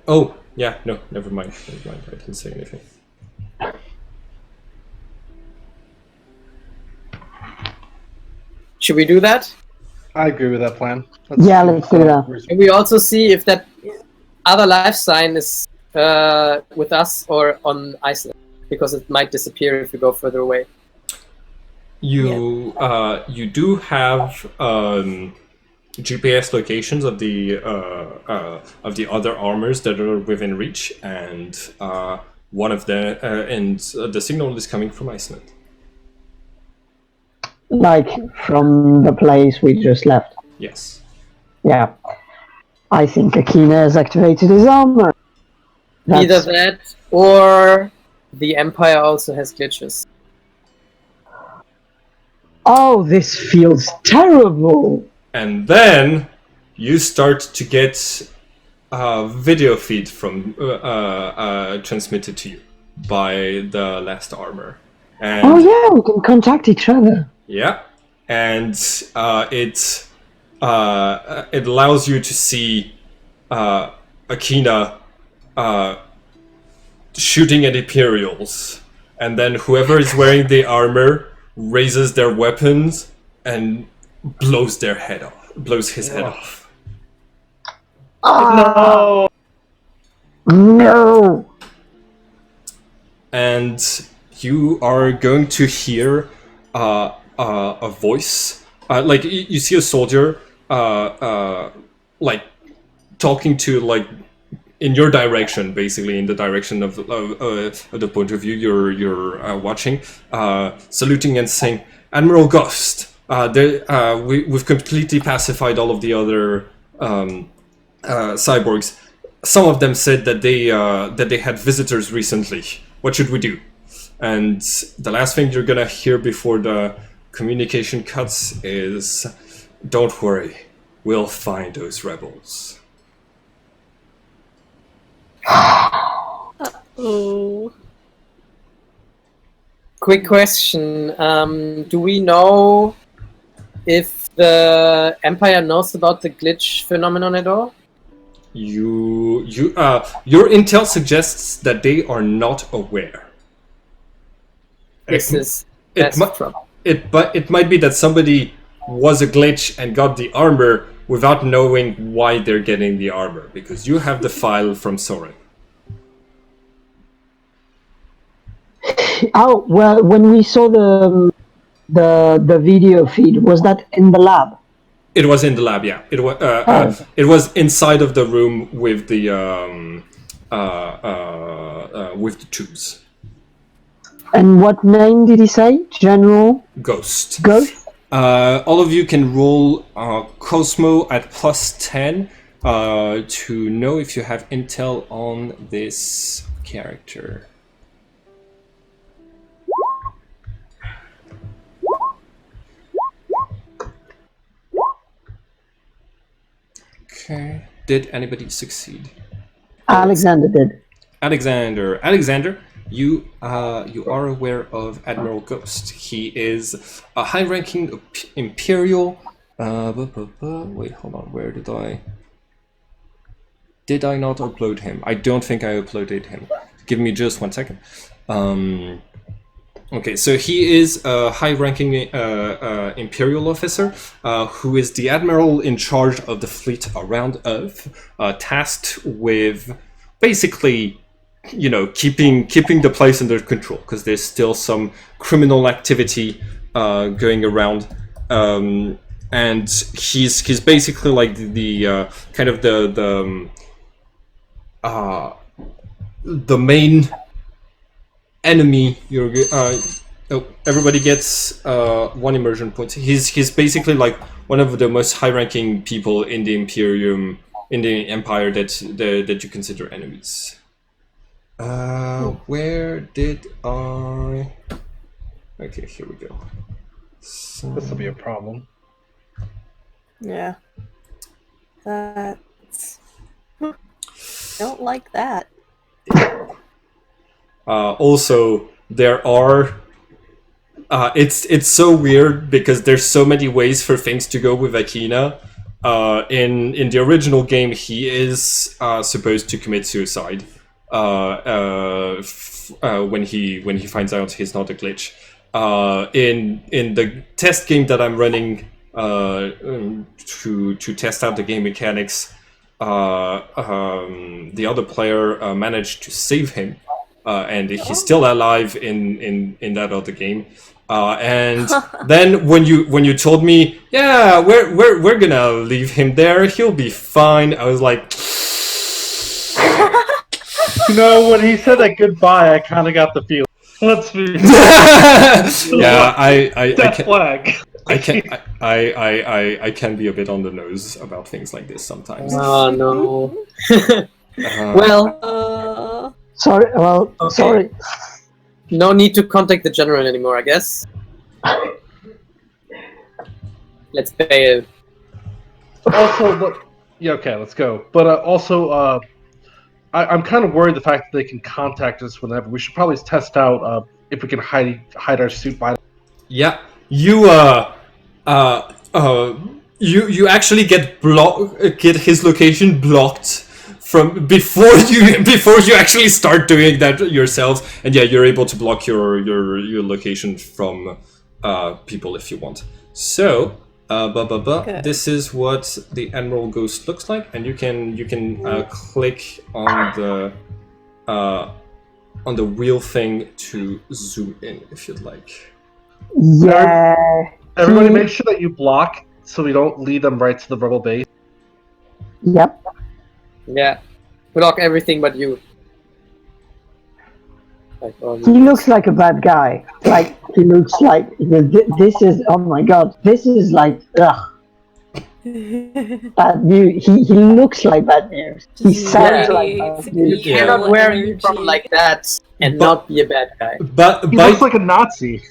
Oh, yeah, no, never mind. I didn't say anything. Should we do that? I agree with that plan. Yeah, let's do that. Can we also see if that other life sign is with us or on Iceland? Because it might disappear if we go further away. You do have GPS locations of the other armors that are within reach, and one of the the signal is coming from Iceland. Like from the place we just left. Yes. Yeah. I think Akina has activated his armor. Either that or the Empire also has glitches. Oh, this feels terrible. And then you start to get a video feed from transmitted to you by the last armor. And Oh yeah, we can contact each other. yeah, and it allows you to see Akina shooting at Imperials, and then whoever is wearing the armor raises their weapons and blows his head off. No. No. And you are going to hear a voice, like you see a soldier, like talking to like in your direction, basically in the direction of the point of view you're watching, saluting and saying, "Admiral Ghost, we've completely pacified all of the other cyborgs. Some of them said that they had visitors recently. What should we do?" And the last thing you're gonna hear before the communication cuts is, "Don't worry, we'll find those rebels." Oh. Quick question. Do we know if the Empire knows about the glitch phenomenon at all? Your intel suggests that they are not aware. That's trouble. It might be that somebody was a glitch and got the armor without knowing why they're getting the armor, because you have the file from Soren. Oh well, when we saw the video feed, was that in the lab? It was in the lab, yeah. It was inside of the room with the tubes. And what name did he say? General Ghost. Ghost? All of you can roll Cosmo at +10 to know if you have intel on this character. Okay. Did anybody succeed? Alexander did. Alexander, you are aware of Admiral Ghost. He is a high-ranking imperial. Wait, hold on. Where did I? Did I not upload him? I don't think I uploaded him. Give me just 1 second. Okay, so he is a high-ranking imperial officer who is the admiral in charge of the fleet around Earth, tasked with basically keeping the place under control, because there's still some criminal activity going around, and he's basically like the kind of the main enemy. Everybody gets one immersion point. He's basically like one of the most high-ranking people in the Imperium, in the Empire, that you consider enemies. Where did I? Okay, here we go. So... This will be a problem. Yeah. That's... Don't like that. Also, there are... it's so weird because there's so many ways for things to go with Akina. In the original game, he is supposed to commit suicide when he finds out he's not a glitch. In the test game that I'm running to test out the game mechanics, the other player managed to save him, and he's still alive in that other game. And then when you told me, yeah, we're gonna leave him there, he'll be fine, I was like, When he said that goodbye, I kind of got the feeling. Let's be. yeah, I Death can, flag. I can be a bit on the nose about things like this sometimes. Oh no. Uh, Well, Sorry. Well, Okay. sorry. no need to contact the general anymore, I guess. Let's bail. Also, look. Yeah, okay, let's go. But also, I'm kind of worried the fact that they can contact us whenever. We should probably test out if we can hide our suit by. Yeah, you you actually get his location blocked from before you actually start doing that yourselves, and yeah, you're able to block your location from people if you want. So Okay. this is what the Emerald Ghost looks like, and you can click on the wheel thing to zoom in if you'd like. Yeah. Everybody, make sure that you block so we don't lead them right to the rebel base. Yep. Yeah. Block everything but you. Like, He looks like a bad guy. Like he looks like this is. Oh my god. This is like bad news. He looks like bad news. He Just sounds Yeah. like radiates bad news. you cannot evil wear a energy. uniform like that and But- not be a bad guy. But He by looks like a Nazi.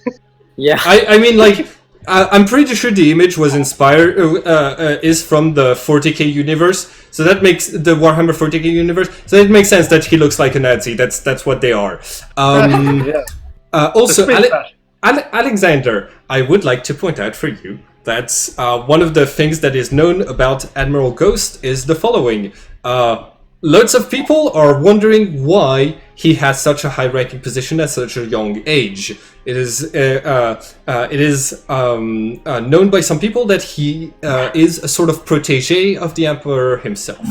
Yeah. I mean, like, I'm pretty sure the image was inspired, is from the 40k universe, so that makes the Warhammer 40k universe. So it makes sense that he looks like a Nazi. That's what they are. Yeah. Also, Space fashion. Alexander, I would like to point out for you that one of the things that is known about Admiral Ghost is the following. Loads of people are wondering why he has such a high-ranking position at such a young age. It is known by some people that he is a sort of protege of the Emperor himself.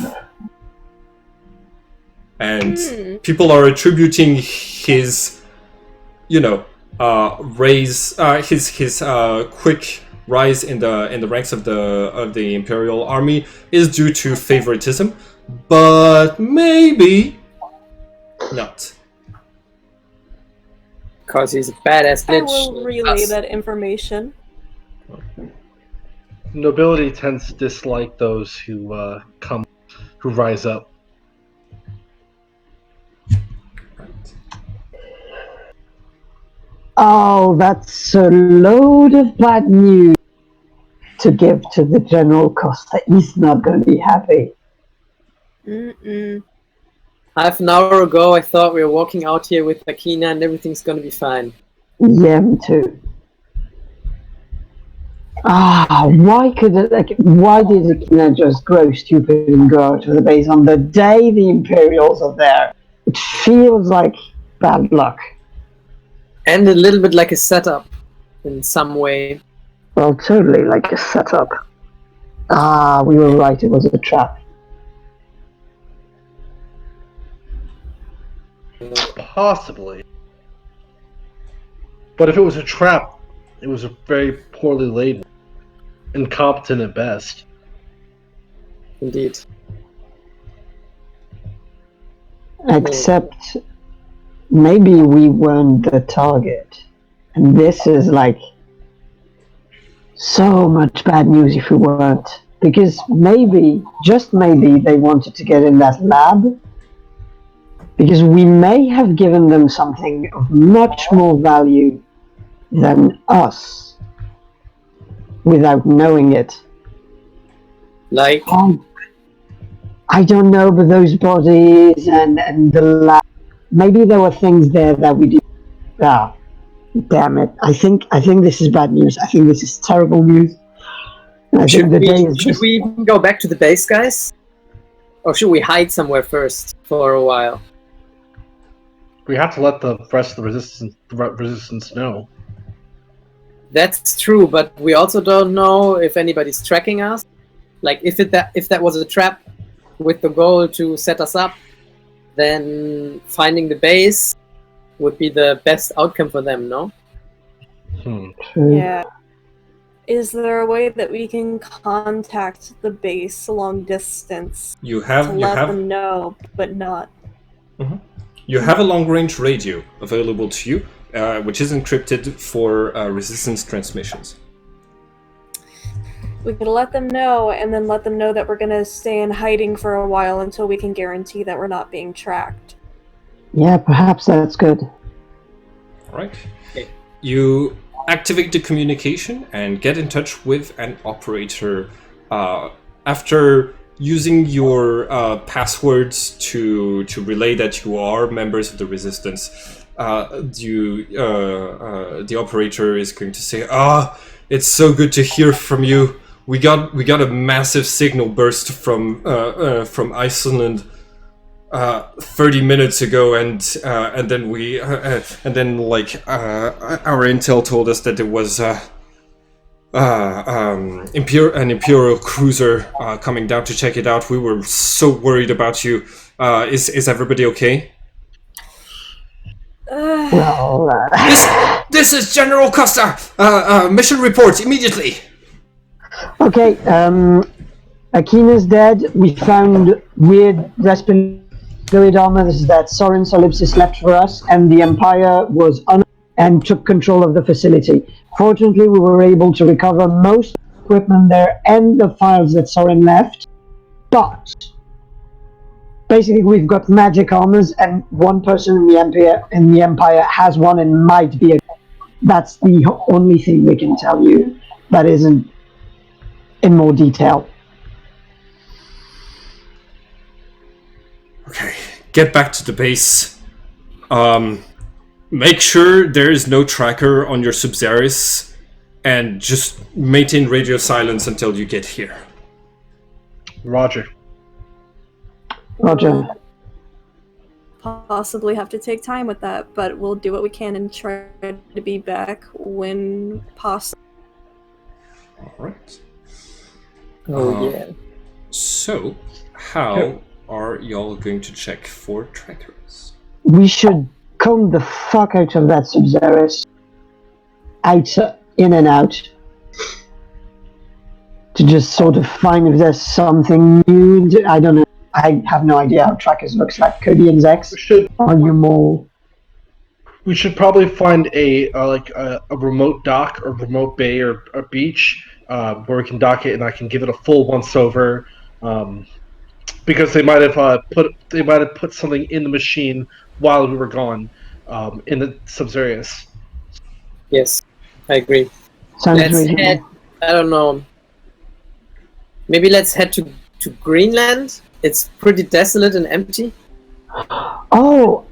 And people are attributing his, his quick rise in the ranks of the Imperial Army is due to favoritism, but maybe not. Because he's a badass I bitch. will relay Us. that information. Nobility tends to dislike those who who rise up. Oh, that's a load of bad news to give to the General Costa. He's not going to be happy. Mm-mm. Half an hour ago, I thought we were walking out here with Akina and everything's gonna be fine. Yeah, me too. Why did Akina just grow stupid and go out of the base on the day the Imperials are there? It feels like bad luck. And a little bit like a setup in some way. Well, totally like a setup. We were right, it was a trap. Possibly. But if it was a trap, it was a very poorly laid one. Incompetent at best. Indeed. Except maybe we weren't the target. And this is like so much bad news if we weren't. Because maybe, just maybe, they wanted to get in that lab. Because we may have given them something of much more value than us without knowing it. Like, I don't know, but those bodies and the lab, maybe there were things there that we did. Ah, damn it! I think this is bad news. I think this is terrible news. I should think the day is we just. even go back to the base, guys? Or should we hide somewhere first for a while? We have to let the rest of the resistance know. That's true, but we also don't know if anybody's tracking us. Like, if that was a trap with the goal to set us up, then finding the base would be the best outcome for them, no? Yeah. Is there a way that we can contact the base long distance You to have them know, but not? you have a long-range radio available to you, which is encrypted for resistance transmissions. We could let them know, and then let them know that we're going to stay in hiding for a while until we can guarantee that we're not being tracked. Yeah, perhaps that's good. All right. You activate the communication and get in touch with an operator. After using your passwords to relay that you are members of the resistance, the operator is going to say, it's so good to hear from you. We got a massive signal burst from Iceland 30 minutes ago, and then our intel told us that there was an imperial cruiser coming down to check it out. We were so worried about you. Is everybody okay? Well, This is General Costa. Mission report immediately. okay. Akina's dead. We found weird respiratory armor that Soren Solipsis left for us, and the Empire was and took control of the facility. Fortunately, we were able to recover most equipment there and the files that Soren left. But basically, we've got magic armors, and one person in the Empire has one and might be. That's the only thing we can tell you. That isn't in more detail. Okay, get back to the base. Make sure there is no tracker on your Sub-Zeris, and just maintain radio silence until you get here. Roger. Roger. Possibly have to take time with that, but we'll do what we can and try to be back when possible. All right. Yeah. So, how are y'all going to check for trackers? We should comb the fuck out of that Sub-Zeris. In and out. To just sort of find if there's something new. I don't know. I have no idea how trackers looks like. Cody and Zex, are you more? We should probably find a remote dock or remote bay or a beach where we can dock it, and I can give it a full once over. Because they might have put something in the machine while we were gone in the Sub-Zeris. Yes, I agree. Sounds Let's reasonable. head. I don't know. Maybe let's head to Greenland. It's pretty desolate and empty. Oh,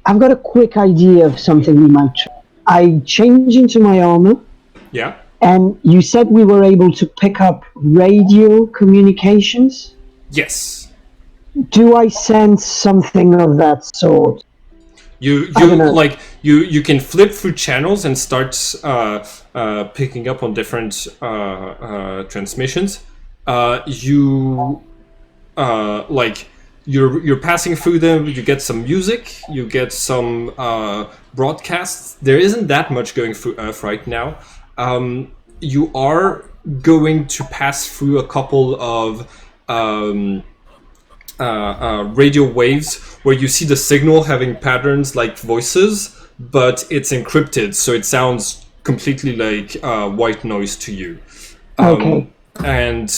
I've got a quick idea of something we might try. I change into my armor, Yeah. and you said we were able to pick up radio communications. Yes. Do I sense something of that sort? You don't know. like you can flip through channels and start picking up on different transmissions. You like you're passing through them. You get some music, you get some broadcasts. There isn't that much going through Earth right now. You are going to pass through a couple of radio waves where you see the signal having patterns like voices, but it's encrypted, so it sounds completely like white noise to you. Okay. And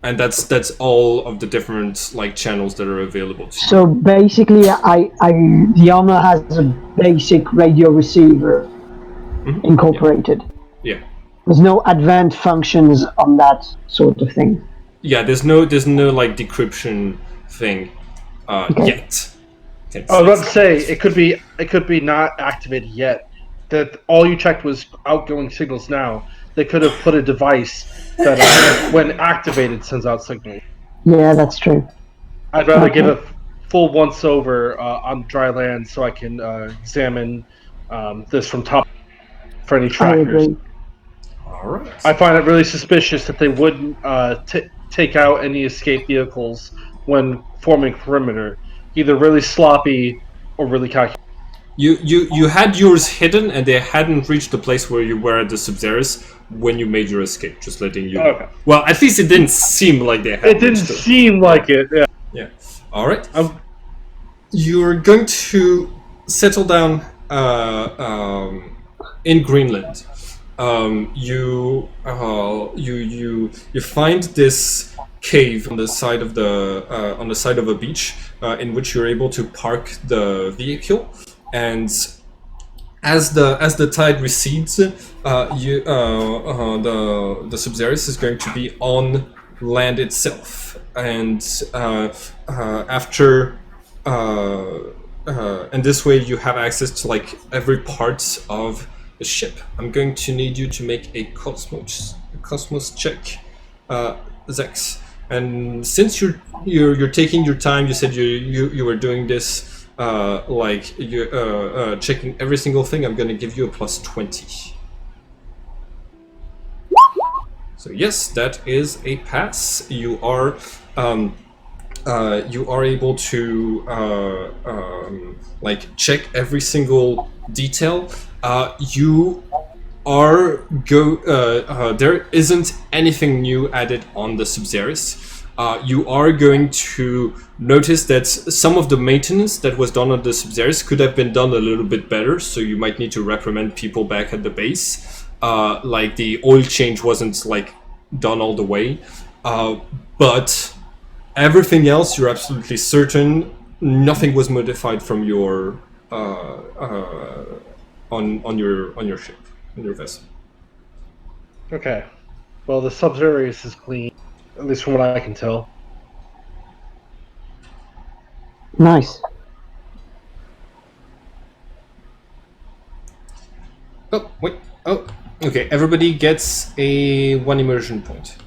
that's all of the different like channels that are available to you. So basically, the armor has a basic radio receiver incorporated. Yeah. There's no advanced functions on that sort of thing. Yeah, there's no like decryption thing yet. I was about to say it could be not activated yet. That all you checked was outgoing signals. Now they could have put a device that, when activated, sends out signals. Yeah, that's true. I'd rather give a full once over on dry land so I can examine this from top for any I trackers. agree. All right. I find it really suspicious that they wouldn't take out any escape vehicles when forming perimeter. Either really sloppy or really calculated. You had yours hidden, and they hadn't reached the place where you were at the Sub-Zeros when you made your escape. Just letting you know. Okay. Well, at least it didn't seem like they had. It didn't seem like it. Yeah. Yeah. All right. You're going to settle down in Greenland. You find this cave on the side of a beach in which you're able to park the vehicle, and as the tide recedes, the Sub-Zeros is going to be on land itself, and after and this way you have access to like every part of the ship. I'm going to need you to make a cosmos check, Zex. And since you're taking your time, you said you were doing this like you're checking every single thing. I'm going to give you a plus 20. So yes, that is a pass. You are able to like check every single detail. There isn't anything new added on the Sub-Zeros. You are going to notice that some of the maintenance that was done on the Sub-Zeros could have been done a little bit better, so you might need to reprimand people back at the base. Like the oil change wasn't like done all the way, but everything else you're absolutely certain nothing was modified from your on your ship, on your vessel. Okay. Well, the Sub-Zeros is clean, at least from what I can tell. Nice. Oh, wait. Oh, okay. Everybody gets a 1 immersion point.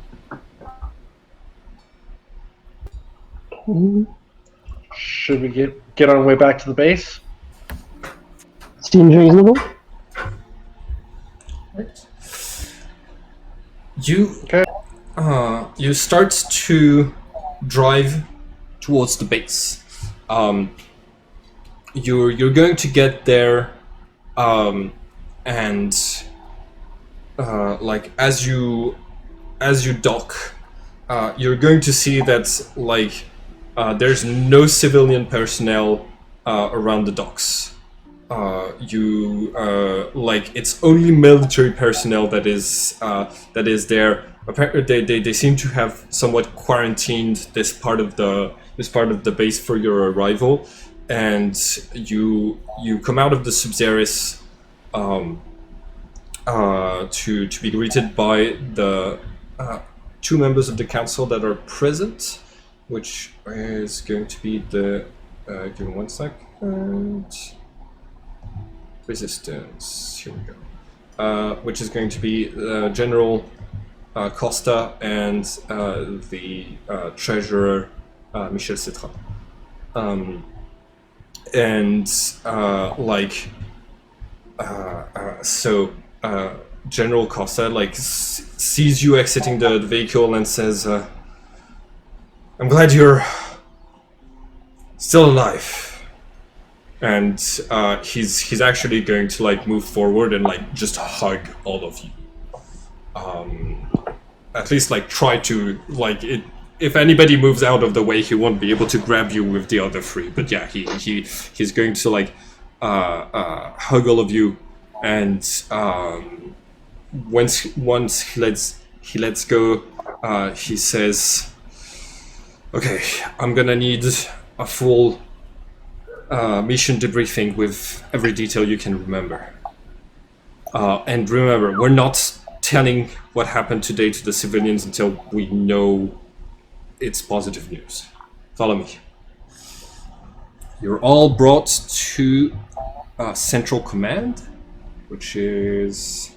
Should we get on our way back to the base? Seems reasonable. You start to drive towards the base. You're going to get there, and like as you dock, you're going to see that like there's no civilian personnel around the docks. Like it's only military personnel that is there. Apparently, they seem to have somewhat quarantined this part of the base for your arrival, and you come out of the Sub-Zeros to be greeted by the 2 members of the council that are present, which is going to be the give me 1 second. Resistance. Here we go. Which is going to be General Costa and the Treasurer Michel Citra. So General Costa like sees you exiting the vehicle and says, "I'm glad you're still alive. And he's actually going to like move forward and like just hug all of you. At least like try to like it. If anybody moves out of the way, he won't be able to grab you with the other three. But yeah, he's going to like hug all of you, and once he lets go, he says, "Okay, I'm gonna need a full mission debriefing with every detail you can remember. And remember, we're not telling what happened today to the civilians until we know it's positive news. Follow me. You're all brought to Central Command, which is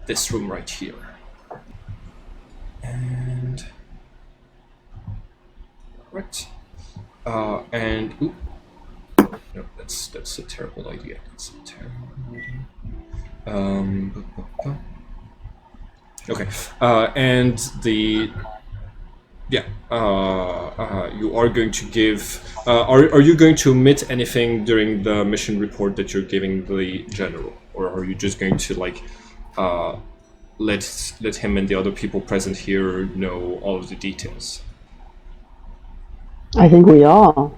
this room right here. And right. And ooh, no, that's a terrible idea. That's a terrible idea. Okay. And the you are going to give. Are you going to omit anything during the mission report that you're giving the general, or are you just going to like let him and the other people present here know all of the details? I think we are.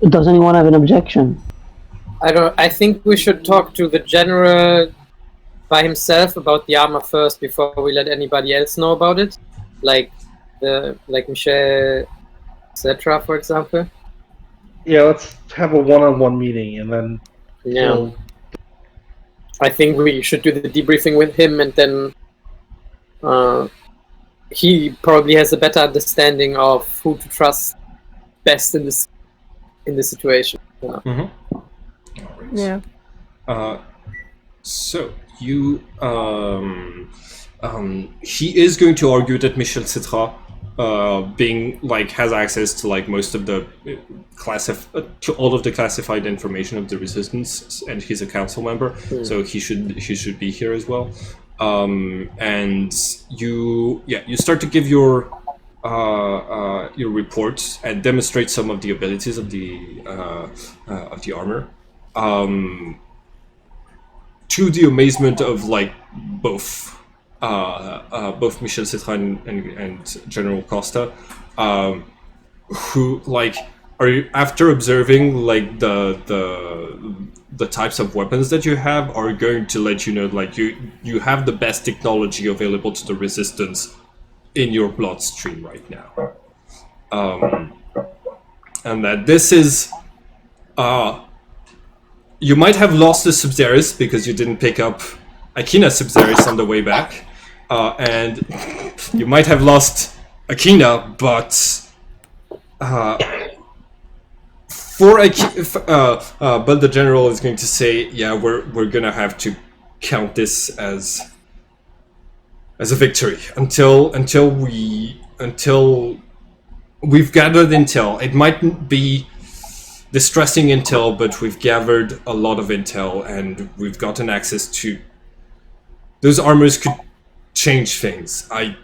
Does anyone have an objection? I think we should talk to the general by himself about the armor first before we let anybody else know about it, like Michel, etc. For example. Yeah, let's have a one-on-one meeting, and then Yeah. I think we should do the debriefing with him, and then he probably has a better understanding of who to trust best in this situation. Yeah. Mm-hmm. All right. Yeah. So you he is going to argue that Michel Citra being like has access to like most of the to all of the classified information of the resistance, and he's a council member, so he should be here as well. And you start to give your report and demonstrate some of the abilities of the armor. To the amazement of like both Michel Citra and General Costa, who like are after observing like the types of weapons that you have are going to let you know like you have the best technology available to the resistance in your bloodstream right now, and that this is you might have lost the Subzeris because you didn't pick up Akina Subzeris on the way back, and you might have lost Akina, but but the general is going to say, yeah, we're gonna have to count this as a victory until we've gathered intel. It mightn't be distressing intel, but we've gathered a lot of intel, and we've gotten access to those armors could change things. I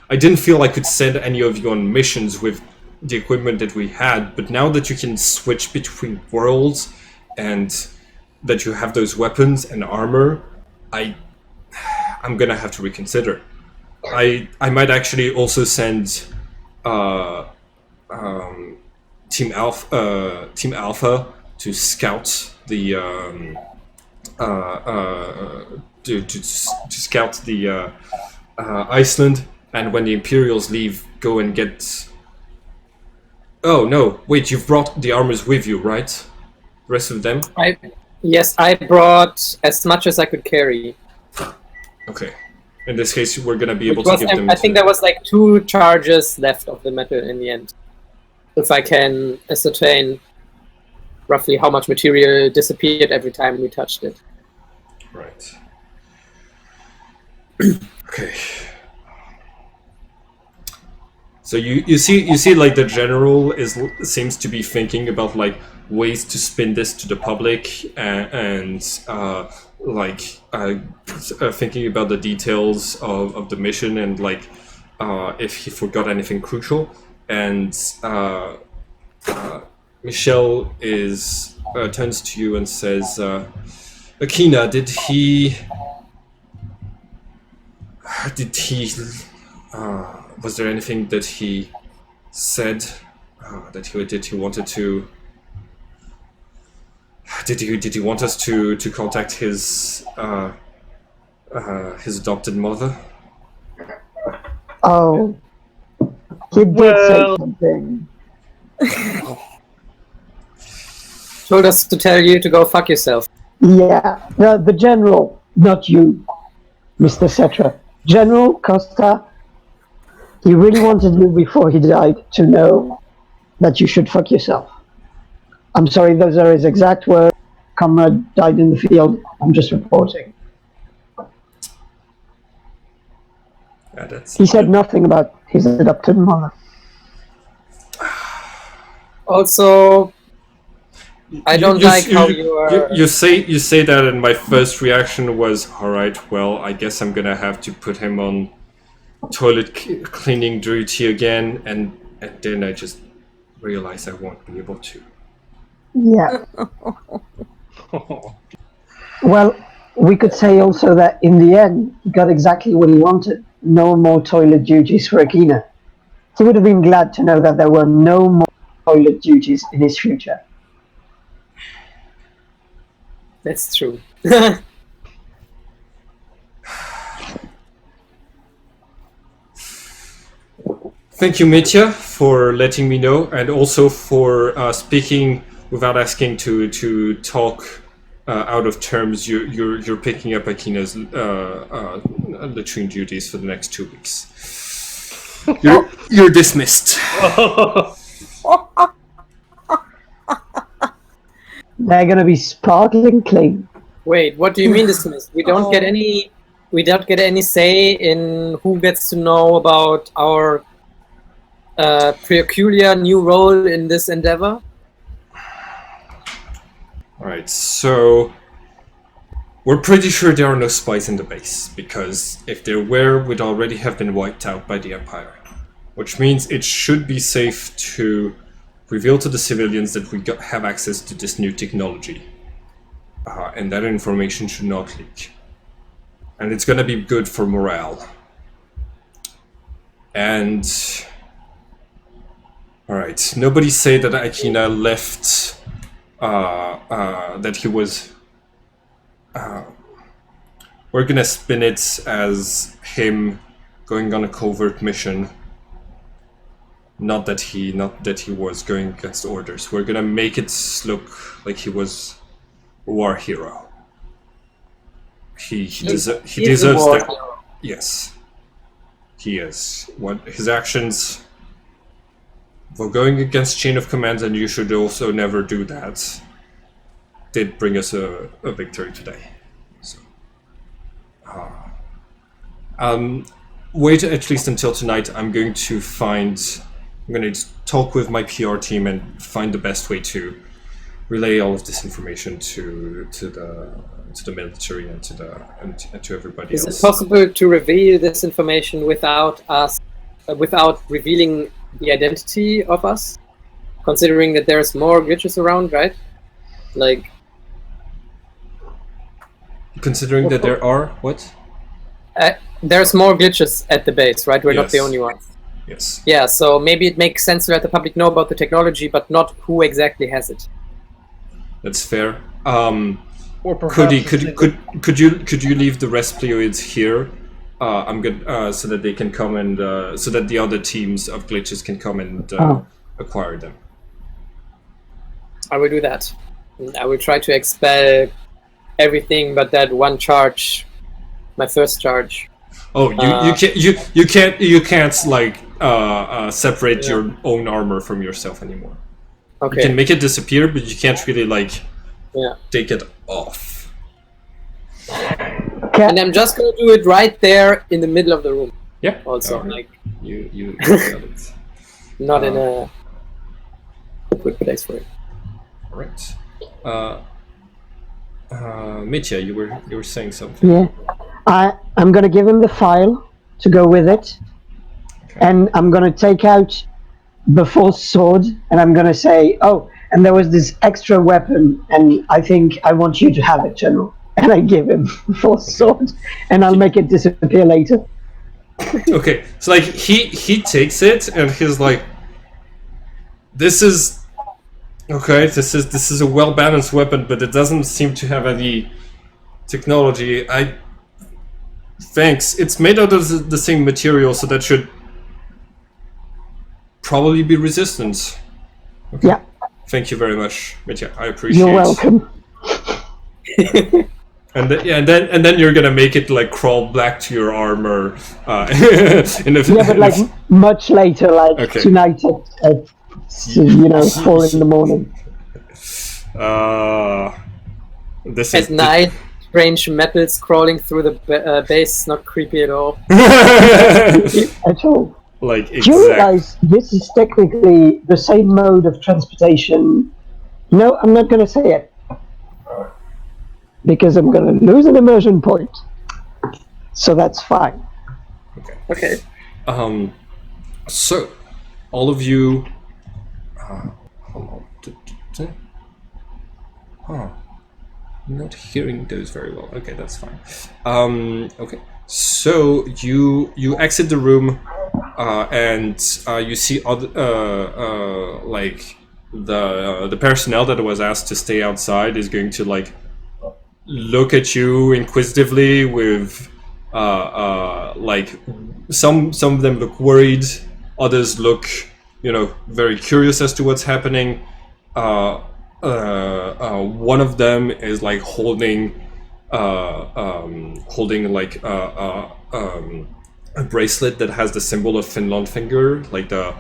didn't feel I could send any of you on missions with the equipment that we had, but now that you can switch between worlds and that you have those weapons and armor, I'm gonna have to reconsider. I might actually also send Team Alpha to scout the to scout the Iceland, and when the Imperials leave, go and get. Oh no! Wait, you've brought the armors with you, right? The rest of them? Yes, I brought as much as I could carry. Okay. In this case, we're gonna be able to give them. I think there was like 2 charges left of the metal in the end. If I can ascertain roughly how much material disappeared every time we touched it. Right. Okay. So you see like the general seems to be thinking about like ways to spin this to the public and thinking about the details of the mission and like if he forgot anything crucial. And Michelle turns to you and says, Akina, did he was there anything that he said that he wanted to? Did he want us to contact his adopted mother? Oh, he did say something. Told us to tell you to go fuck yourself. Yeah, the general, not you, Mr. Cetra. General Costa, he really wanted you before he died to know that you should fuck yourself. I'm sorry, those are his exact words. Comrade died in the field. I'm just reporting. He said nothing about his adopted mother. Also, I don't like how you are. You say that, and my first reaction was, all right, well, I guess I'm gonna have to put him on toilet cleaning duty again, and then I just realized I won't be able to. Yeah. Well, we could say also that in the end, he got exactly what he wanted. No more toilet duties for Akina. He would have been glad to know that there were no more toilet duties in his future. That's true. Thank you, Mitya, for letting me know, and also for speaking without asking to talk out of terms. You're picking up Akina's latrine duties for the next 2 weeks. You're dismissed. They're gonna be sparkling clean. Wait, what do you mean dismissed? We don't get any. We don't get any say in who gets to know about our peculiar new role in this endeavor. All right, so we're pretty sure there are no spies in the base, because if there were, we'd already have been wiped out by the Empire. Which means it should be safe to reveal to the civilians that we have access to this new technology. And that information should not leak. And it's gonna be good for morale. And... Alright, nobody say that Akina left... that he was... we're gonna spin it as him going on a covert mission. Not that he was going against orders. We're gonna make it look like he was a war hero. He deserves that. Yes, he is. What his actions for going against chain of command, and you should also never do that, did bring us a victory today. So, wait at least until tonight. I'm going to talk with my PR team and find the best way to relay all of this information to the military and to everybody else. Is it possible to reveal this information without revealing the identity of us? Considering that there's more glitches around, right? Like, considering that there are what? There's more glitches at the base, right? We're not the only ones. Yes. Yeah, so maybe it makes sense to let the public know about the technology, but not who exactly has it. That's fair. Or Could you leave the Respleoids here? I'm good, so that they can come and so that the other teams of glitches can come and acquire them. I will do that. I will try to expel everything but that one charge, my first charge. Oh, you can't like separate your own armor from yourself anymore. Okay. You can make it disappear, but you can't really like take it off. Okay. And I'm just gonna do it right there in the middle of the room. Yeah. Also, right. like you got it. not in a good place for it. All right. Mitya, you were saying something. Yeah. I'm gonna give him the file to go with it. and I'm gonna take out the false sword, and I'm gonna say, "Oh, and there was this extra weapon, and I think I want you to have it, General." And I give him the false sword, and I'll make it disappear later. Okay, so like he takes it and he's like, this is okay. This is a well balanced weapon, but it doesn't seem to have any technology. Thanks. It's made out of the same material, so that should probably be resistant. Okay. Yeah, Thank you very much, Mitya. I appreciate. you're welcome. And then you're gonna make it like crawl back to your armor. Yeah, but like much later, like Okay. tonight at 4 in the morning. This At is night, strange metals crawling through the base, not creepy at all. At all. like Do you exact. realize this is technically the same mode of transportation? No, I'm not going to say it. Because I'm going to lose an immersion point. So that's fine. Okay. So, all of you. Hold on. Huh. I'm not hearing those very well. Okay, that's fine. Okay. So you exit the room, and you see other like the personnel that was asked to stay outside is going to like look at you inquisitively with like some of them look worried, others look very curious as to what's happening. One of them is like holding like a bracelet that has the symbol of Finland finger, like the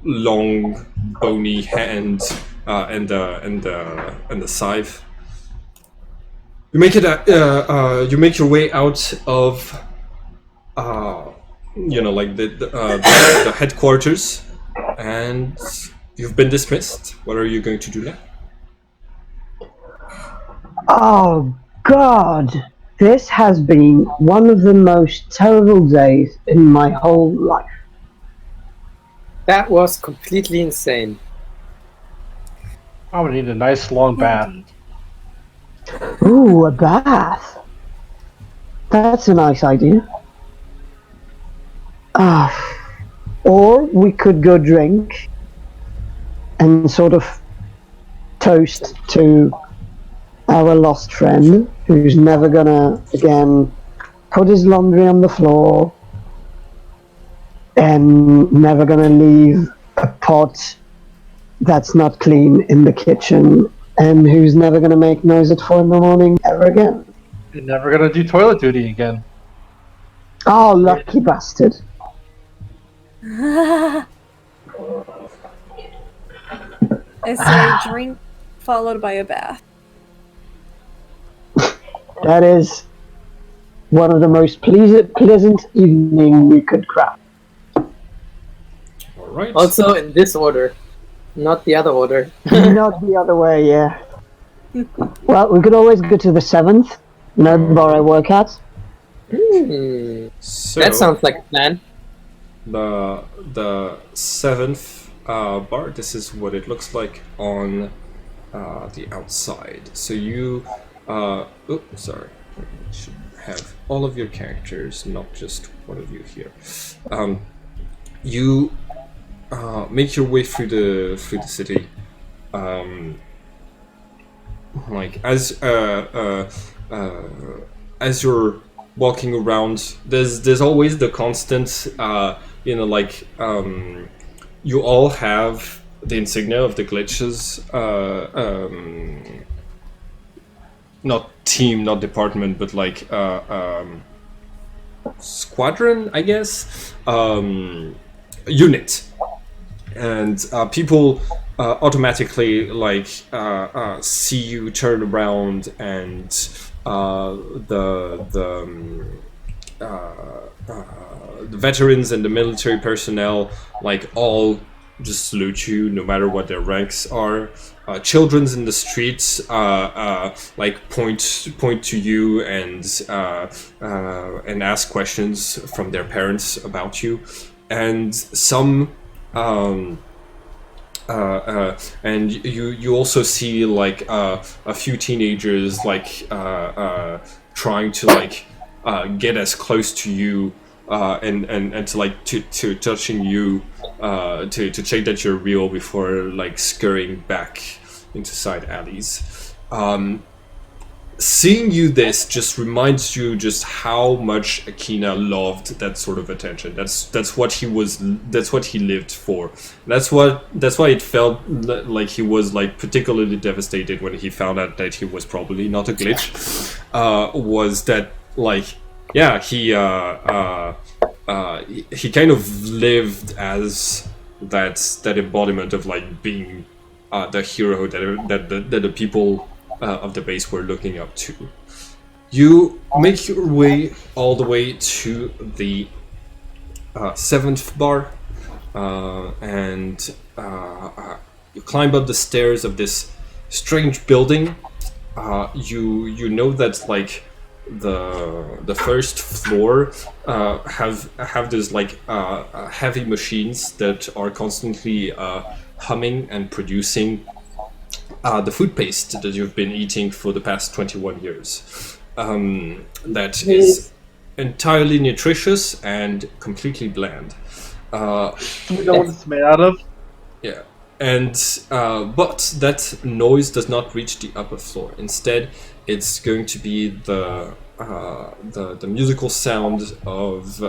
long bony hand and the scythe. You make it. You make your way out of, like the headquarters, and you've been dismissed. What are you going to do now? Oh, God. This has been one of the most terrible days in my whole life. That was completely insane. I would need a nice long bath. Ooh, a bath. That's a nice idea. Or we could go drink and sort of toast to our lost friend who's never gonna again put his laundry on the floor and never gonna leave a pot that's not clean in the kitchen and who's never gonna make noise at 4 in the morning ever again. You're never gonna do toilet duty again. Oh, lucky bastard. I say drink followed by a bath. That is one of the most pleasant evening we could craft. All right. Also in this order, not the other order. Not the other way, yeah. Well, we could always go to the 7th, the bar I work at. So That sounds like a plan. the 7th bar. This is what it looks like on the outside. So you. Sorry. I should have all of your characters, not just one of you here. You make your way through the city. Like as you're walking around, there's always the constant, you all have the insignia of the glitches. Not team, not department, but like squadron, I guess, unit, and people automatically like see you turn around, and the veterans and the military personnel like all just salute you no matter what their ranks are. Children's in the streets like point to you and ask questions from their parents about you. and some and you also see like a few teenagers like trying to like get as close to you and to like to touching you to check that you're real before like scurrying back into side alleys. Seeing you this just reminds you just how much Akina loved that sort of attention. That's what he was. That's what he lived for. That's why it felt like he was like particularly devastated when he found out that he was probably not a glitch. Was that like yeah he kind of lived as that embodiment of like being the hero that the people of the base were looking up to. You make your way all the way to the 7th bar, and you climb up the stairs of this strange building. You know that like the first floor have these like heavy machines that are constantly humming and producing the food paste that you've been eating for the past 21 years. That is entirely nutritious and completely bland. Do we know what it's made out of? Yeah, and but that noise does not reach the upper floor. Instead, it's going to be the musical sound of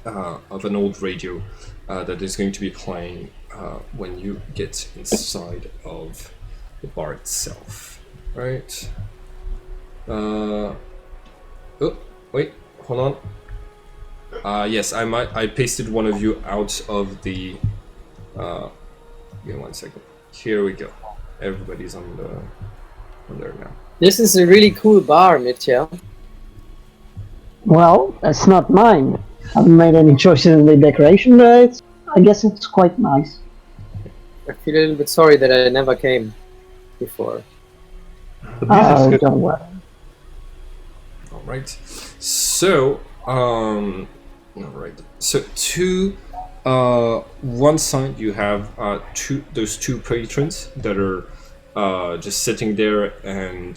an old radio that is going to be playing when you get inside of the bar itself. Right. Oh, wait, hold on. Yes, I pasted one of you out of the. Give me 1 second. Here we go. Everybody's on there now. This is a really cool bar, Mitya. Well, that's not mine. I haven't made any choices in the decoration, but I guess it's quite nice. I feel a little bit sorry that I never came before. The music's Oh, good. don't worry. All right. So, all right. So to one side you have those two patrons that are just sitting there, and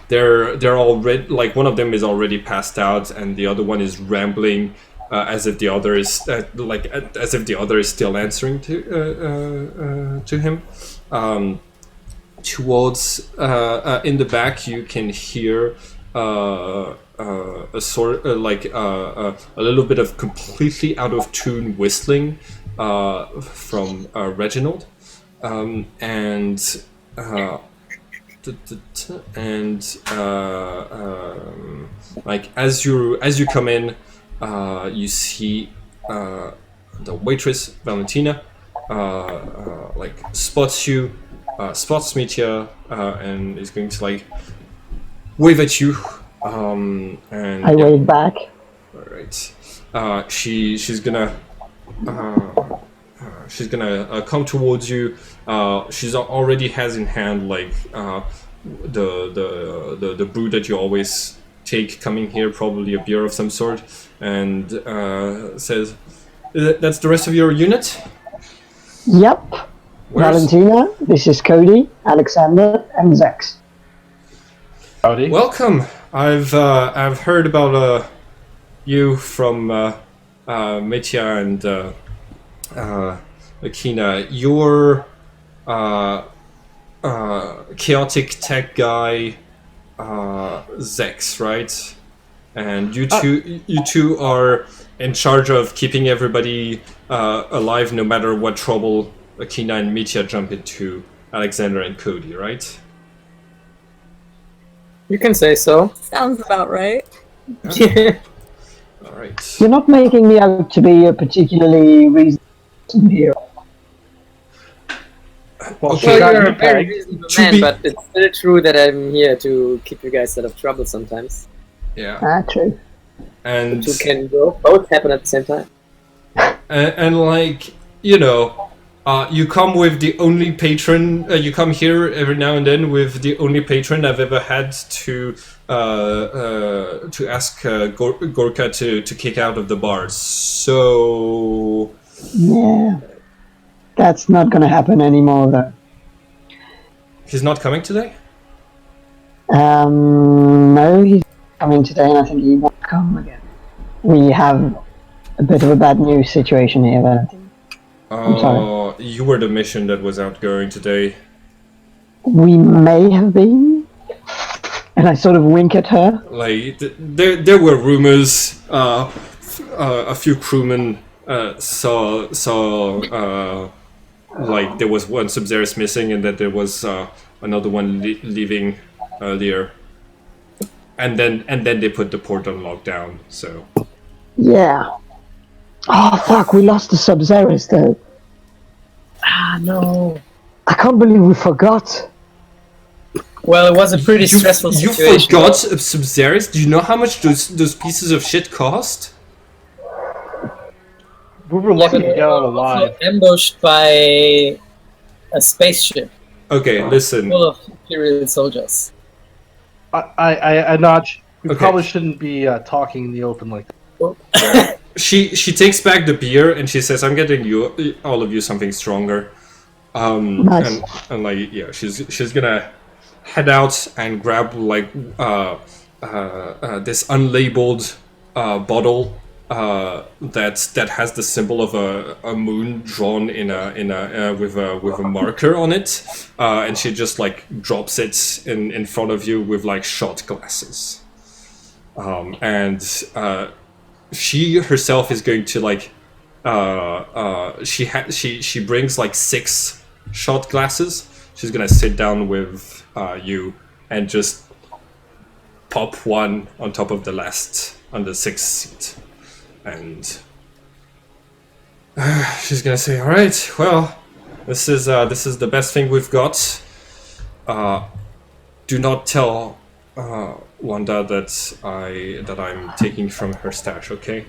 they're already like one of them is already passed out, and the other one is rambling as if the other is as if the other is still answering to him. Towards in the back, you can hear a sort a little bit of completely out of tune whistling from Reginald, and like as you come in, you see the waitress Valentina like spots you, spots Mitya, and is going to like wave at you. And I wave back. All right. She's gonna come towards you. She's already has in hand like the brew that you always take coming here, probably a beer of some sort, and says, "That's the rest of your unit." Yep. Where's- Valentina, this is Cody, Alexander, and Zex. Howdy. Welcome. I've heard about you from Mitya and Akina. You're chaotic tech guy, Zex, right? And you two are in charge of keeping everybody alive, no matter what trouble Akina and Mitya jump into Alexander and Cody, right? You can say so. Sounds about right. All right. You're not making me out to be a particularly reasonable hero. Well, Okay. she Well, got you're you a very pegged. reasonable To man, be- but it's still true that I'm here to keep you guys out of trouble sometimes. Yeah. Ah, true. And You can both happen at the same time. and like, you know, You come with the only patron. You come here every now and then with the only patron I've ever had to ask Gorka to kick out of the bars. So Yeah. That's not gonna happen anymore, though. he's not coming today. No, he's coming today, and I think he won't come again. We have a bit of a bad news situation here, but I think sorry. You were the mission that was outgoing today. We may have been. And I sort of wink at her. Like there were rumors. A few crewmen saw like there was one Sub-Zerus missing, and that there was another one leaving earlier. And then they put the port on lockdown. So Yeah. Oh fuck! We lost the Sub-Zerus though. Ah, no. I can't believe we forgot. Well, it was a pretty stressful you situation. forgot Sub-Zerus? Do you know how much those pieces of shit cost? We were lucky to get out Also alive. ambushed by a spaceship Okay, listen. full of imperial soldiers. I nudge. We Okay. probably shouldn't be talking in the open like that. She takes back the beer and she says, "I'm getting you all of you something stronger." Nice. And like yeah, she's gonna head out and grab like this unlabeled bottle that has the symbol of a moon drawn in a with a marker on it, and she just like drops it in front of you with like shot glasses, and she herself is going to like she brings like 6 shot glasses. She's gonna sit down with you and just pop one on top of the last on the 6th seat, and she's gonna say, "All right, well, this is the best thing we've got. Do not tell Wanda that I'm taking from her stash, okay?"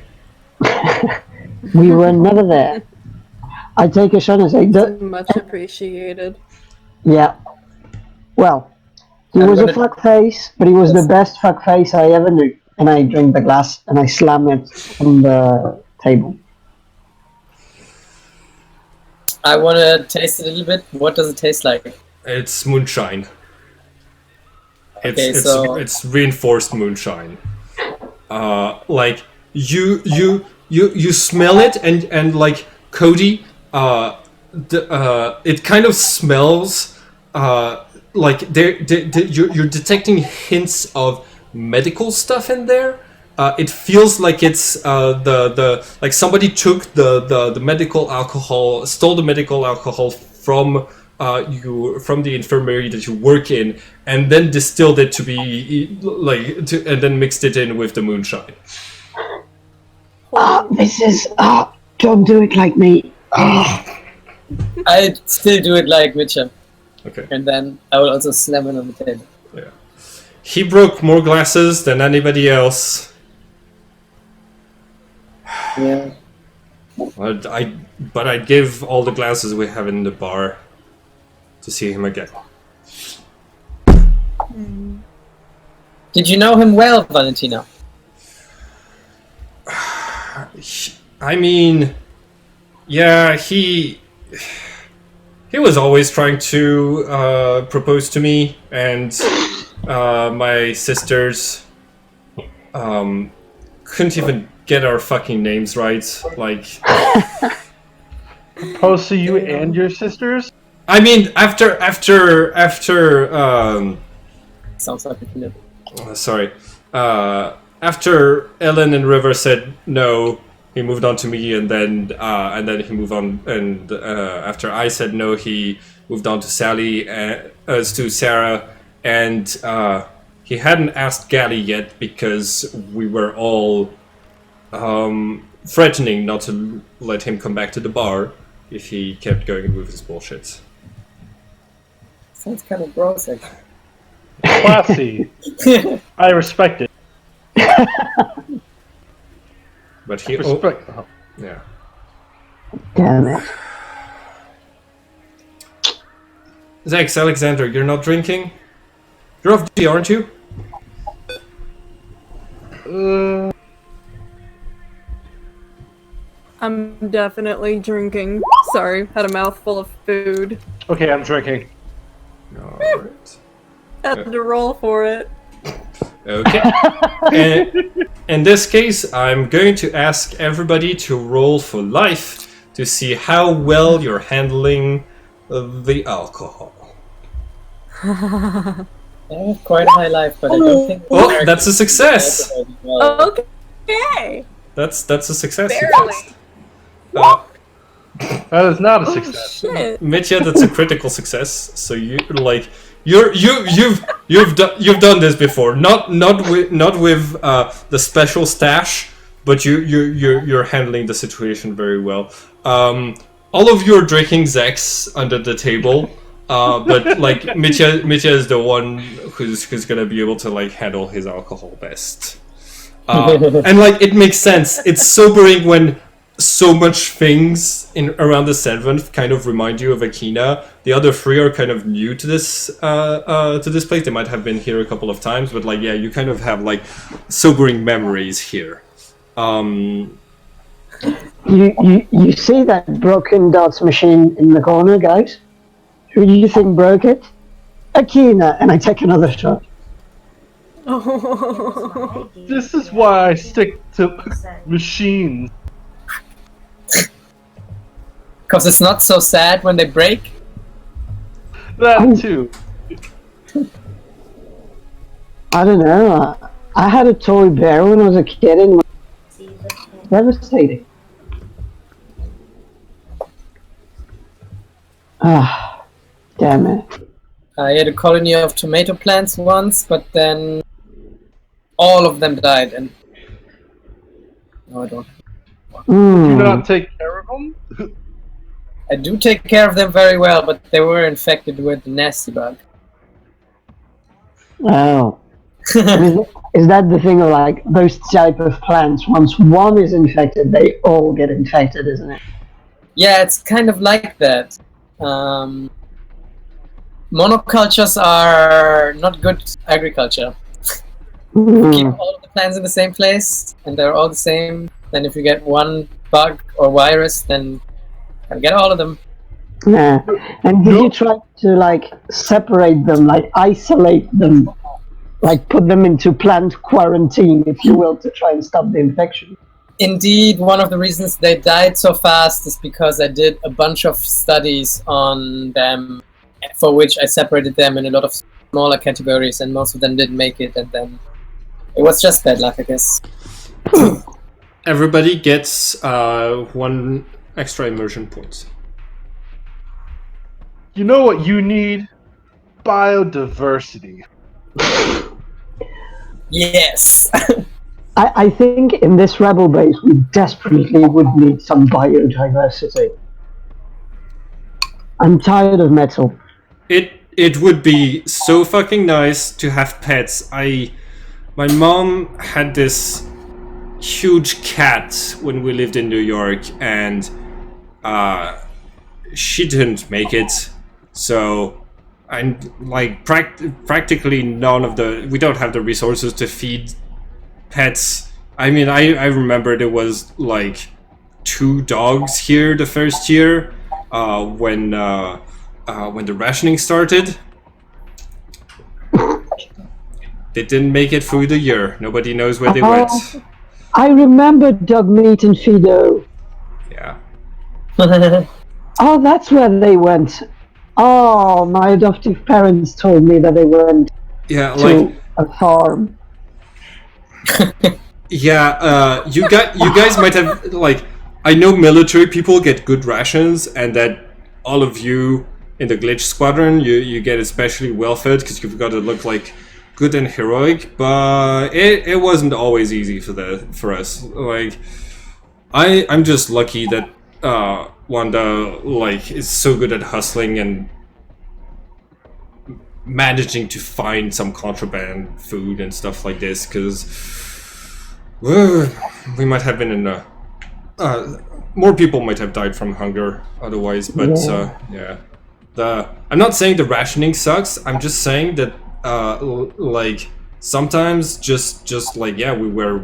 We were never there. I take a shot and say, Much appreciated. yeah. Well, he was a fuckface, but he was the best fuckface I ever knew. And I drink the glass and I slam it on the table. I want to taste it a little bit. What does it taste like? It's moonshine. Okay, so- It's reinforced moonshine. Like you smell it and like Cody, it kind of smells like you're detecting hints of medical stuff in there. It feels like it's the like somebody took the medical alcohol, stole the medical alcohol from from the infirmary that you work in, and then distilled it to be and then mixed it in with the moonshine. This is, don't do it like me. I still do it like Mitchum, Okay. and then I will also slam it on the table. Yeah. He broke more glasses than anybody else. Yeah. But I'd give all the glasses we have in the bar to see him again. Did you know him well, Valentina? I mean, yeah, he was always trying to propose to me, and my sisters couldn't even get our fucking names right. Like, Propose to you and your sisters? I mean, after Sounds like a flip. sorry, after Ellen and River said no, he moved on to me, and then he moved on, and after I said no, he moved on to Sally, to Sarah, and he hadn't asked Gally yet because we were all threatening not to let him come back to the bar if he kept going with his bullshit. Sounds kind of gross, actually. Classy. I respect it. But he, Respect. yeah. Damn it. Zex, Alexander, you're not drinking? You're off duty, aren't you? I'm definitely drinking. Sorry, had a mouthful of food. Okay, I'm drinking. Alright. Had to roll for it. Okay. And in this case, I'm going to ask everybody to roll for life to see how well you're handling the alcohol. I have quite a high life, but I don't think. Oh, that's a success! Okay. That's a success. Barely. That is not a Oh success. shit. Mitya, that's a critical success. So you've done this before. Not with the special stash, but you're handling the situation very well. All of you are drinking Zex under the table, but like Mitya is the one who's gonna be able to like handle his alcohol best. And like it makes sense. It's sobering when so much things in around the 7th kind of remind you of Akina. The other 3 are kind of new to this place. They might have been here a couple of times, but like yeah, you kind of have like sobering memories here. You see that broken darts machine in the corner, guys? Who do you think broke it? Akina, and I take another shot. This is why I stick to machines. Because it's not so sad when they break. That too. I don't know. I had a toy bear when I was a kid and devastating. Ah, damn it. I had a colony of tomato plants once, but then all of them died, and no, I don't. Do Mm. not take care of them. I do take care of them very well, but they were infected with the nasty bug. Oh. Is that the thing of like those type of plants? Once one is infected, they all get infected, isn't it? Yeah, it's kind of like that. Monocultures are not good agriculture. Keep Mm. all of the plants in the same place, and they're all the same. Then if you get one bug or virus, then you can get all of them. Yeah. And did you try to like separate them, like isolate them, like put them into plant quarantine, if you will, to try and stop the infection? Indeed, one of the reasons they died so fast is because I did a bunch of studies on them, for which I separated them in a lot of smaller categories, and most of them didn't make it, and then it was just bad luck, I guess. Everybody gets 1 extra immersion point. You know what you need? Biodiversity. Yes! I think in this rebel base we desperately would need some biodiversity. I'm tired of metal. It would be so fucking nice to have pets. My mom had this huge cat when we lived in New York, and she didn't make it. So I'm like practically none of we don't have the resources to feed pets. I mean, I remember there was like 2 dogs here the first year when the rationing started. They didn't make it through the year. Nobody knows where they went. I remember dog meat and Fido. Yeah. Oh, that's where they went. Oh, my adoptive parents told me that they went Yeah, to like a farm. yeah, you guys might have like I know military people get good rations, and that all of you in the glitch squadron you get especially well fed because you've got to look like good and heroic, but it wasn't always easy for us. Like I'm just lucky that Wanda like is so good at hustling and managing to find some contraband food and stuff like this, because we might have been in a more people might have died from hunger otherwise, but yeah. I'm not saying the rationing sucks. I'm just saying that like sometimes just like yeah, we were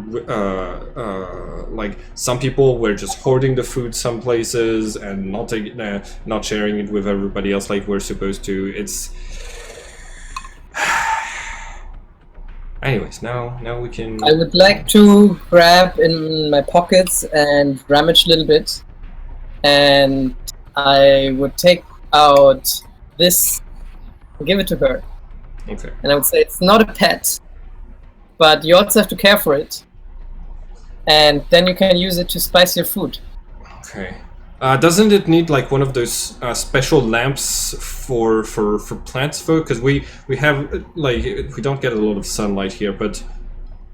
like some people were just hoarding the food some places and not sharing it with everybody else like we're supposed to. It's anyways, now we can. I would like to grab in my pockets and rummage a little bit, and I would take out this and give it to her. Okay. And I would say it's not a pet, but you also have to care for it. And then you can use it to spice your food. Okay. Doesn't it need like one of those special lamps for plants though? Because we have like we don't get a lot of sunlight here, but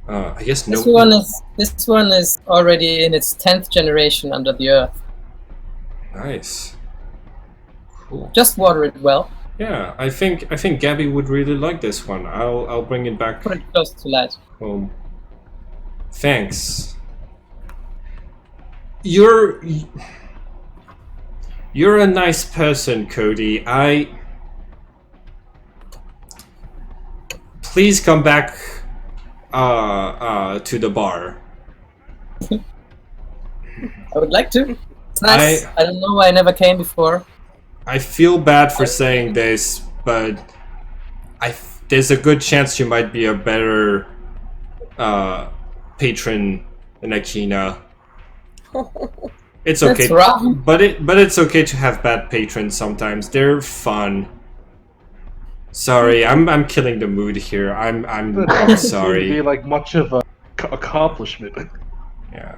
I guess no. This one is already in its 10th generation under the earth. Nice. Cool. Just water it well. Yeah, I think Gabby would really like this one. I'll bring it back Put it close to light. home. Thanks. You're a nice person, Cody. Please come back to the bar. I would like to. It's nice. I don't know why I never came before. I feel bad for saying this, but there's a good chance you might be a better patron than Akina. It's okay, That's rough. but it's okay to have bad patrons sometimes. They're fun. Sorry, I'm killing the mood here. I'm sorry. Be like much of a accomplishment. Yeah.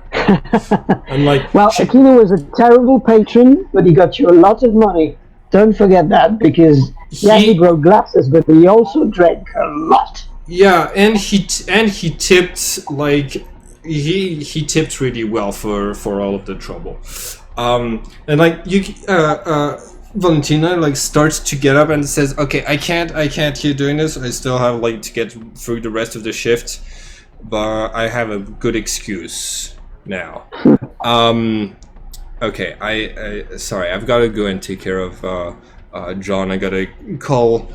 I'm like. Well, Akina was a terrible patron, but he got you a lot of money. Don't forget that, because he broke glasses, but he also drank a lot. Yeah, and he tipped like he tipped really well for all of the trouble. And like you Valentina like starts to get up and says, "Okay, I can't keep doing this. I still have like to get through the rest of the shift, but I have a good excuse now." Okay, I sorry, I've got to go and take care of John. I gotta call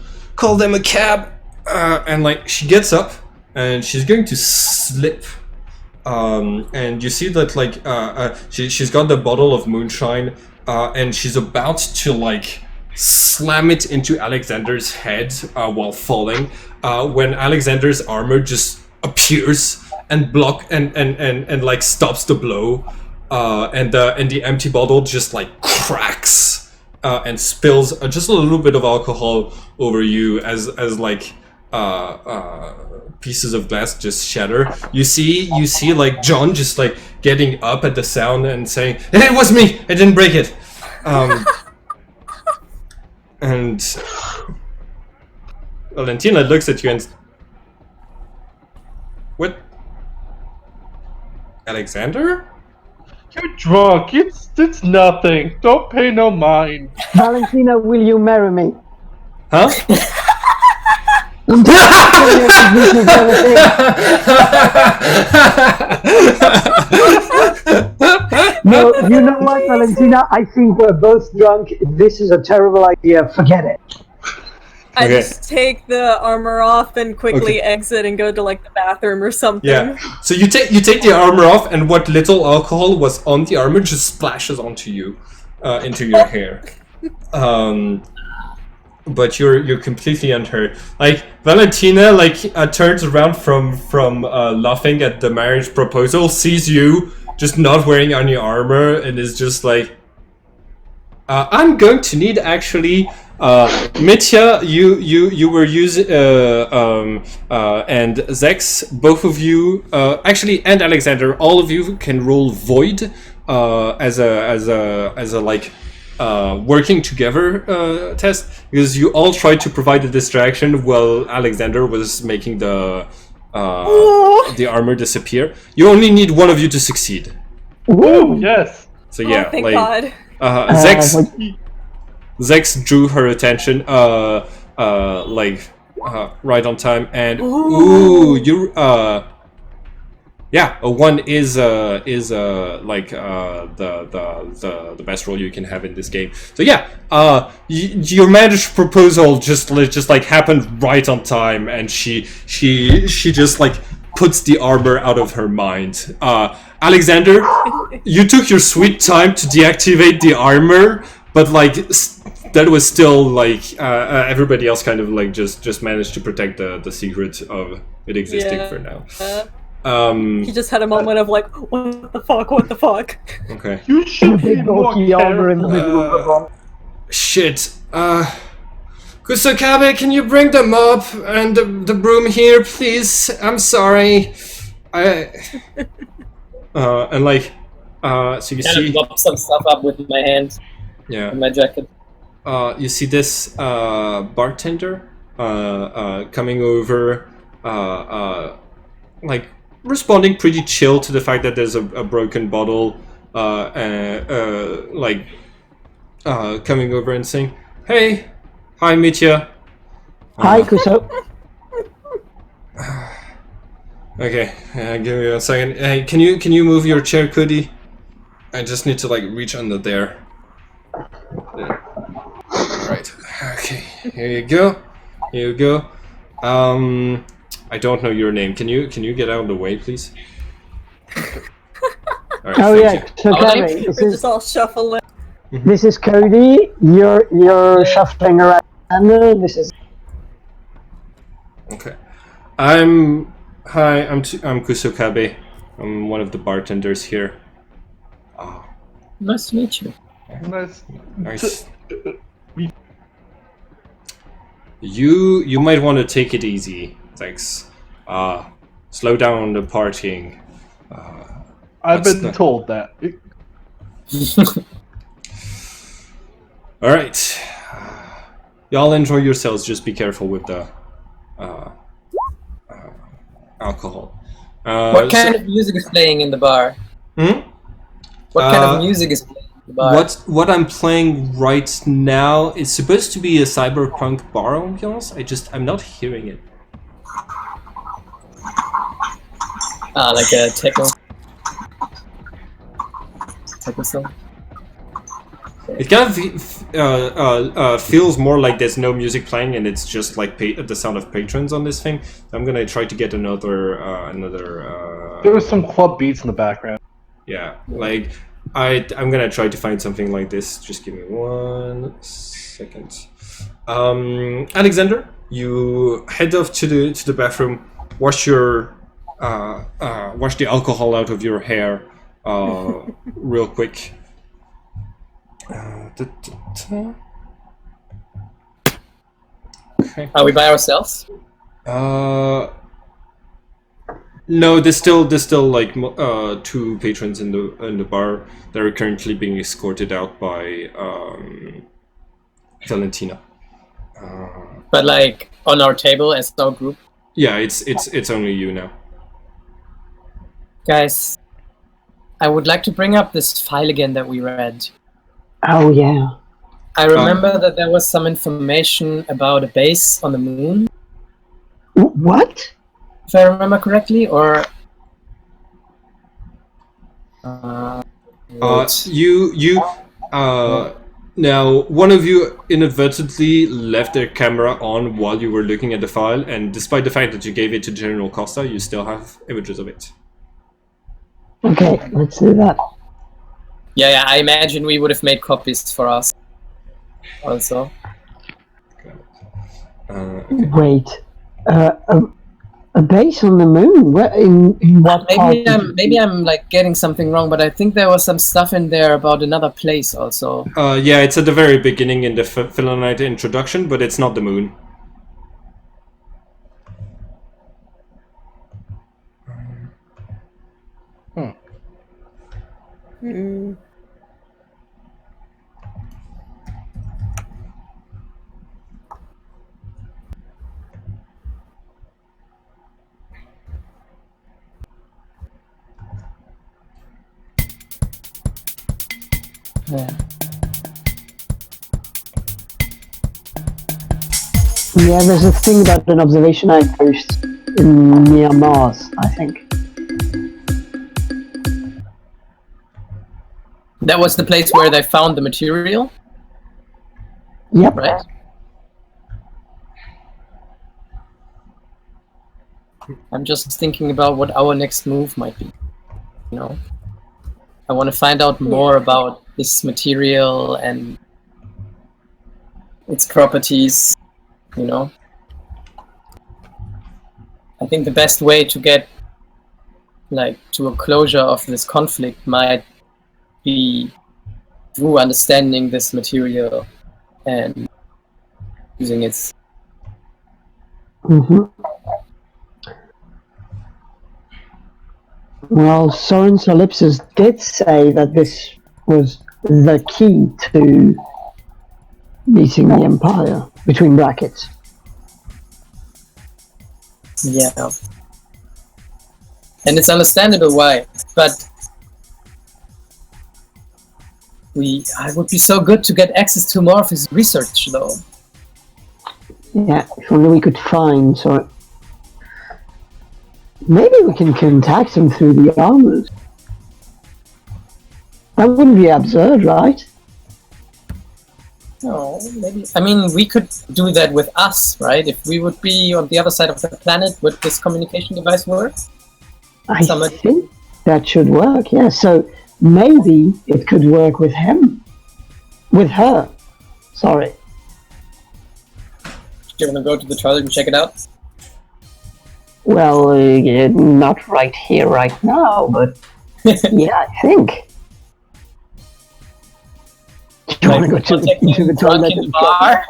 them a cab, and like she gets up and she's going to slip. And you see that like she's got the bottle of moonshine, and she's about to like slam it into Alexander's head while falling, when Alexander's armor just appears and and like stops the blow, and the empty bottle just like cracks and spills just a little bit of alcohol over you as like pieces of glass just shatter. You see like John just like getting up at the sound and saying, "Hey, it was me! I didn't break it!" And Valentina looks at you and... What? Alexander? You're drunk. It's nothing. Don't pay no mind. Valentina, will you marry me? Huh? No, you know what, Valentina? I think we're both drunk. This is a terrible idea. Forget it. I Okay. just take the armor off and quickly exit and go to like the bathroom or something. Yeah. So you take the armor off, and what little alcohol was on the armor just splashes onto you, into your hair. But you're completely unhurt. Like Valentina, like turns around from laughing at the marriage proposal, sees you just not wearing any armor, and is just like, I'm going to need actually. Mitya, you were using and Zex, both of you, actually, and Alexander, all of you can roll Void as a like working together test, because you all tried to provide a distraction while Alexander was making the armor disappear. You only need one of you to succeed. Woo! Yes. So yeah, Oh, thank like God. Zex drew her attention, right on time, and ooh, you Yeah, a 1 is like the best roll you can have in this game. So yeah, your marriage proposal just like happened right on time, and she just like puts the armor out of her mind. Alexander, you took your sweet time to deactivate the armor, but like that was still like everybody else kind of like just managed to protect the secret of it existing for now. He just had a moment of like, what the fuck, what the fuck? Okay. You should be Big more bulky armor in the careful. middle of the room. Shit. Kusakabe, can you bring the mop and the broom here, please? I'm sorry. And like, so you Kind see, of mop some stuff up with my hand yeah, in my jacket. you see this bartender coming over, like responding pretty chill to the fact that there's a broken bottle, like coming over and saying, "Hey, hi, Mitya." Hi, Kuso. Okay, give me a second. Hey, can you move your chair, Cody? I just need to like reach under there. There. Right. Okay. Here you go. Here you go. I don't know your name. Can you get out of the way, please? All right, Oh thank yeah, you. so Gary, We're just all shuffling. this is Cody. You're shuffling around. And this is Okay. I'm Kusukabe. I'm one of the bartenders here. Nice to meet you. Nice. Nice. You might want to take it easy. Thanks. Slow down the partying. I've What's been the- told that. All right. Y'all enjoy yourselves. Just be careful with the alcohol. What kind of music is playing in the bar? Hmm? What kind of music is playing in the bar? What I'm playing right now is supposed to be a cyberpunk bar ambiance. I'm not hearing it. Like a techno song. It kind of feels more like there's no music playing and it's just like the sound of patrons on this thing. I'm gonna try to get another. There was some club beats in the background. Yeah, like I'm gonna try to find something like this. Just give me 1 second. Alexander, you head off to the bathroom. Wash the alcohol out of your hair, real quick. Okay. Are we by ourselves? No, there's still like 2 patrons in the bar. They're currently being escorted out by Valentina. But like on our table as our group? Yeah, it's only you now. Guys, I would like to bring up this file again that we read. oh yeah. I remember that there was some information about a base on the moon, What? if I remember correctly, or now one of you inadvertently left their camera on while you were looking at the file, and despite the fact that you gave it to General Costa, you still have images of it. Okay, let's do that. yeah, I imagine we would have made copies for us also. Okay. Wait, a base on the moon? Where in what part? Maybe I'm like getting something wrong, but I think there was some stuff in there about another place also. Yeah, it's at the very beginning in the Philonite introduction, but it's not the moon. Yeah, there's a thing about an observation outpost near Mars, I think. That was the place where they found the material, Yep. right? I'm just thinking about what our next move might be. You know, I want to find out more about this material and its properties. You know, I think the best way to get to a closure of this conflict might be through understanding this material and using its. Mm-hmm. Well, Soren Solipsis did say that this was the key to beating the Empire, between brackets. Yeah. And it's understandable why, but I would be so good to get access to more of his research, though. Yeah, if only we could find Soren. Maybe we can contact him through the armors. That wouldn't be absurd, right? No, maybe. I mean, we could do that with us, right? If we would be on the other side of the planet, would this communication device work? I think that should work, yeah. So maybe it could work with him. With her. Sorry. Do you want to go to the toilet and check it out? Well, not right here, right now, but yeah, I think. Do you want to go to the toilet? In the bar?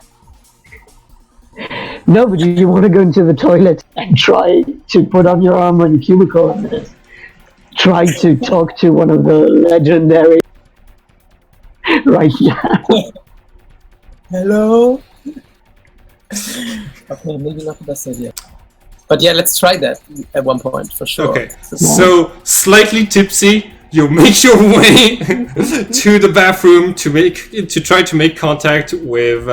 No, but you want to go into the toilet and try to put on your armor in the cubicle and try to talk to one of the legendary right now. Hello? Okay, maybe not the best idea. But yeah, let's try that at one point, for sure. Okay, so slightly tipsy, you make your way to the bathroom to try to make contact with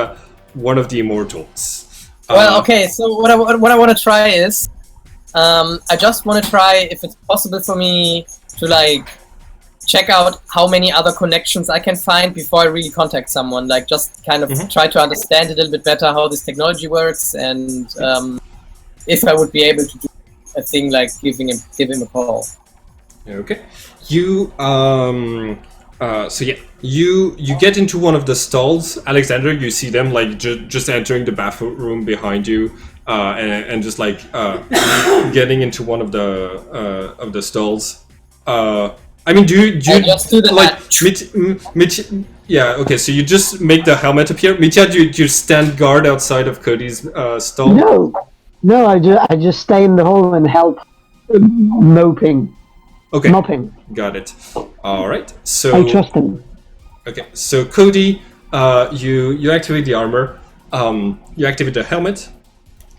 one of the immortals. Well, okay, so what I want to try is, I just want to try if it's possible for me to check out how many other connections I can find before I really contact someone. Just kind of try to understand a little bit better how this technology works, and if I would be able to do a thing like give him a call. Okay, you you get into one of the stalls. Alexander, you see them just entering the bathroom behind you, and just getting into one of the stalls. I mean, do you just do the yeah, okay, so you just make the helmet appear. Mitya, do you stand guard outside of Cody's stall? No, I just stay in the hall and help mopping. Okay, mopping. Got it. All right, so I trust him. Okay, so Cody, you activate the armor, you activate the helmet,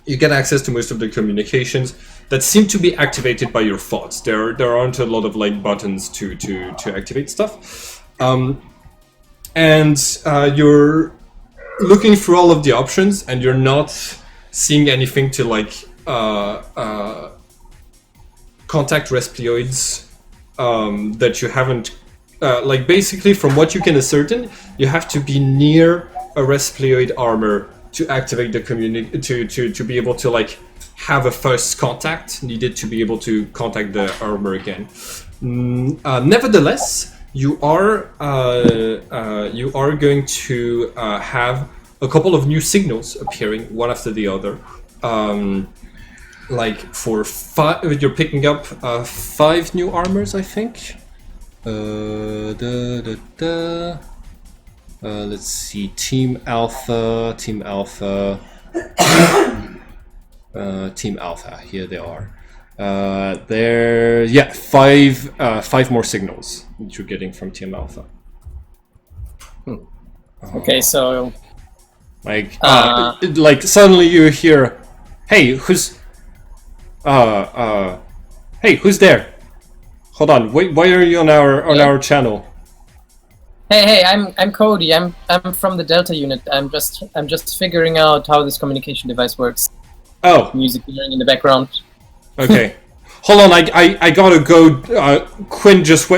you get access to most of the communications that seem to be activated by your thoughts. There aren't a lot of buttons to activate stuff, and you're looking through all of the options, and you're not seeing anything to contact Resplioids that you haven't. Basically, from what you can ascertain, you have to be near a Resplioid armor to activate the to be able to have a first contact needed to be able to contact the armor again. Nevertheless, you are going to have a couple of new signals appearing one after the other. For 5, you're picking up 5 new armors, I think. Let's see. Team Alpha. Team Alpha. Here they are. 5 more signals that you're getting from Team Alpha. Okay, so suddenly you hear, "Hey, who's there? Hold on. Wait, why are you on our channel?" Hey, I'm Cody. I'm from the Delta unit. I'm just figuring out how this communication device works. Oh, Music playing in the background. Okay. hold on, I gotta go. Quinn just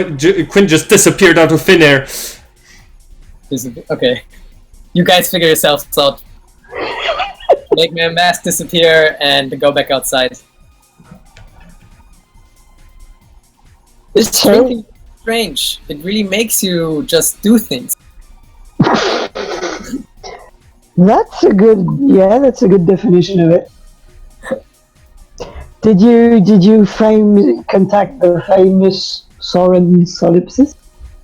disappeared out of thin air. Okay. You guys figure yourselves out. Make my mask disappear and go back outside. This shrinking is strange. It really makes you just do things. That's a good definition of it. Did you contact the famous Soren Solipsis?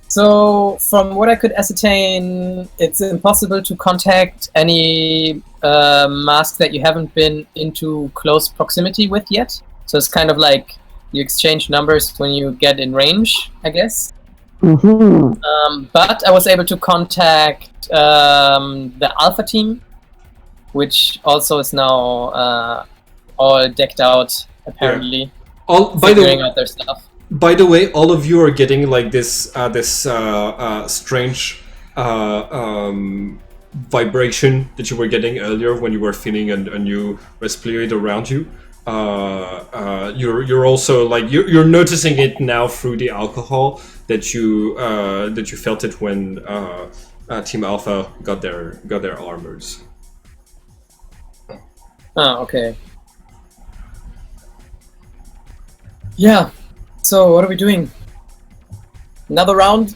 So, from what I could ascertain, it's impossible to contact any mask that you haven't been into close proximity with yet. So it's kind of like you exchange numbers when you get in range, I guess. Mm-hmm. But I was able to contact the Alpha team, which also is now all decked out, apparently. Figuring out their stuff. By the way, all of you are getting like this strange vibration that you were getting earlier when you were feeling a new respirate around you. You're also like you're noticing it now through the alcohol that you felt it when Team Alpha got their armors. Oh, okay. Yeah. So what are we doing? Another round?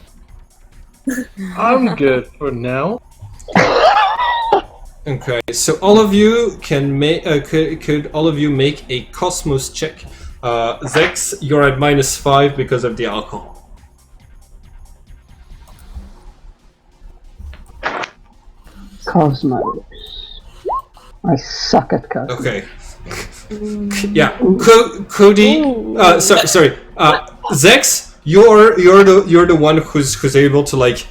I'm good for now. Okay, so all of you can make could all of you make a Cosmos check. Zex, you're at -5 because of the alcohol. Cosmos. I suck at Cosmos. Okay. Yeah, Cody. Sorry. Zex, you're the one who's able to like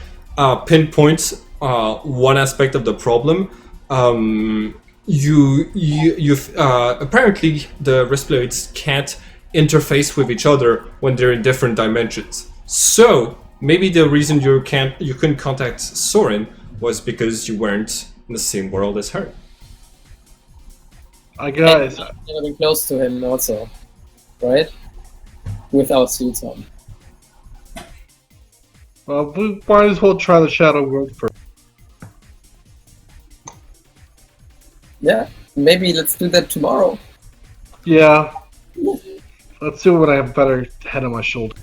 pinpoint one aspect of the problem. You've apparently the Resploids can't interface with each other when they're in different dimensions. So maybe the reason you couldn't contact Soren was because you weren't in the same world as her. I guess. Never been close to him, also, right? Without suits on. Well, we might as well try the Shadow World first. Yeah, maybe let's do that tomorrow. Yeah. Let's do it when I have a better head on my shoulder.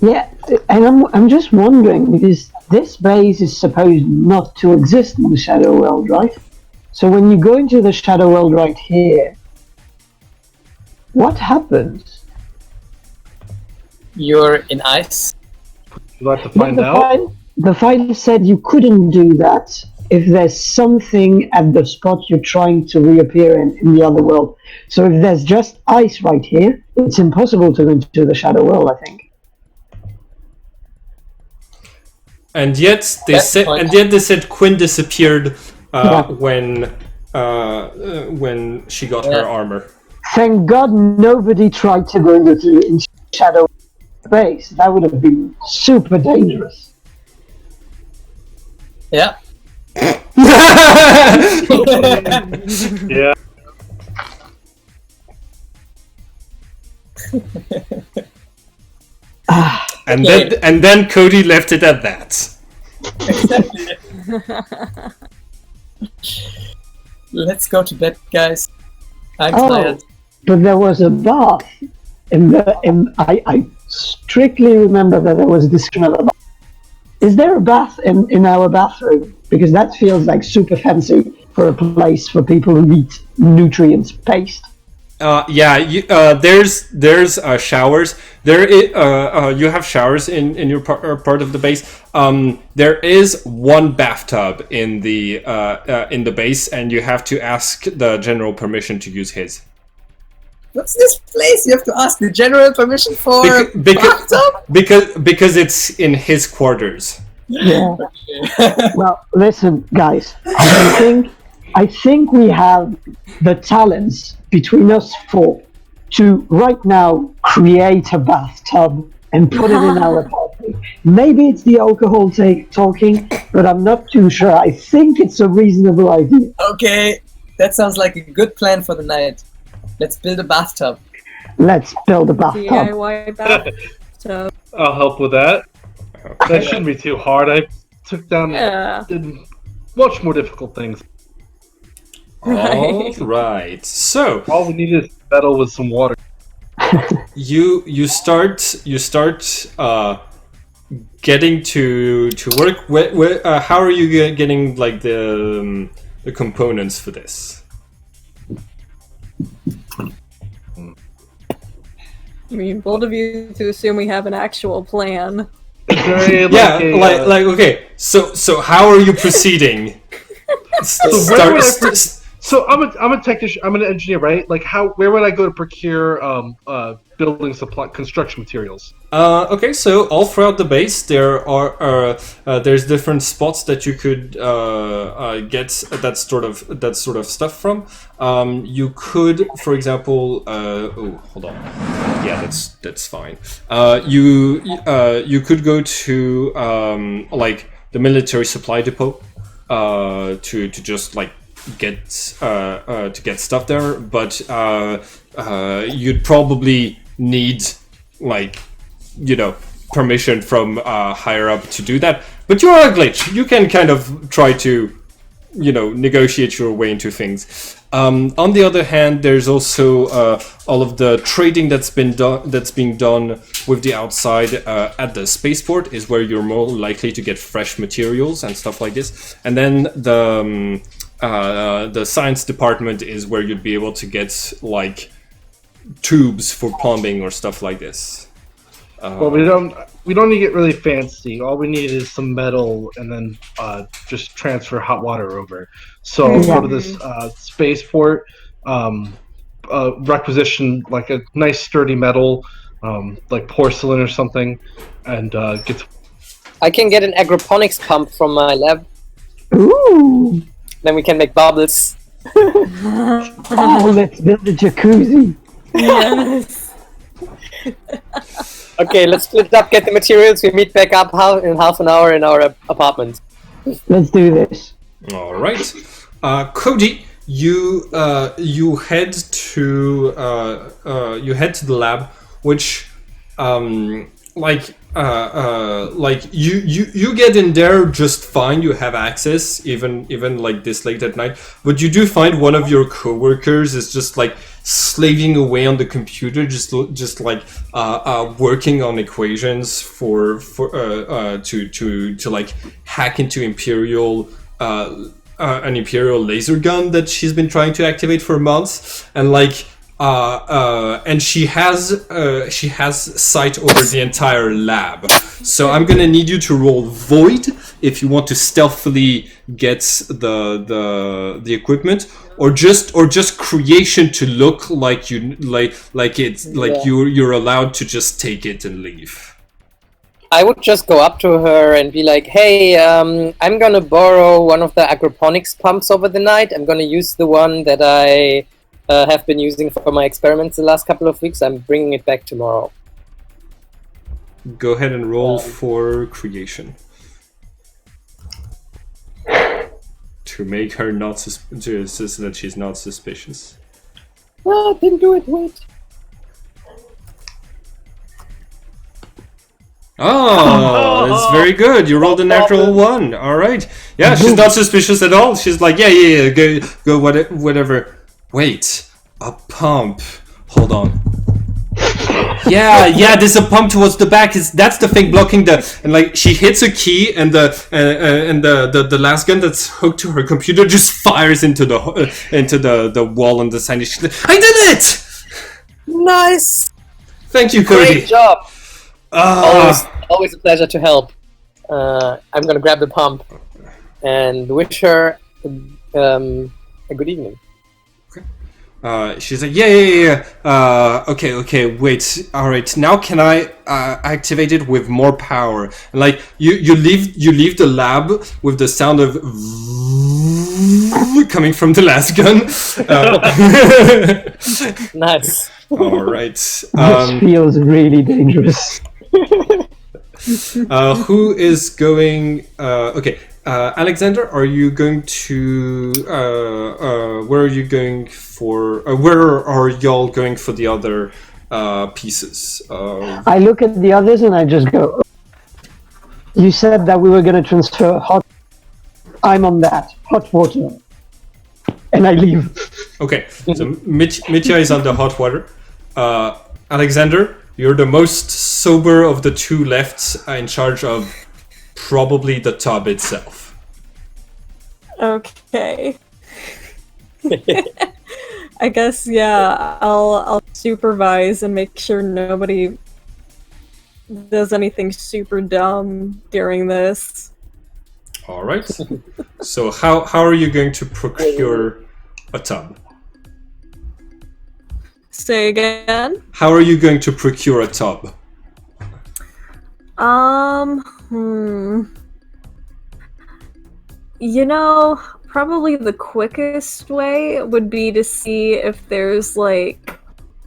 Yeah, and I'm just wondering, because this base is supposed not to exist in the Shadow World, right? So when you go into the Shadow World right here, what happens? You're in ice. You'd like to find out? The file said you couldn't do that if there's something at the spot you're trying to reappear in the other world. So if there's just ice right here, it's impossible to go into the Shadow World, I think. And yet they said Quinn disappeared when she got her armor. Thank God nobody tried to go into Shadow base. That would have been super dangerous. Yeah. Yeah. And then Cody left it at that. Exactly. Let's go to bed, guys. I'm tired. But there was a bath. I strictly remember that there was this kind of a bath. Is there a bath in our bathroom? Because that feels like super fancy for a place for people who eat nutrients paste. There's showers. You have showers in your part of the base. There is one bathtub in the base, and you have to ask the general permission to use his. What's this place you have to ask the general permission for? Because it's in his quarters. Yeah. Well, listen, guys. I think we have the talents between us four to right now create a bathtub and put it in our party. Maybe it's the alcohol talking, but I'm not too sure. I think it's a reasonable idea. Okay, that sounds like a good plan for the night. Let's build a bathtub. Let's build a bathtub. DIY bathtub. I'll help with that. Okay. That shouldn't be too hard. I took down Yeah. did much more difficult things. All right. So All we need is metal with some water. you start getting to work. How are you getting like the components for this? I mean, bold of you to assume we have an actual plan. Is there Yeah, a, like okay. So how are you proceeding? where would I So I'm a technician. I'm an engineer, right? Like, where would I go to procure building supply, construction materials? Okay, so all throughout the base, there's different spots that you could get that sort of stuff from. You could, for example, hold on. Yeah, that's fine. You could go to like the military supply depot to just like get stuff there, but you'd probably need like permission from higher up to do that. But you're a glitch. You can kind of try to negotiate your way into things. On the other hand, there's also all of the trading that's being done with the outside at the spaceport is where you're more likely to get fresh materials and stuff like this. And then the science department is where you'd be able to get like tubes for plumbing or stuff like this. Well, we don't need to get really fancy. All we need is some metal, and then just transfer hot water over. So go to this spaceport, requisition like a nice sturdy metal, like porcelain or something, and get. I can get an agroponics pump from my lab. Ooh! Then we can make bubbles. Oh, let's build a jacuzzi. Yes. Okay, let's split up, get the materials. We meet back up in half an hour in our apartment. Let's do this. All right, Cody, you head to the lab, which you get in there just fine. You have access even like this late at night, but you do find one of your coworkers is just like slaving away on the computer, just like working on equations for to like hack into imperial an imperial laser gun that she's been trying to activate for months, and like and she has sight over the entire lab. So I'm gonna need you to roll Void if you want to stealthily get the equipment, or just creation to look like you're allowed to just take it and leave. I would just go up to her and be like, hey, I'm gonna borrow one of the agroponics pumps over the night. I'm gonna use the one that I have been using for my experiments the last couple of weeks. I'm bringing it back tomorrow. Go ahead and roll for creation. To make her not so that she's not suspicious. Oh, didn't do it, wait. Oh, that's very good. You rolled a natural one. All right. Yeah, she's not suspicious at all. She's like, yeah, go, whatever. Wait, a pump. Hold on. Yeah, there's a pump towards the back. That's the thing blocking and like she hits a key, and the last gun that's hooked to her computer just fires into the wall on the side. She's like, I did it! Nice. Thank you, Cody. Great job. Always a pleasure to help. I'm gonna grab the pump and wish her a good evening. She's like, yeah. Okay, wait. All right, now can I activate it with more power? And like you leave the lab with the sound of coming from the last gun. Nice. All right. This feels really dangerous. Who is going? Okay, Alexander, are you going to? Where are you going for? Where are y'all going for the other pieces? I look at the others and I just go, you said that we were going to transfer hot. I'm on that. Hot water. And I leave. Okay, so Mitya is on the hot water. Alexander, you're the most sober of the two left, in charge of probably the tub itself. Okay. I guess I'll supervise and make sure nobody does anything super dumb during this. All right. So how are you going to procure a tub? Say again? How are you going to procure a tub? You know, probably the quickest way would be to see if there's like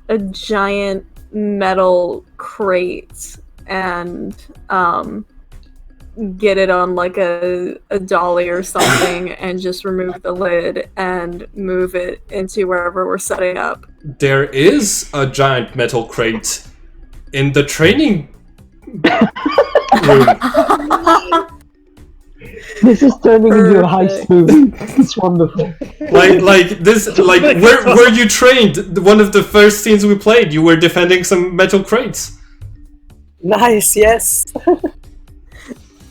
a giant metal crate and get it on like a dolly or something and just remove the lid and move it into wherever we're setting up. There is a giant metal crate in the training room. This is turning into a heist movie. It's wonderful. Where you trained, one of the first scenes we played, you were defending some metal crates. Nice, yes.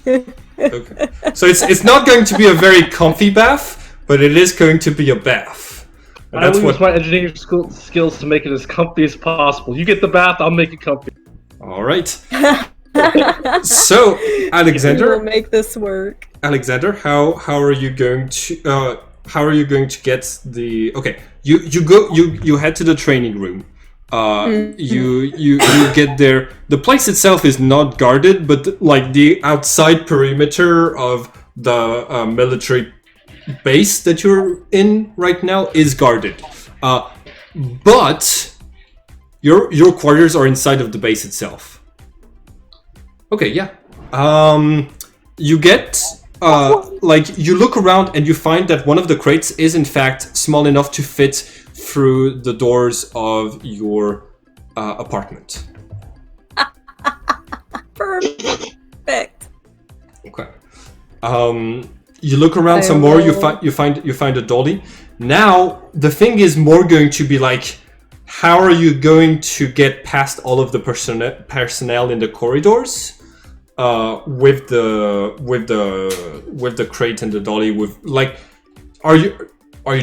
Okay. So it's not going to be a very comfy bath, but it is going to be a bath. And I will use my engineering skills to make it as comfy as possible. You get the bath, I'll make it comfy. All right. So, Alexander, We'll make this work. Alexander, how are you going to get the? Okay, you head to the training room. You get there. The place itself is not guarded, but like the outside perimeter of the military base that you're in right now is guarded. But your quarters are inside of the base itself. Okay, yeah. You get you look around and you find that one of the crates is in fact small enough to fit through the doors of your apartment. Perfect. Okay. You look around some more. You find a dolly. Now the thing is more going to be like, how are you going to get past all of the personnel in the corridors? With the crate and the dolly, with like, are you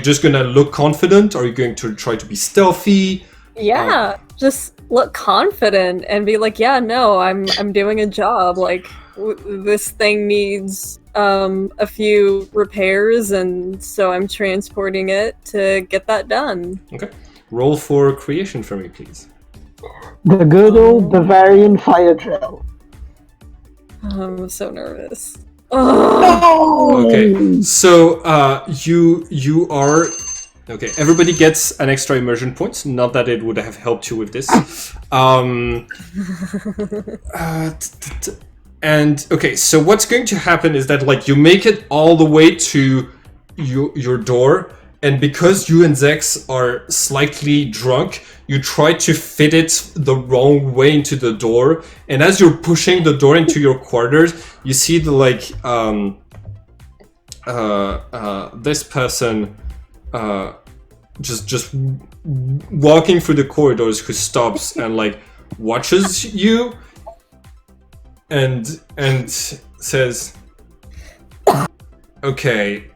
just gonna look confident? Are you going to try to be stealthy? Yeah, just look confident and be like, yeah, no, I'm doing a job. Like this thing needs a few repairs, and so I'm transporting it to get that done. Okay, roll for creation for me, please. The good old Bavarian fire drill. I'm so nervous. Oh! Okay, so you are okay. Everybody gets an extra immersion point. Not that it would have helped you with this. And okay, so what's going to happen is that like you make it all the way to your door, and because you and Zex are slightly drunk, you try to fit it the wrong way into the door, and as you're pushing the door into your quarters, you see the like this person just walking through the corridors, who stops and like watches you and says, okay,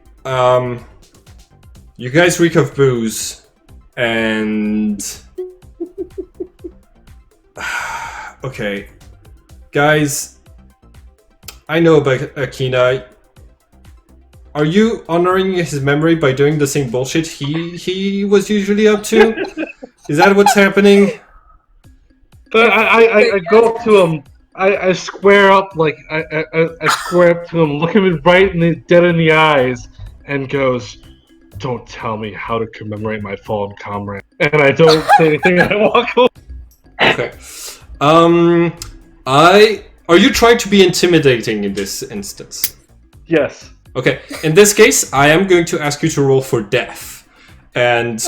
you guys reek of booze, and okay, guys, I know about Akina. Are you honoring his memory by doing the same bullshit he was usually up to? Is that what's happening? But I go up to him. I square up, like I square up to him, look him right dead in the eyes, and goes, "Don't tell me how to commemorate my fallen comrade." And I don't say anything. I walk away. Okay. Are you trying to be intimidating in this instance? Yes. Okay, in this case, I am going to ask you to roll for death. And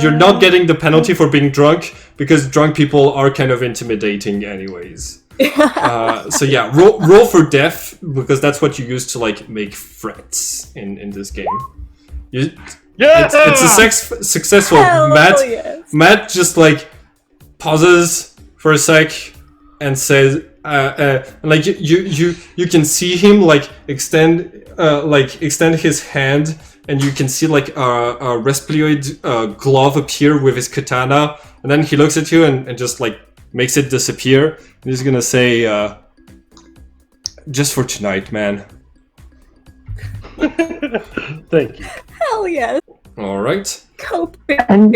you're not getting the penalty for being drunk, because drunk people are kind of intimidating anyways. So yeah, roll for death, because that's what you use to like make threats in this game. It's a successful. Matt just like pauses for a sec and says, like you can see him like extend his hand, and you can see like a Resploid glove appear with his katana, and then he looks at you and just like makes it disappear. And he's gonna say, "Just for tonight, man." Thank you. Hell yes. All right. Coping. And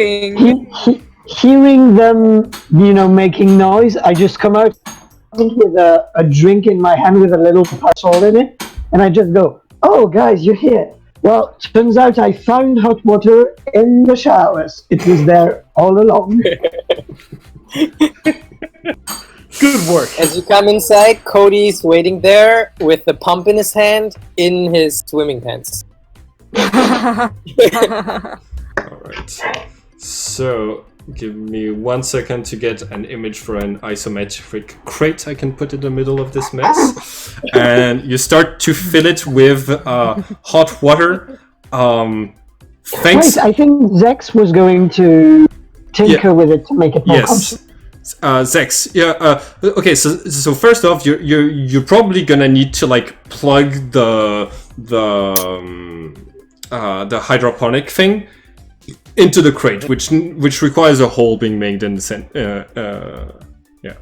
hearing them, making noise, I just come out with a drink in my hand with a little parasol in it, and I just go, "Oh, guys, you're here. Well, turns out I found hot water in the showers. It was there all along." Good work. As you come inside, Cody's waiting there with the pump in his hand in his swimming pants. All right. So give me 1 second to get an image for an isometric crate I can put in the middle of this mess. And you start to fill it with hot water. Thanks. Wait, I think Zex was going to tinker with it to make it more comfortable. Zex. Yeah. Okay. So first off, you're probably gonna need to like plug the hydroponic thing into the crate, which requires a hole being made in the center. Yeah.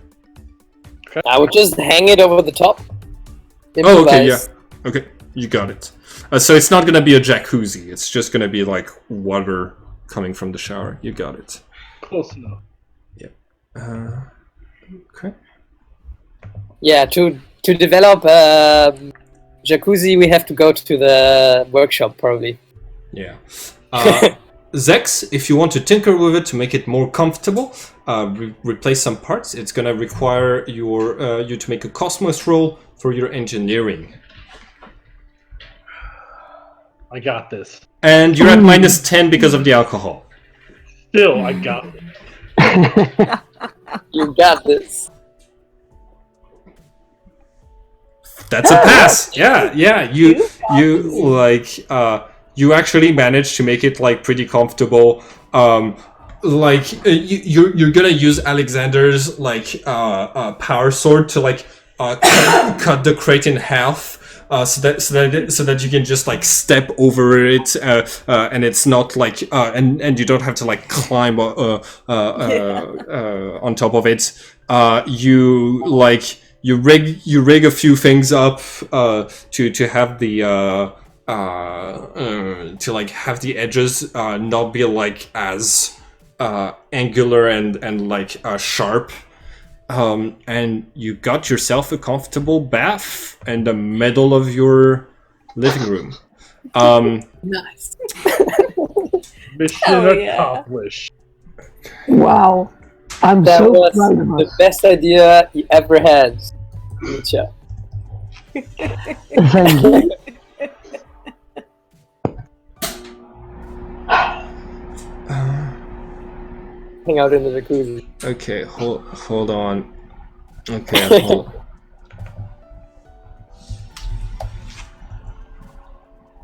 I would just hang it over the top. Oh, okay. Yeah. Okay. You got it. So it's not gonna be a jacuzzi. It's just gonna be like water coming from the shower. You got it. Close enough. Okay. Yeah, to develop a jacuzzi, we have to go to the workshop, probably. Yeah. Zex, if you want to tinker with it to make it more comfortable, replace some parts, it's gonna require you to make a Cosmos roll for your engineering. I got this. And you're at -10 because of the alcohol. Still, I got it. You got this. That's a pass. Yeah. You like you actually managed to make it like pretty comfortable. You're gonna use Alexander's like power sword to like cut the crate in half. So that you can just like step over it, and it's not like and you don't have to like climb on top of it. You rig a few things up to have the to like have the edges not be like as angular and like sharp. And you got yourself a comfortable bath and the middle of your living room. Nice. Mission accomplished. Wow. I'm That so was proud of the us. best idea you ever had, Nietzsche. Thank you. Hang out in the jacuzzi. Okay, hold on. Okay, hold.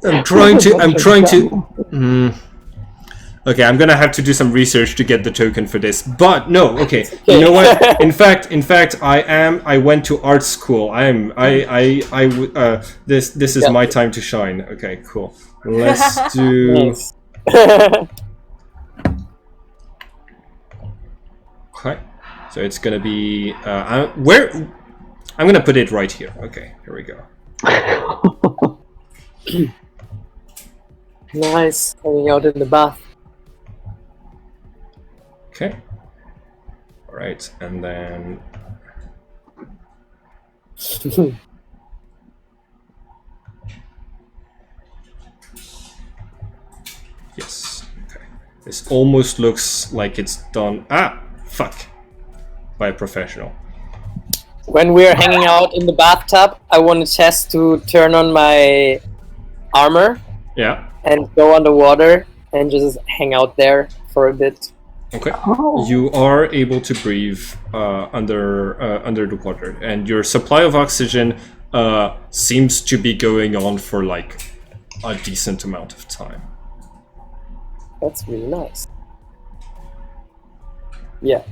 I'm trying to. Okay, I'm gonna have to do some research to get the token for this. But no, okay. You know what? In fact, I went to art school. This is my time to shine. Okay, cool. Let's do. Nice. Okay, so it's gonna be where I'm gonna put it right here. Okay, here we go. Nice. Hanging out in the bath. Okay. All right, and then yes. Okay. This almost looks like it's done. Fuck. By a professional. When we're hanging out in the bathtub, I want to test to turn on my armor Yeah. and go underwater and just hang out there for a bit. Okay. Oh. You are able to breathe under the water, and your supply of oxygen seems to be going on for like a decent amount of time. That's really nice. Yeah.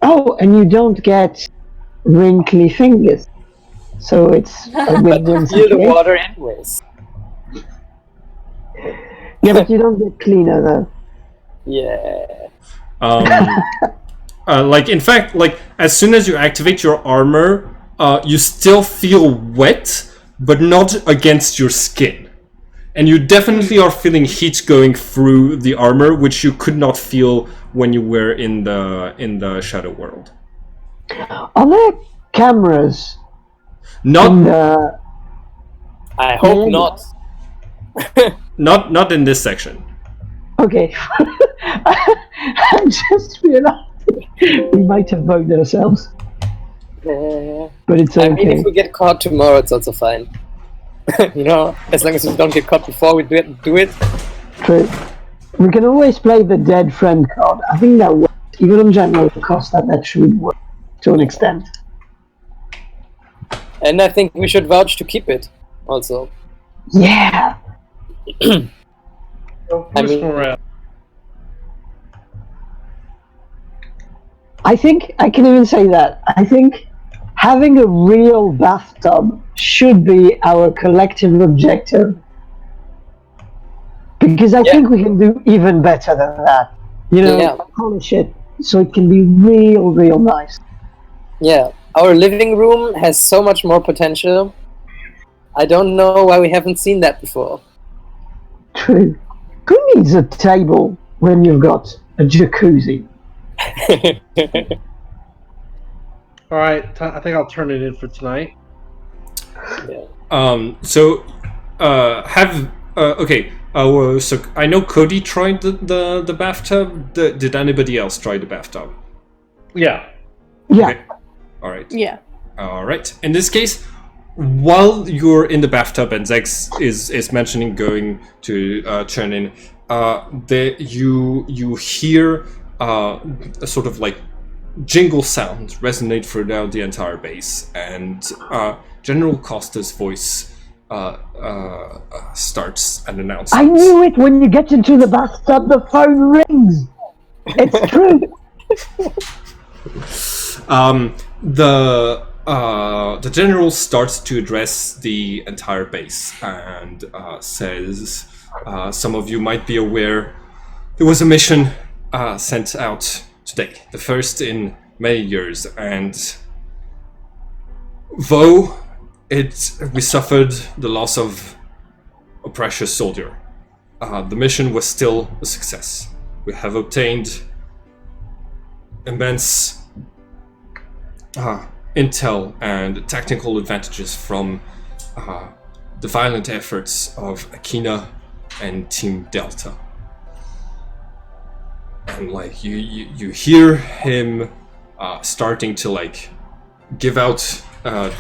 Oh, and you don't get wrinkly fingers. So it's a win-win Feel the situation. water anyways. Yeah, but you don't get cleaner though. Yeah. Like in fact, like as soon as you activate your armor, you still feel wet, but not against your skin. And you definitely are feeling heat going through the armor, which you could not feel when you were in the shadow world. Are there cameras in Not the... I hope Yeah. not. not in this section. Okay. I just realized we might have bugged ourselves, but it's I mean, okay. if we get caught tomorrow, it's also fine. You know, as long as we don't get caught before we do it. True. We can always play the dead friend card. I think that works. Even on general cost, that should work to an extent. And I think we should vouch to keep it, also. Yeah. So, I who's mean- for, I think I can even say that. I think having a real bathtub should be our collective objective. Because I think we can do even better than that. You know, Yeah. polish it so it can be real nice. Yeah, our living room has so much more potential. I don't know why we haven't seen that before. True. Who needs a table when you've got a jacuzzi? all right, I think I'll turn it in for tonight. Yeah. So so I know Cody tried the bathtub. Did anybody else try the bathtub? Yeah. Yeah. Okay. All right. Yeah. All right. In this case, while you're in the bathtub and Zex is mentioning going to turn in, you hear a sort of like jingle sound resonate throughout the entire base, and General Costa's voice starts an announcement. I knew it when you get into the bathtub, the phone rings. It's true. The general starts to address the entire base and says, some of you might be aware there was a mission sent out today, the first in many years, and though we suffered the loss of a precious soldier, the mission was still a success. We have obtained immense intel and tactical advantages from the violent efforts of Akina and Team Delta. And like you hear him starting to like give out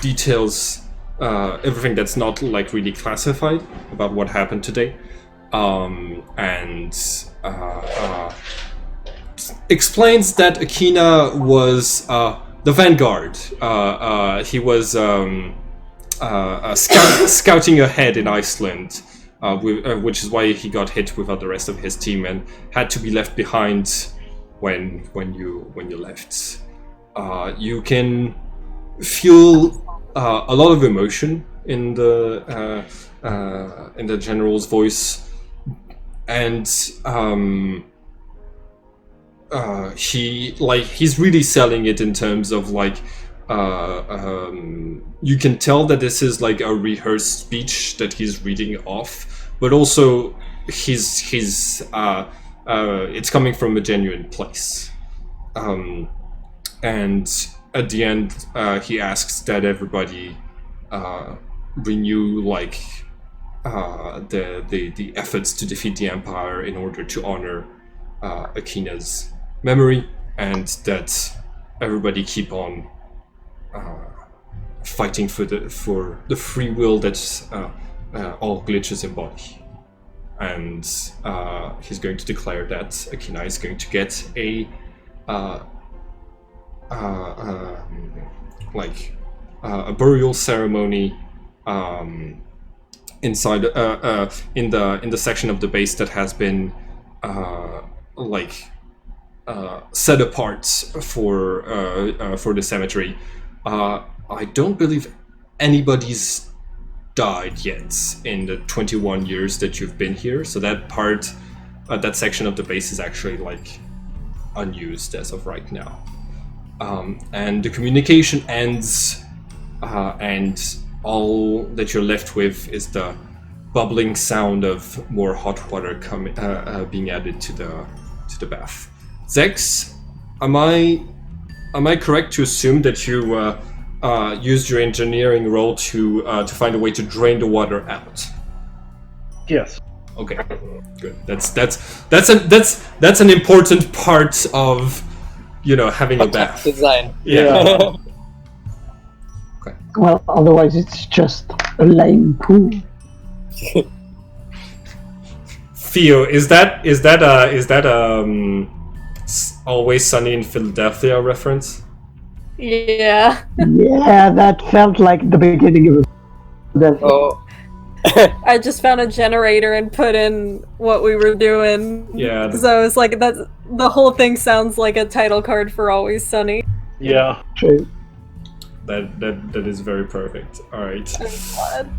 details, everything that's not like really classified about what happened today, and explains that Akina was the vanguard. He was scouting ahead in Iceland, which is why he got hit without the rest of his team and had to be left behind when you left. You can feel a lot of emotion in the general's voice, and he's really selling it in terms of like you can tell that this is like a rehearsed speech that he's reading off, but also it's coming from a genuine place. And at the end, he asks that everybody renew like the efforts to defeat the Empire in order to honor Akina's memory, and that everybody keep on fighting for the free will that all glitches in body. And he's going to declare that Akina is going to get a burial ceremony inside in the section of the base that has been set apart for the cemetery. I don't believe anybody's died yet in the 21 years that you've been here, so that part, that section of the base is actually unused as of right now. And the communication ends, and all that you're left with is the bubbling sound of more hot water being added to the bath. Zex, am I correct to assume that you used your engineering role to find a way to drain the water out? Yes. Okay, good. That's an important part of having a bath. Design. Yeah. Well, otherwise it's just a lame pool. Theo, is that Always Sunny in Philadelphia reference? Yeah. Yeah, that felt like the beginning of a... Oh. I just found a generator and put in what we were doing. Yeah. Because I was like, the whole thing sounds like a title card for Always Sunny. Yeah. True. That is very perfect. All right. I'm glad.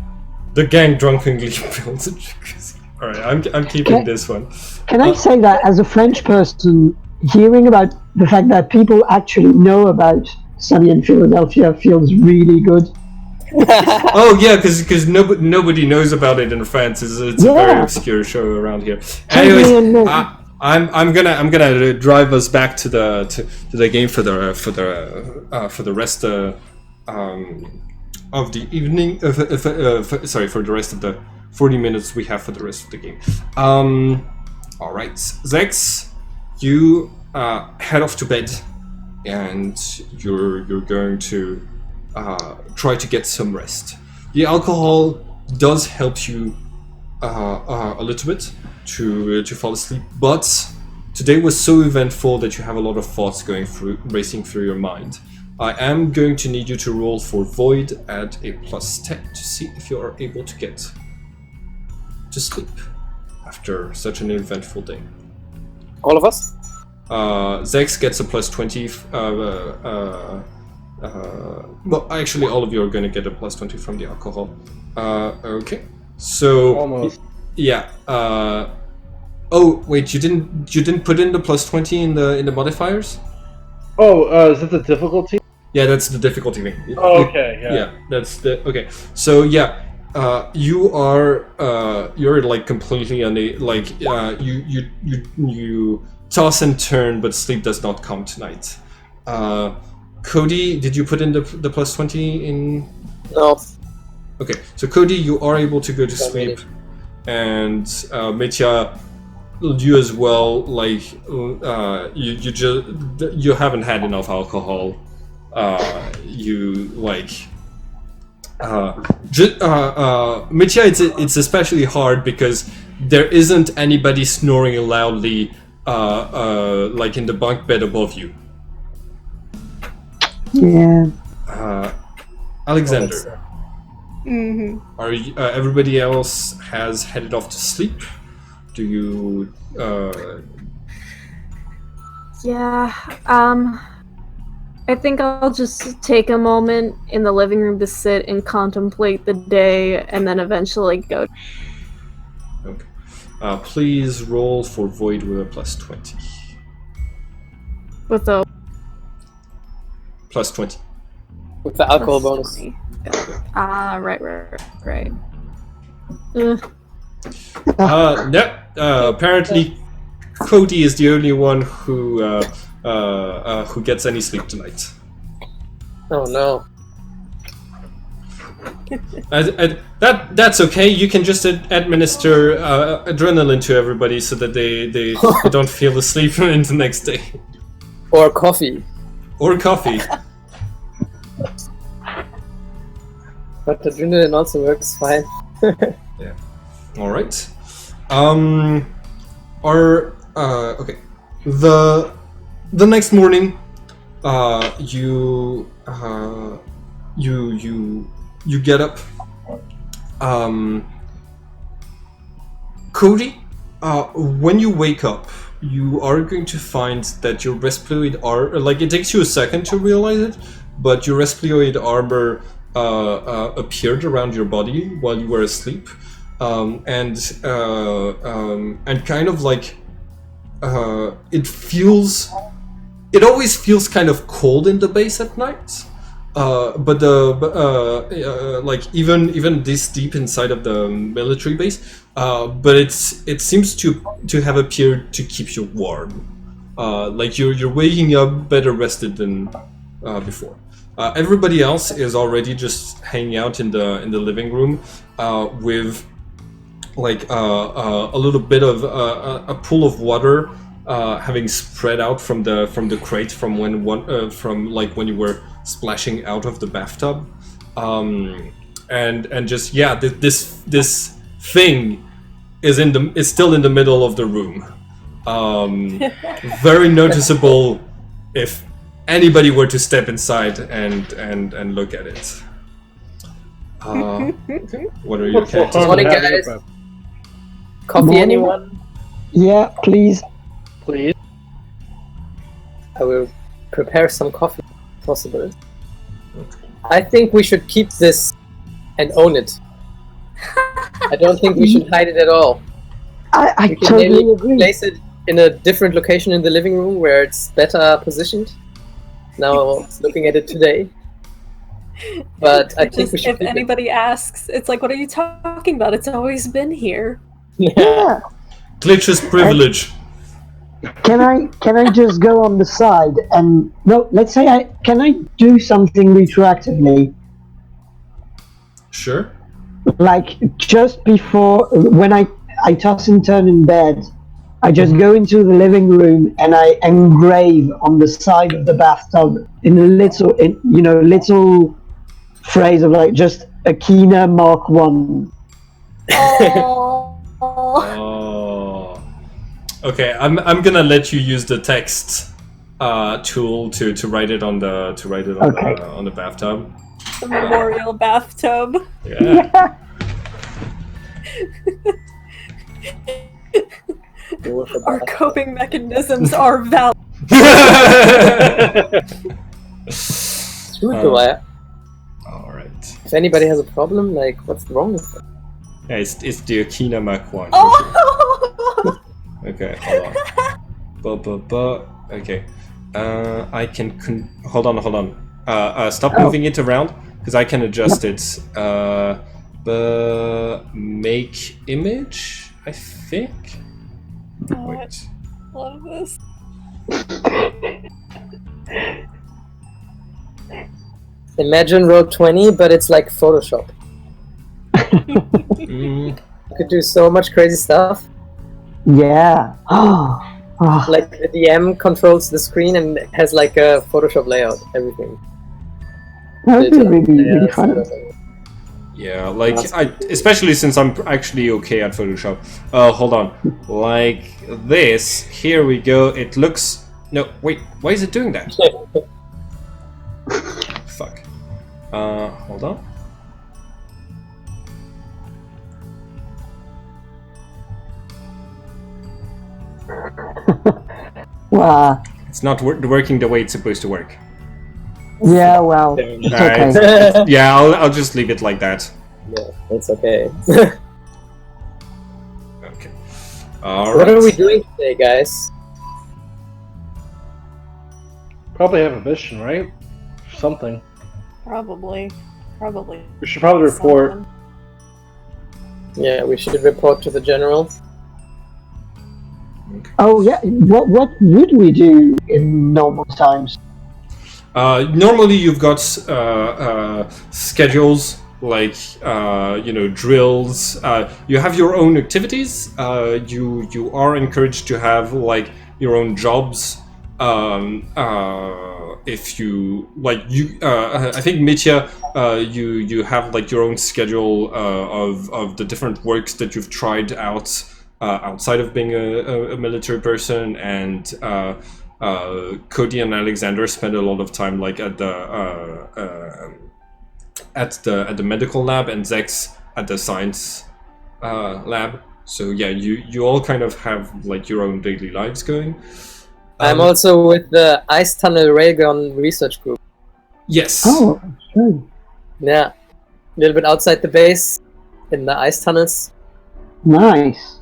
The gang drunkenly builds a jacuzzi. All right, I'm keeping this one. Can I say that as a French person, hearing about the fact that people actually know about Sunny in Philadelphia feels really good. Oh yeah, because nobody knows about it in France. It's a very obscure show around here. Anyways, I'm gonna drive us back to the game for the rest of the evening. Sorry, for the rest of the 40 minutes we have for the rest of the game. All right, Zex, you head off to bed, and you're going to try to get some rest. The alcohol does help you a little bit to fall asleep, but today was so eventful that you have a lot of thoughts racing through your mind. I am going to need you to roll for Void at a +10 to see if you are able to get to sleep after such an eventful day. All of us? Zex gets a +20. Well, actually, all of you are going to get a +20 from the alcohol. Okay, so Almost. yeah. Oh wait, you didn't put in the +20 in the modifiers? Oh, is that the difficulty? Yeah, that's the difficulty thing. Oh, okay, yeah. Yeah, that's the okay. So yeah, you're like completely on the you toss and turn, but sleep does not come tonight. Cody, did you put in the +20 in? No. Okay, so Cody, you are able to go to sleep, and Mitya, you as well. Like you haven't had enough alcohol. Mitya, it's especially hard because there isn't anybody snoring loudly, like in the bunk bed above you. Yeah. Alexander, Mm-hmm. are you, everybody else has headed off to sleep? Do you? Yeah. I think I'll just take a moment in the living room to sit and contemplate the day, and then eventually go. Okay. Please roll for Void with a +20. With a +20. With the alcohol bonus. Right. Apparently, Cody is the only one who gets any sleep tonight. Oh no. That's okay. You can just administer adrenaline to everybody so that they don't feel asleep in the next day. Or coffee. Or coffee. But adrenaline also works fine. Yeah. All right. Okay. The next morning, you get up. Cody, when you wake up, you are going to find that your resploid are like it takes you a second to realize it, but your resploid armor appeared around your body while you were asleep, and kind of like it always feels kind of cold in the base at night. But like even this deep inside of the military base, but it seems to have appeared to keep you warm. Like you're waking up better rested than before. Everybody else is already just hanging out in the living room with like a little bit of a pool of water having spread out from the crate from when you were splashing out of the bathtub, and just this thing is still in the middle of the room. Very noticeable if anybody were to step inside and look at it. Okay. What are your characters? Morning, guys. Coffee, Morning. anyone? Yeah, please. Please. I will prepare some coffee, if possible. I think we should keep this and own it. I don't think we should hide it at all. I We can totally maybe agree. place it in a different location in the living room where it's better positioned. Now, looking at it today. But I think we should If keep anybody asks, it's like, what are you talking about? It's always been here. it. Yeah. Glitch's privilege. Can I just go on the side and no? Let's say can I do something retroactively? Sure. Like just before when I toss and turn in bed, I just go into the living room and I engrave on the side of the bathtub in a little phrase of like just Akina Mark 1. Oh. Oh. Okay, I'm gonna let you use the text tool to write it on the Okay. on the bathtub. The memorial bathtub. Yeah. Our coping mechanisms are valid. True, Dwyer. All right. If anybody has a problem, like, what's wrong with it? Yeah, it's the Akina Mach 1. Oh! Okay, hold on. Okay. I can hold on. Stop moving it around because I can adjust it. Make image, I think. Oh, Wait. I love this. Imagine Roll20, but it's like Photoshop. Mm, You could do so much crazy stuff. Yeah. Oh, Like the DM controls the screen and has like a Photoshop layout, everything. that would be Digital really layers, fun. everything. yeah, like especially since I'm actually okay at Photoshop. Hold on. Like this. Here we go. It looks. No, wait. Why is it doing that? Fuck. Hold on. Wow. It's not working the way it's supposed to work. Yeah. Well, it's okay. Alright. Yeah, I'll just leave it like that. Yeah, it's okay. Okay. All What right. are we doing today, guys? Probably have a mission, right? Something. Probably. We should probably report. Something. Yeah, we should report to the general. Oh yeah. What would we do in normal times? Normally, you've got schedules like drills. You have your own activities. You are encouraged to have like your own jobs. if you like, I think Mitya, you have like your own schedule of the different works that you've tried out outside of being a military person, and Cody and Alexander spend a lot of time like at the medical lab, and Zex at the science lab. So yeah, you all kind of have like your own daily lives going. I'm also with the Ice Tunnel Railgun Research Group. Yes. Oh, true. Yeah, a little bit outside the base, in the ice tunnels. Nice.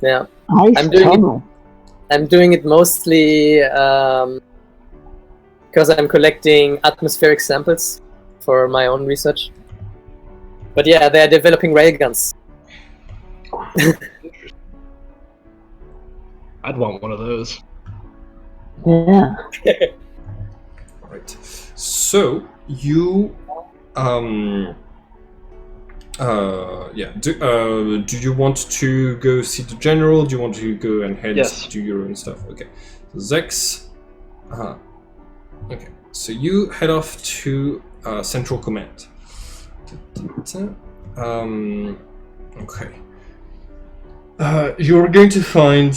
Yeah, Ice I'm doing it- tunnel. I'm doing it mostly because I'm collecting atmospheric samples for my own research. But yeah, they're developing railguns. I'd want one of those. Yeah. All right. So you, do you want to go see the general? Do you want to go and head Yes. do your own stuff? Okay. So Zex. Okay. So you head off to Central Command. Okay. You're going to find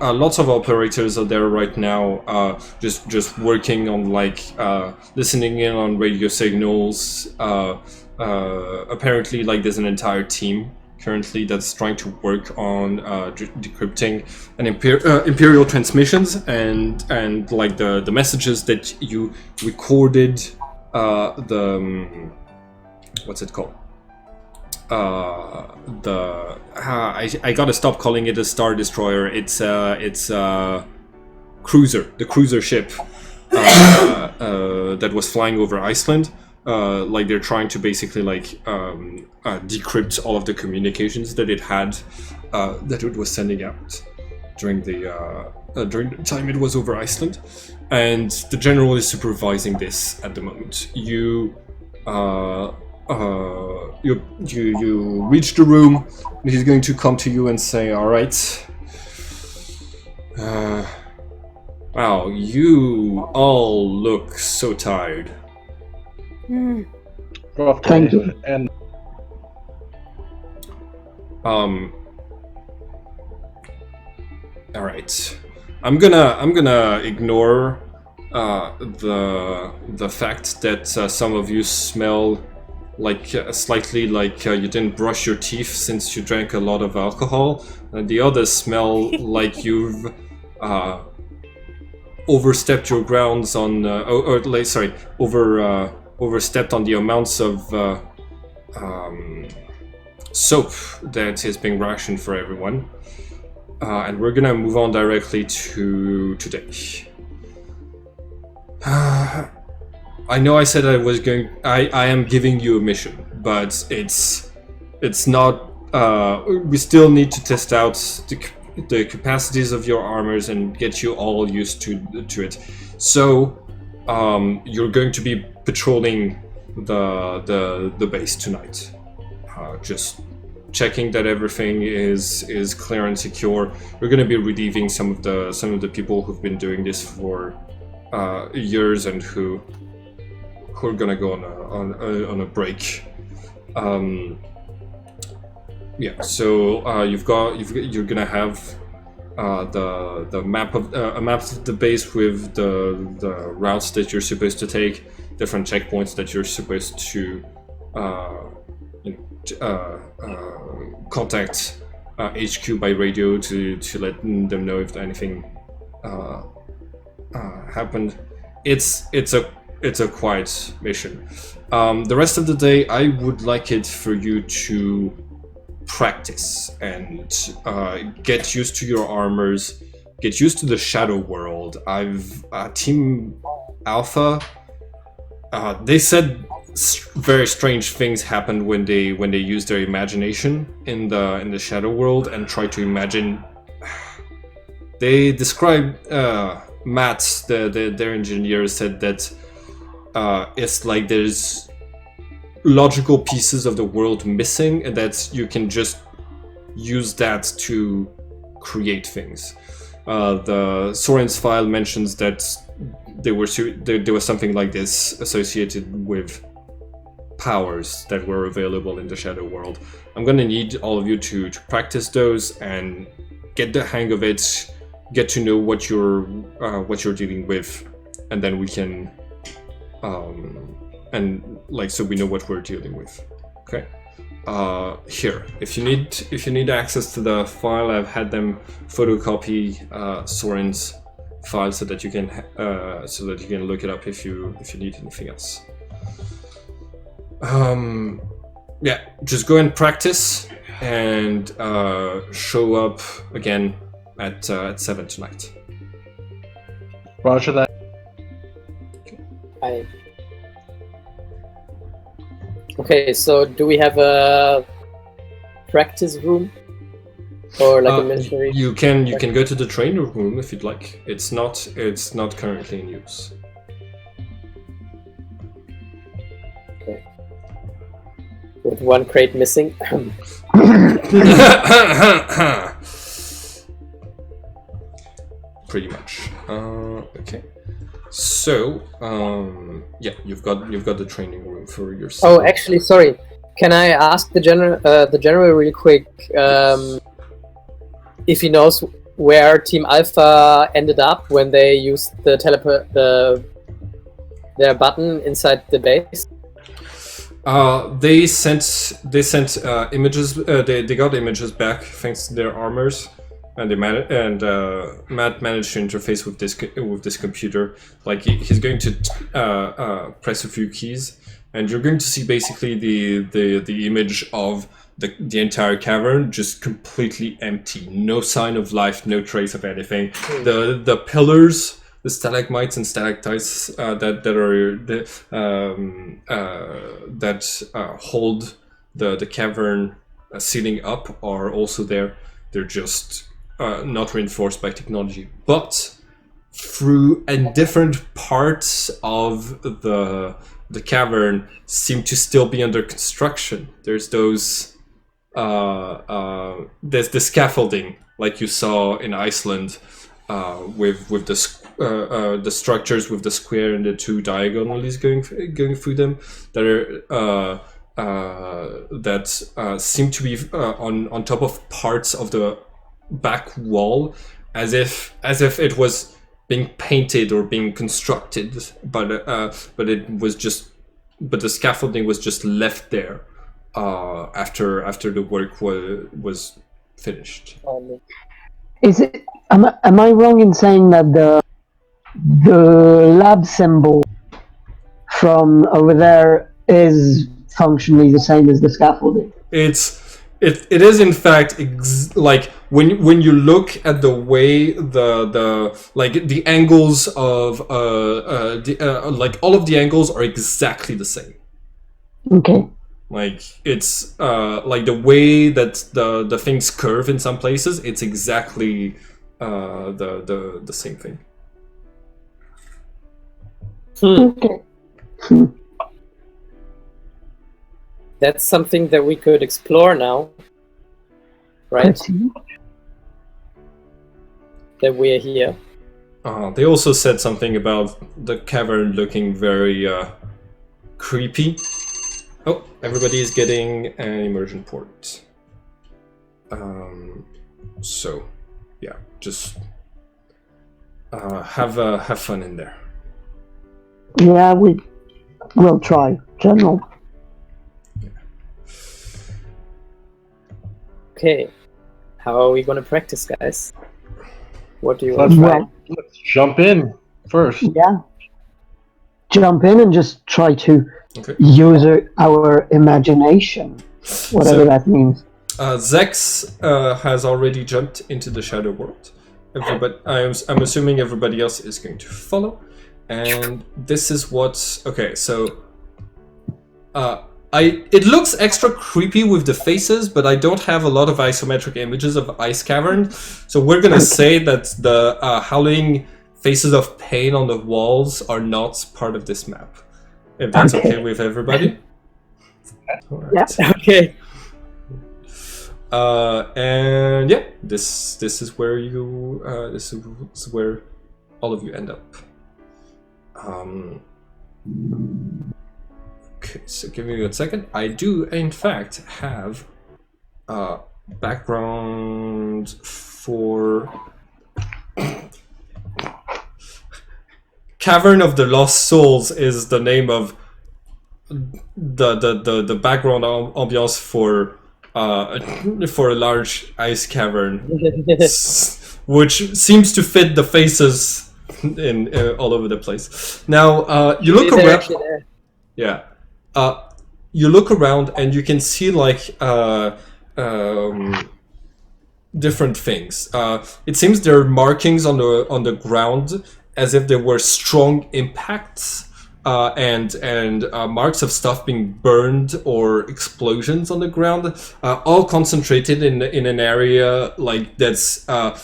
lots of operators are there right now, just working on listening in on radio signals. Apparently, like there's an entire team currently that's trying to work on decrypting an imperial transmissions and like the messages that you recorded. What's it called? I gotta stop calling it a Star Destroyer. It's cruiser, the cruiser ship that was flying over Iceland. Like they're trying to basically decrypt all of the communications that it had, that it was sending out during the time it was over Iceland, and the general is supervising this at the moment. You reach the room, and he's going to come to you and say, "All right, wow, you all look so tired." Rough day. Thank you. And All right, I'm gonna ignore the fact that some of you smell slightly like you didn't brush your teeth since you drank a lot of alcohol, and the others smell like you've overstepped your grounds on overstepped on the amounts of soap that is being rationed for everyone. And we're gonna move on directly to today. I know I said I am giving you a mission, but it's not. We still need to test out the capacities of your armors and get you all used to it. So you're going to be patrolling the base tonight. Just checking that everything is clear and secure. We're going to be relieving some of the people who've been doing this for years and who are going to go on a break. So you're going to have the map of a map of the base with the routes that you're supposed to take, different checkpoints that you're supposed to contact HQ by radio to let them know if anything happened. It's a quiet mission. The rest of the day, I would like it for you to practice and get used to your armors, get used to the shadow world. Team Alpha, they said very strange things happened when they use their imagination in the shadow world and try to imagine. They described Matt, their engineer, said that it's like there's logical pieces of the world missing, and that you can just use that to create things. the Soren's file mentions that there was something like this associated with powers that were available in the Shadow World. I'm gonna need all of you to practice those and get the hang of it, get to know what you're dealing with, and then we can so we know what we're dealing with. Okay. Here, if you need access to the file, I've had them photocopy Soren's file so that you can look it up if you need anything else. Yeah, just go and practice and show up again at 7 tonight. Roger that. Okay, so do we have a practice room or like a military? You can go to the training room if you'd like. It's not currently in use. Okay. With one crate missing. Pretty much. Okay. So, yeah, you've got the training room for yourself. Oh, actually, sorry. Can I ask the general real quick if he knows where Team Alpha ended up when they used the their button inside the base? They sent images. They got images back thanks to their armors. And Matt managed to interface with this computer. Like he's going to press a few keys, and you're going to see basically the image of the entire cavern just completely empty, no sign of life, no trace of anything. The pillars, the stalagmites and stalactites that hold the cavern ceiling up are also there. They're just not reinforced by technology, but through and different parts of the cavern seem to still be under construction. There's there's the scaffolding like you saw in Iceland, with the structures with the square and the two diagonals going through them that seem to be on top of parts of the back wall, as if it was being painted or being constructed, but the scaffolding was just left there after the work was finished. Is it? Am I wrong in saying that the lab symbol from over there is functionally the same as the scaffolding? It is in fact like when you look at the way the angles of like all of the angles are exactly the same. Okay. Like it's like the way that the things curve in some places, it's exactly the same thing. Okay. That's something that we could explore now, right? That we are here. They also said something about the cavern looking very creepy. Oh, everybody is getting an immersion port. So, yeah, just have fun in there. Yeah, we'll try, General. Okay, how are we going to practice, guys? What do you Let's want? jump in first. Yeah. Jump in and just try to Okay. use our imagination, whatever that means. Zex has already jumped into the Shadow World. Everybody, I'm assuming everybody else is going to follow. And this is what's... Okay, so... it looks extra creepy with the faces, but I don't have a lot of isometric images of Ice Cavern. So we're gonna say that the howling faces of pain on the walls are not part of this map. If that's okay with everybody? All right. Yeah. Okay. And yeah, this is where you this is where all of you end up. Okay, so give me a second. I do in fact have background for Cavern of the Lost Souls is the name of the background ambiance for a large ice cavern, which seems to fit the faces in all over the place. Now you look around. Yeah, you look around and you can see like different things. It seems there are markings on the ground as if there were strong impacts. And marks of stuff being burned or explosions on the ground, all concentrated in an area like that's like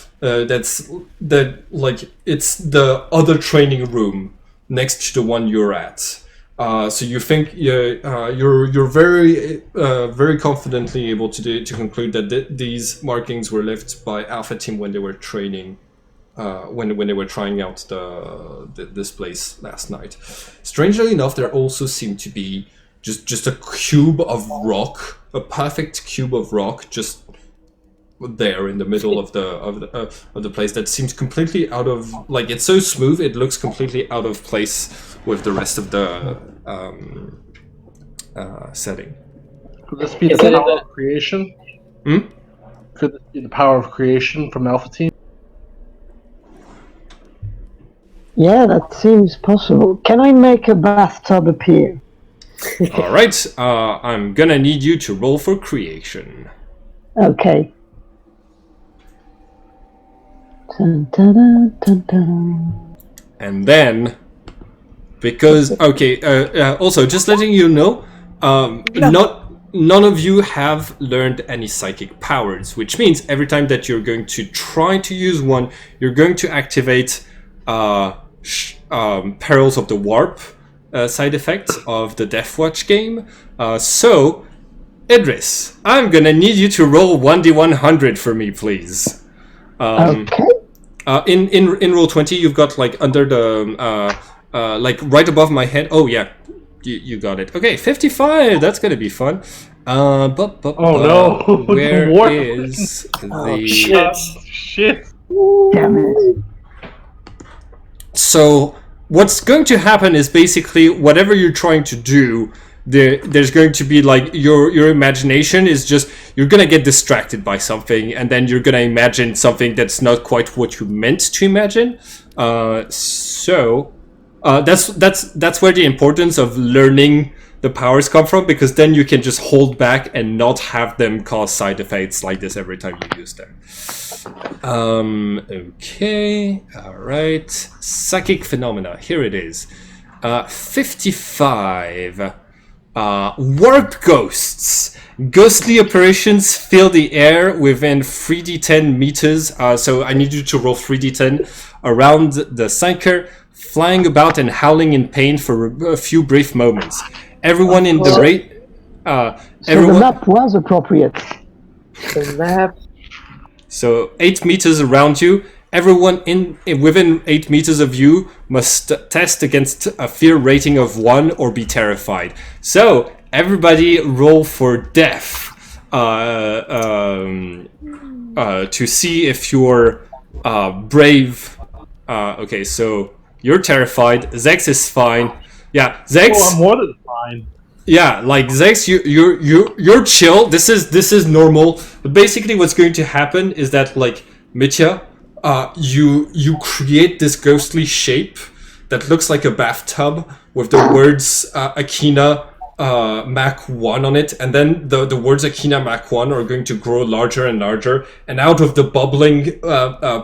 it's the other training room next to the one you're at. So you think you're very confidently able to conclude that these markings were left by Alpha Team when they were training. When they were trying out this place last night. Strangely enough, there also seemed to be just a cube of rock, a perfect cube of rock, just there in the middle of the place that seems completely out of, like, it's so smooth it looks completely out of place with the rest of the setting. Could this be the power of creation? Could this be the power of creation from Alpha Team? Yeah, that seems possible. Can I make a bathtub appear? All right, I'm gonna need you to roll for creation. Okay. Dun, dun, dun, dun, dun. And then, because also just letting you know, none of you have learned any psychic powers, which means every time that you're going to try to use one, you're going to activate Perils of the Warp side effect of the Deathwatch game. So, Idris, I'm gonna need you to roll 1d100 for me, please. Okay. In roll 20, you've got like under the like right above my head. Oh yeah, you got it. Okay, 55. That's gonna be fun. Oh no! Where Warp. is the Shit! Damn it. So what's going to happen is basically whatever you're trying to do, there's going to be like your imagination is just, you're gonna get distracted by something, and then you're gonna imagine something that's not quite what you meant to imagine. So that's where the importance of learning the powers come from, because then you can just hold back and not have them cause side effects like this every time you use them. Okay, all right. Psychic phenomena. Here it is. 55. Warp ghosts. Ghostly apparitions fill the air within 3d10 meters. So I need you to roll 3d10 around the Psyker, flying about and howling in pain for a few brief moments. Everyone in the rate. So the map was appropriate. The map. So 8 meters around you. Everyone within 8 meters of you must test against a fear rating of 1 or be terrified. So everybody roll for death to see if you're brave. Okay, so you're terrified. Zex is fine. Yeah, Zex. Oh, I'm more than fine. Yeah, like Zex, you're chill. This is normal. But basically, what's going to happen is that, like, Mitya, you create this ghostly shape that looks like a bathtub with the words Akina Mach 1 on it, and then the words Akina Mach 1 are going to grow larger and larger, and out of the bubbling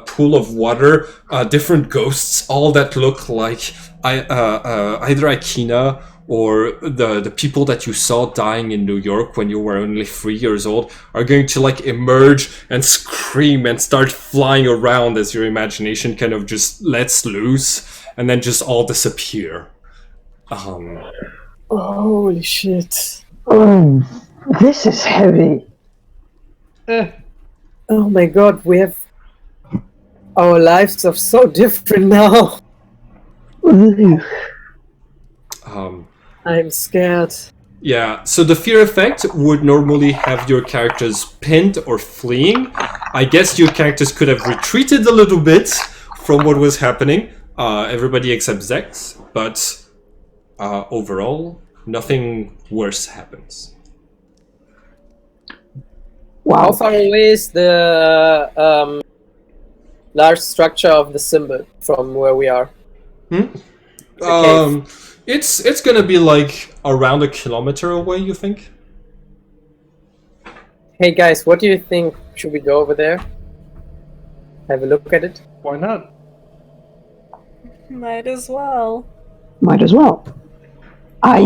pool of water, different ghosts, all that look like either Akina or the people that you saw dying in New York when you were only 3 years old, are going to like emerge and scream and start flying around as your imagination kind of just lets loose, and then just all disappear. Holy shit. Oh, this is heavy. Oh my god, we have... Our lives are so different now. Um, I'm scared. Yeah, so the fear effect would normally have your characters pinned or fleeing. I guess your characters could have retreated a little bit from what was happening, everybody except Zex, but overall, nothing worse happens. How Wow. far away is the large structure of the symbol from where we are? cave. It's gonna be like around a kilometer away, you think? Hey guys, what do you think? Should we go over there? Have a look at it? Why not? Might as well. Might as well. I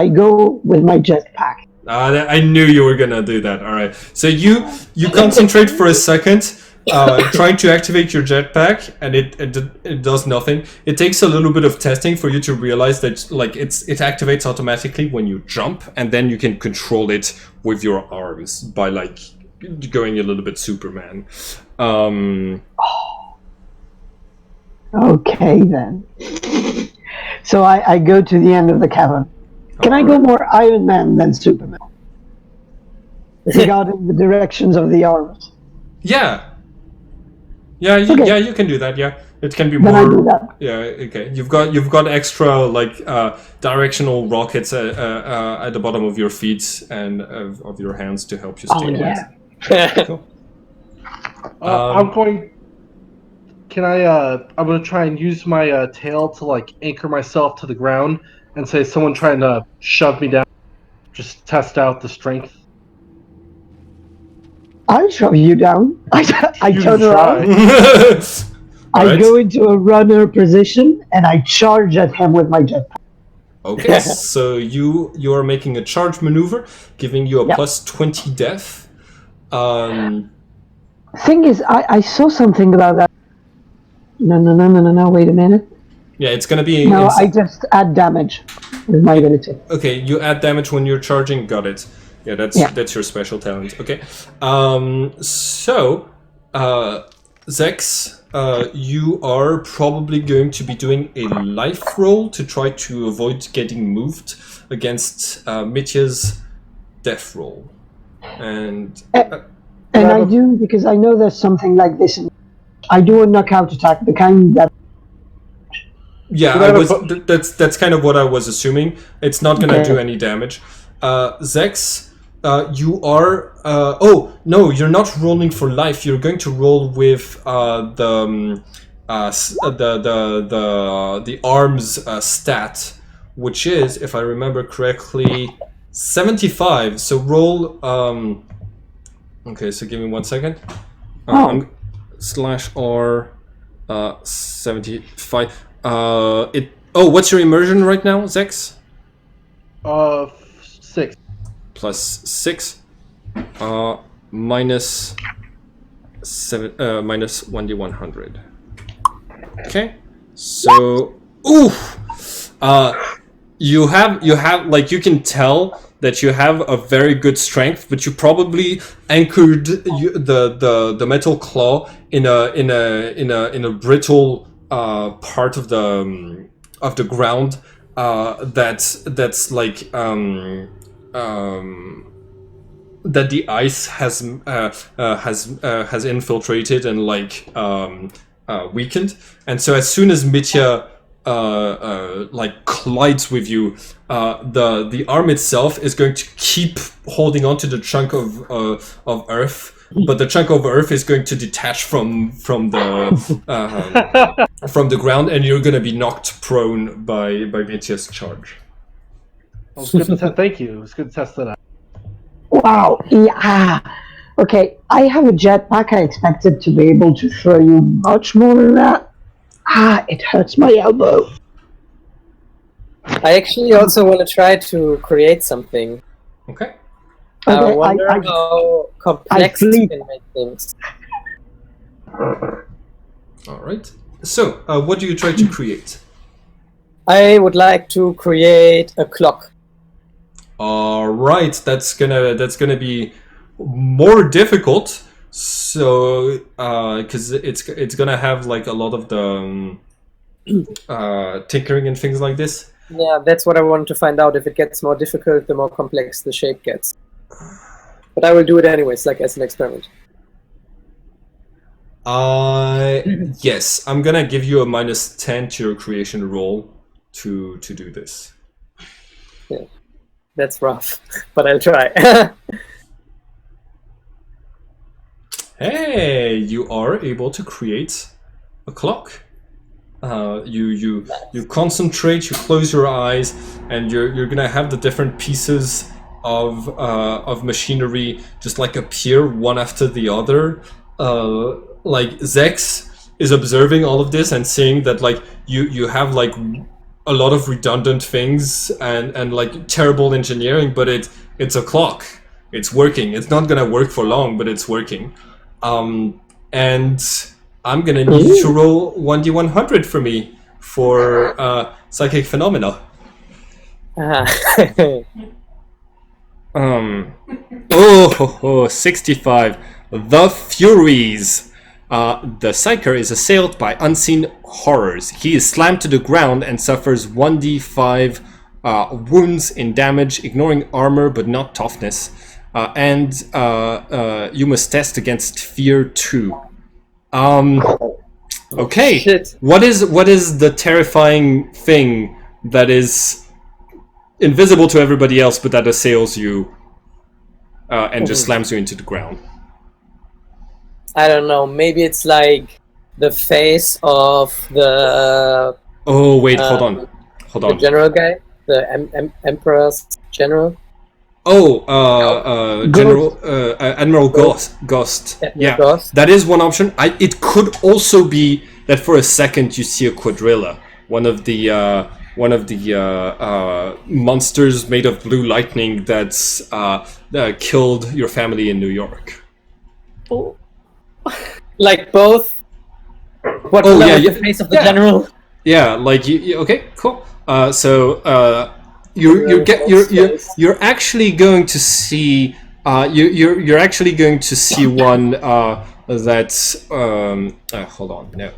go with my jetpack. I knew you were gonna do that. All right. So you concentrate for a second, trying to activate your jetpack, and it does nothing. It takes a little bit of testing for you to realize that like it activates automatically when you jump, and then you can control it with your arms by like going a little bit Superman. Okay then. So I go to the end of the cavern. Can I go more Iron Man than Superman? Regarding the directions of the arms. Yeah, you can do that. Yeah, it can be Then I do more. that. Yeah, okay. You've got extra like directional rockets at the bottom of your feet and of your hands to help you Oh stay. yeah. Cool. I'm going. Can I? I'm gonna try and use my tail to like anchor myself to the ground and say someone trying to shove me down. Just test out the strength. I'll shove you down. I You turn try. around. I Alright. go into a runner position and I charge at him with my jetpack. Okay, so you are making a charge maneuver, giving you a Yep. plus 20 death. Thing is, I saw something about that. No. Wait a minute. Yeah, it's gonna be. No, I just add damage with my ability. Okay, you add damage when you're charging. Got it. Yeah, that's your special talent. Okay. So, Zex, you are probably going to be doing a life roll to try to avoid getting moved against Mitya's death roll. And And I do, because I know there's something like this. I do a knockout attack, the kind that... yeah, Should I have that's kind of what I was assuming. It's not gonna Okay. do any damage. Zex, you are. Oh no, you're not rolling for life. You're going to roll with the arms stat, which is, if I remember correctly, 75. So roll. Okay, so give me 1 second. /R 75. What's your immersion right now, Zex? 6. Plus 6. Minus 7. Minus 1d100. Okay. So, you have like you can tell that you have a very good strength, but you probably anchored the metal claw in a brittle part of the ground that's like that the ice has infiltrated and like weakened, and so as soon as Mitya like collides with you, the arm itself is going to keep holding on to the chunk of earth, but the chunk of earth is going to detach from the ground, and you're going to be knocked prone by Mitya's charge. Well, it's good to thank you. It's good to test that out. Wow, yeah. Okay, I have a jetpack. I expected to be able to throw you much more than that. It hurts my elbow. I actually also want to try to create something. Okay. I Okay, wonder how complex I you sleep. can make things. All right. So, what do you try to create? I would like to create a clock. All right. That's gonna be more difficult. So, because it's gonna have like a lot of the tinkering and things like this. Yeah, that's what I wanted to find out. If it gets more difficult, the more complex the shape gets. But I will do it anyways, like as an experiment. Yes, I'm gonna give you a -10 to your creation roll to do this. Yeah, that's rough, but I'll try. Hey, you are able to create a clock. You concentrate, you close your eyes, and you're gonna have the different pieces of machinery just like appear one after the other. Like Zex is observing all of this and seeing that like you have like a lot of redundant things and like terrible engineering, but it's a clock. It's working. It's not gonna work for long, but it's working. And I'm gonna need you to roll 1d100 for me for psychic phenomena. Oh, 65. The Furies. The Psyker is assailed by unseen horrors. He is slammed to the ground and suffers 1d5 wounds in damage, ignoring armor but not toughness. And you must test against fear 2. Okay. Shit. What is the terrifying thing that is invisible to everybody else but that assails you and just slams you into the ground? I don't know. Maybe it's like the face of the. Oh wait, hold on. The general guy, the Emperor's general. Oh, General Admiral Ghost. Yeah, Ghost. that is one option. It could also be that for a second you see a quadrilla, one of the monsters made of blue lightning that's killed your family in New York. Oh. Like both. What the face of the general? Yeah, like you okay, cool. You're actually going to see you're actually going to see one that's hold on, no.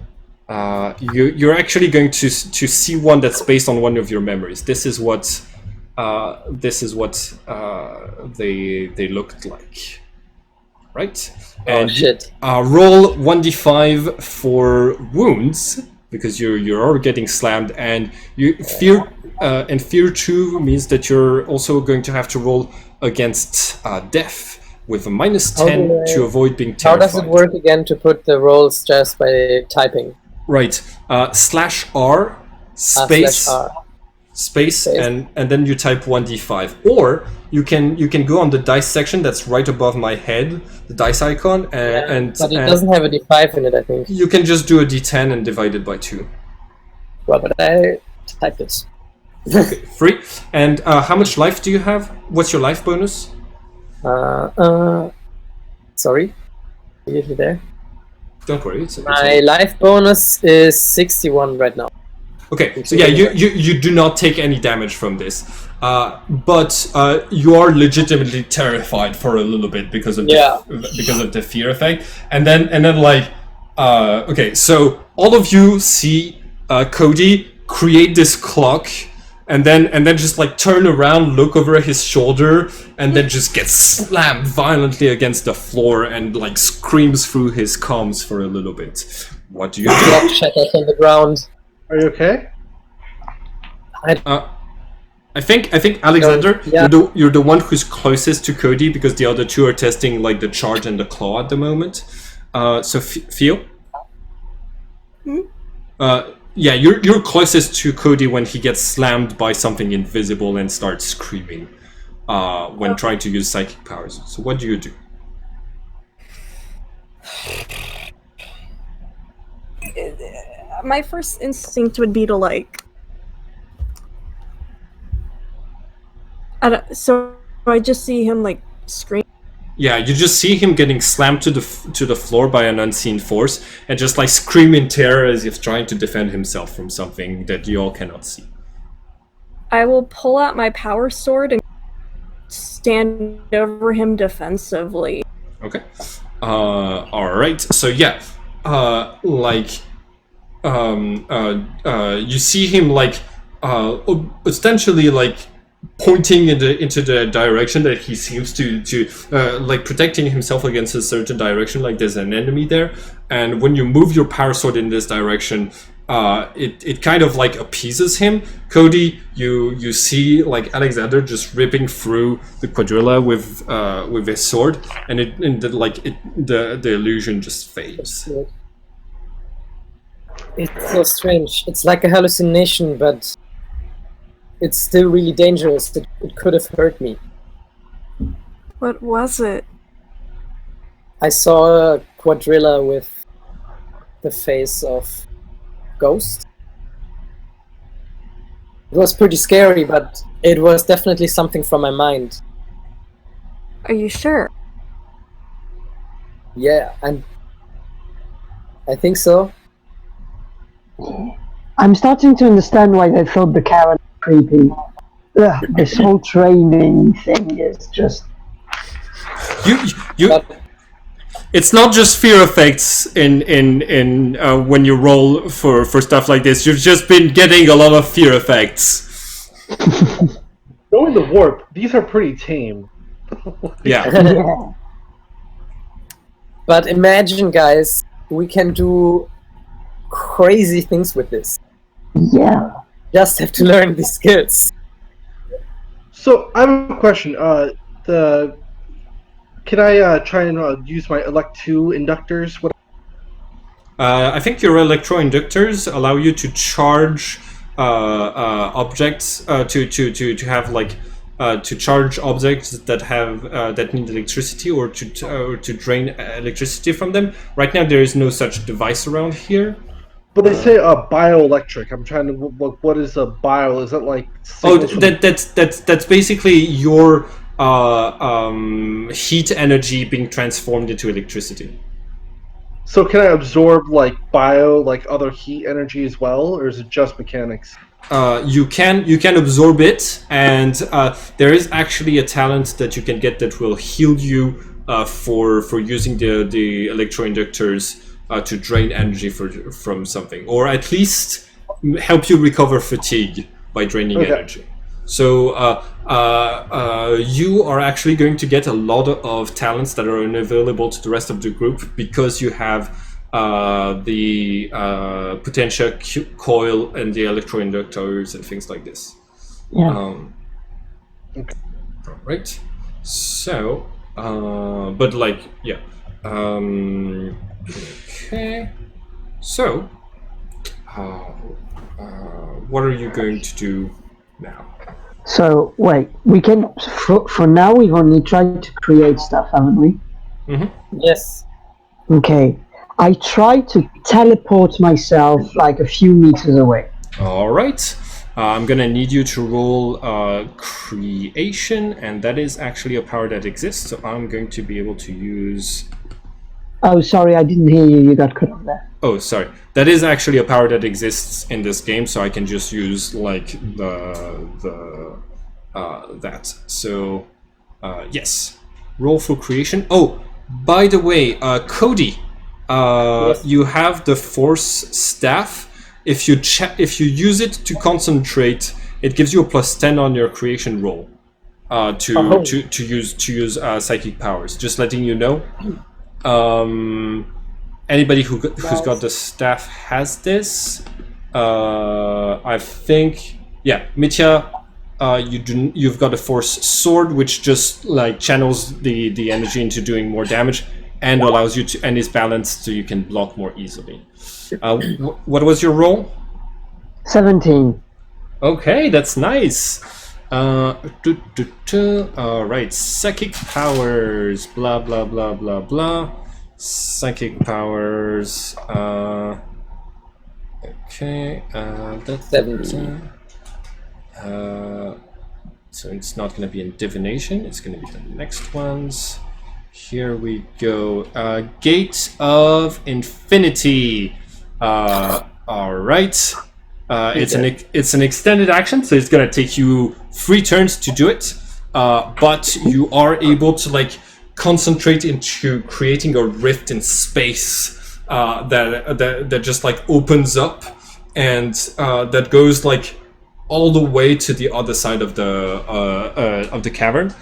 You're actually going to see one that's based on one of your memories. This is what they looked like, right? And shit. Roll 1d5 for wounds because you're getting slammed, and fear 2 means that you're also going to have to roll against death with a -10 to avoid being terrified. How does it work again to put the rolls just by typing? Right, /R space and then you type 1d5, or you can go on the dice section that's right above my head, the dice icon, but it doesn't have a d5 in it, I think. You can just do a d10 and divide it by 2. Well, but I typed it. Okay, free. And how much life do you have? What's your life bonus? Sorry, are you there? Don't worry. My life bonus is 61 right now. Okay, so yeah, you do not take any damage from this, but you are legitimately terrified for a little bit because of the fear effect, and then like okay, so all of you see Cody create this clock, and then just like turn around, look over his shoulder, and then just get slammed violently against the floor and like screams through his comms for a little bit. What do you do? Block shatters on the ground. Are you okay? I think Alexander, you're the one who's closest to Cody because the other two are testing like the charge and the claw at the moment. So Theo? Yeah, you're closest to Cody when he gets slammed by something invisible and starts screaming when trying to use psychic powers. So what do you do? My first instinct would be to like. So I just see him like scream. Yeah, you just see him getting slammed to the floor by an unseen force and just like scream in terror as if trying to defend himself from something that you all cannot see. I will pull out my power sword and stand over him defensively. Okay. All right. So yeah, you see him essentially pointing into the direction that he seems to protecting himself against a certain direction, like there's an enemy there. And when you move your power sword in this direction, it kind of appeases him. Cody, you see Alexander just ripping through the quadrilla with his sword, and the illusion just fades. It's so strange. It's like a hallucination, but it's still really dangerous. It could have hurt me. What was it? I saw a quadrilla with the face of Ghost. It was pretty scary, but it was definitely something from my mind. Are you sure? Yeah, I think so. I'm starting to understand why they thought the Karen creepy. Ugh, this whole training thing is just... But It's not just fear effects in when you roll for stuff like this. You've just been getting a lot of fear effects. Knowing the warp, these are pretty tame. Yeah. Yeah. But imagine, guys, we can do crazy things with this. Yeah. Just have to learn these skills. So I have a question. Can I try and use my elect 2 inductors? What? I think your electroinductors allow you to charge objects to have to charge objects that have that need electricity or to drain electricity from them. Right now, there is no such device around here. But they say bioelectric. I'm trying to look. What is a bio? Is that like? Oh, signals from- that's basically your heat energy being transformed into electricity. So can I absorb other heat energy as well, or is it just mechanics? You can absorb it, and there is actually a talent that you can get that will heal you for using the electroinductors to drain energy from something, or at least help you recover fatigue by draining energy. So you are actually going to get a lot of talents that are unavailable to the rest of the group because you have the potential coil and the electroinductors and things like this. Yeah. Right. So, but yeah. Okay. So, what are you going to do now? So, wait, we can... For now, we've only tried to create stuff, haven't we? Mm-hmm. Yes. Okay. I try to teleport myself a few meters away. All right. I'm gonna need you to roll creation, and that is actually a power that exists. So I'm going to be able to use. Oh, sorry, I didn't hear you. You got cut off there. Oh, sorry. That is actually a power that exists in this game, so I can just use that. So yes, roll for creation. Oh, by the way, Cody, Yes. you have the force staff. If you use it to concentrate, it gives you a +10 on your creation roll to use psychic powers. Just letting you know. Anybody who's got the staff has this. I think, yeah, Mitya, you've got a force sword, which just channels the energy into doing more damage and allows you to, and is balanced so you can block more easily. What was your roll? 17. Okay, that's nice. All right, psychic powers. Blah blah blah blah blah. Psychic powers. Okay. That's 70. So it's not going to be in divination. It's going to be the next ones. Here we go. Gate of Infinity. All right. It's an extended action, so it's gonna take you 3 turns to do it. but you are able to like concentrate into creating a rift in space that just like opens up and that goes like all the way to the other side of the cavern.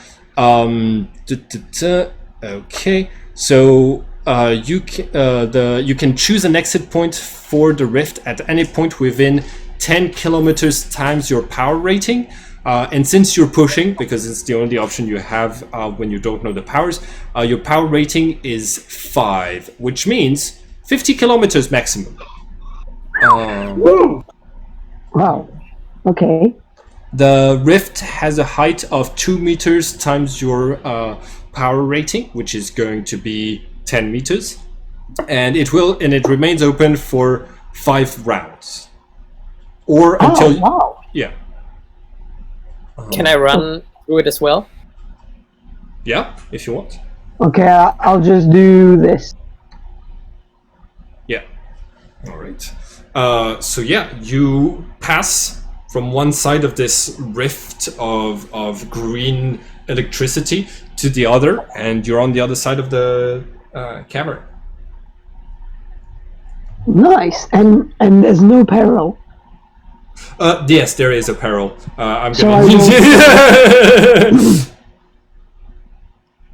Okay, so you can choose an exit point for the rift at any point within 10 kilometers times your power rating. And since you're pushing, because it's the only option you have when you don't know the powers, your power rating is 5, which means 50 kilometers maximum. Woo! Wow. Okay. The rift has a height of 2 meters times your power rating, which is going to be 10 meters, and it remains open for 5 rounds, or until wow. yeah. Can I run through it as well? Yeah, if you want. Okay, I'll just do this. Yeah. All right. So yeah, you pass from one side of this rift of green electricity to the other, and you're on the other side of the cavern. Nice. And there's no peril. Yes, there is a peril. I'm So gonna. I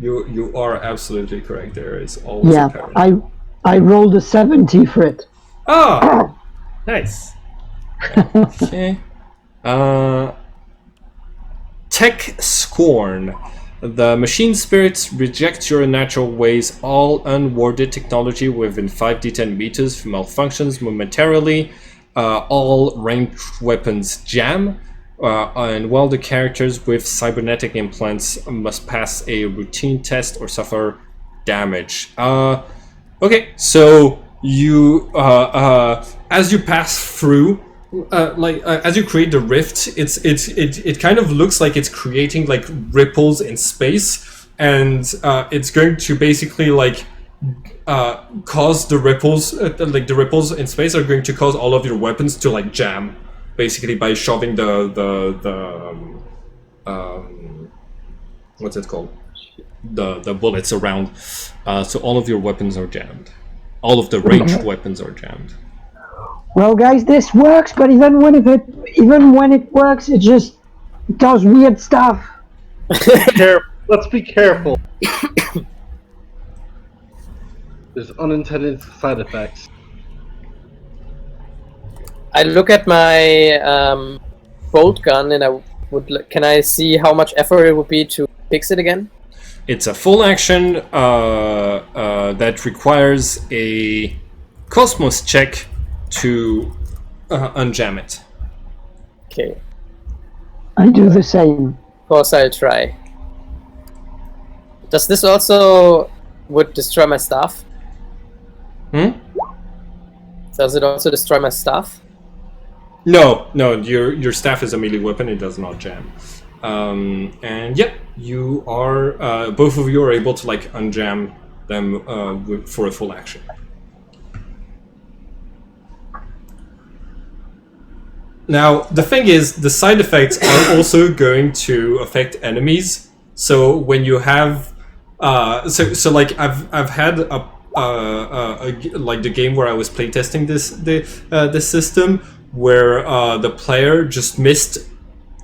You are absolutely correct. There is always a peril. I rolled a 70 for it. Oh, nice. Okay. Tech Scorn. The machine spirits reject your unnatural ways. All unwarded technology within 5d10 meters malfunctions momentarily. All ranged weapons jam. And while the characters with cybernetic implants must pass a routine test or suffer damage. Okay, so you as you pass through, as you create the rift, it kind of looks like it's creating like ripples in space, and it's going to basically like cause the ripples, the ripples in space are going to cause all of your weapons to like jam, basically by shoving the what's it called, the bullets around. So all of your weapons are jammed. All of the ranged weapons are jammed. Well, guys, this works, but even when it works, it just does weird stuff. Let's be careful. There's unintended side effects. I look at my bolt gun and can I see how much effort it would be to fix it again? It's a full action that requires a Cosmos check to unjam it. Okay. I do the same. Of course I'll try. Does this also would destroy my staff? Does it also destroy my staff? No, your staff is a melee weapon, it does not jam. And yeah, you are both of you are able to like unjam them for a full action. Now the thing is, the side effects are also going to affect enemies. So when you have so like I've had a like the game where I was playtesting this system, where the player just missed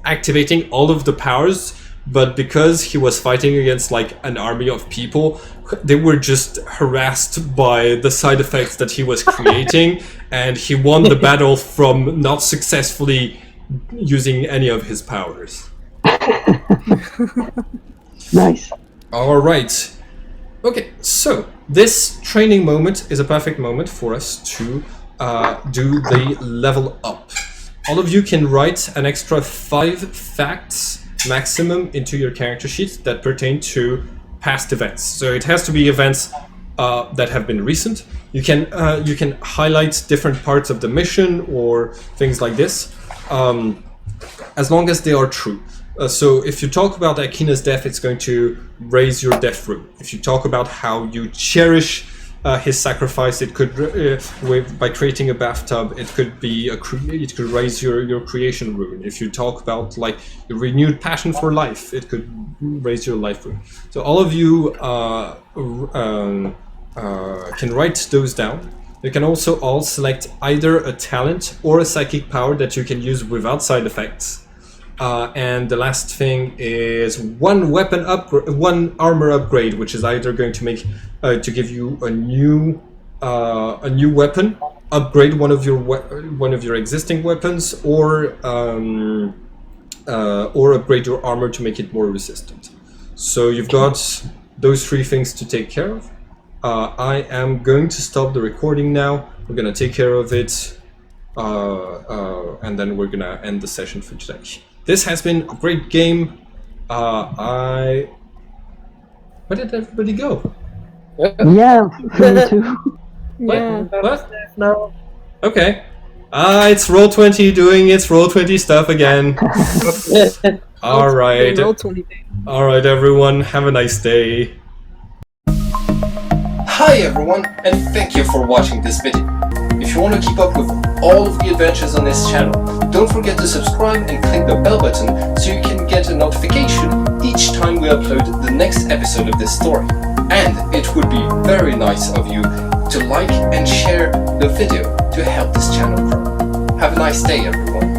activating all of the powers, but because he was fighting against like an army of people, they were just harassed by the side effects that he was creating, and he won the battle from not successfully using any of his powers. Nice. All right. Okay, so this training moment is a perfect moment for us to do the level up. All of you can write an extra 5 facts maximum into your character sheet that pertain to past events. So it has to be events that have been recent. You can highlight different parts of the mission or things like this, as long as they are true. So if you talk about Akina's death, it's going to raise your death room. If you talk about how you cherish his sacrifice. It could, by creating a bathtub, it could be it could raise your creation rune. If you talk about like a renewed passion for life, it could raise your life rune. So all of you can write those down. You can also all select either a talent or a psychic power that you can use without side effects. And the last thing is one armor upgrade, which is either going to make to give you a new weapon, upgrade one of your existing weapons, or upgrade your armor to make it more resistant. So you've got those three things to take care of. I am going to stop the recording now. We're gonna take care of it, and then we're gonna end the session for today. This has been a great game. Where did everybody go? Yeah, me too. Yeah. What? No. Okay. It's Roll20 doing its Roll20 stuff again. All right. Roll 20 days. All right, everyone. Have a nice day. Hi, everyone, and thank you for watching this video. If you want to keep up with all of the adventures on this channel, don't forget to subscribe and click the bell button so you can get a notification each time we upload the next episode of this story. And it would be very nice of you to like and share the video to help this channel grow. Have a nice day, everyone.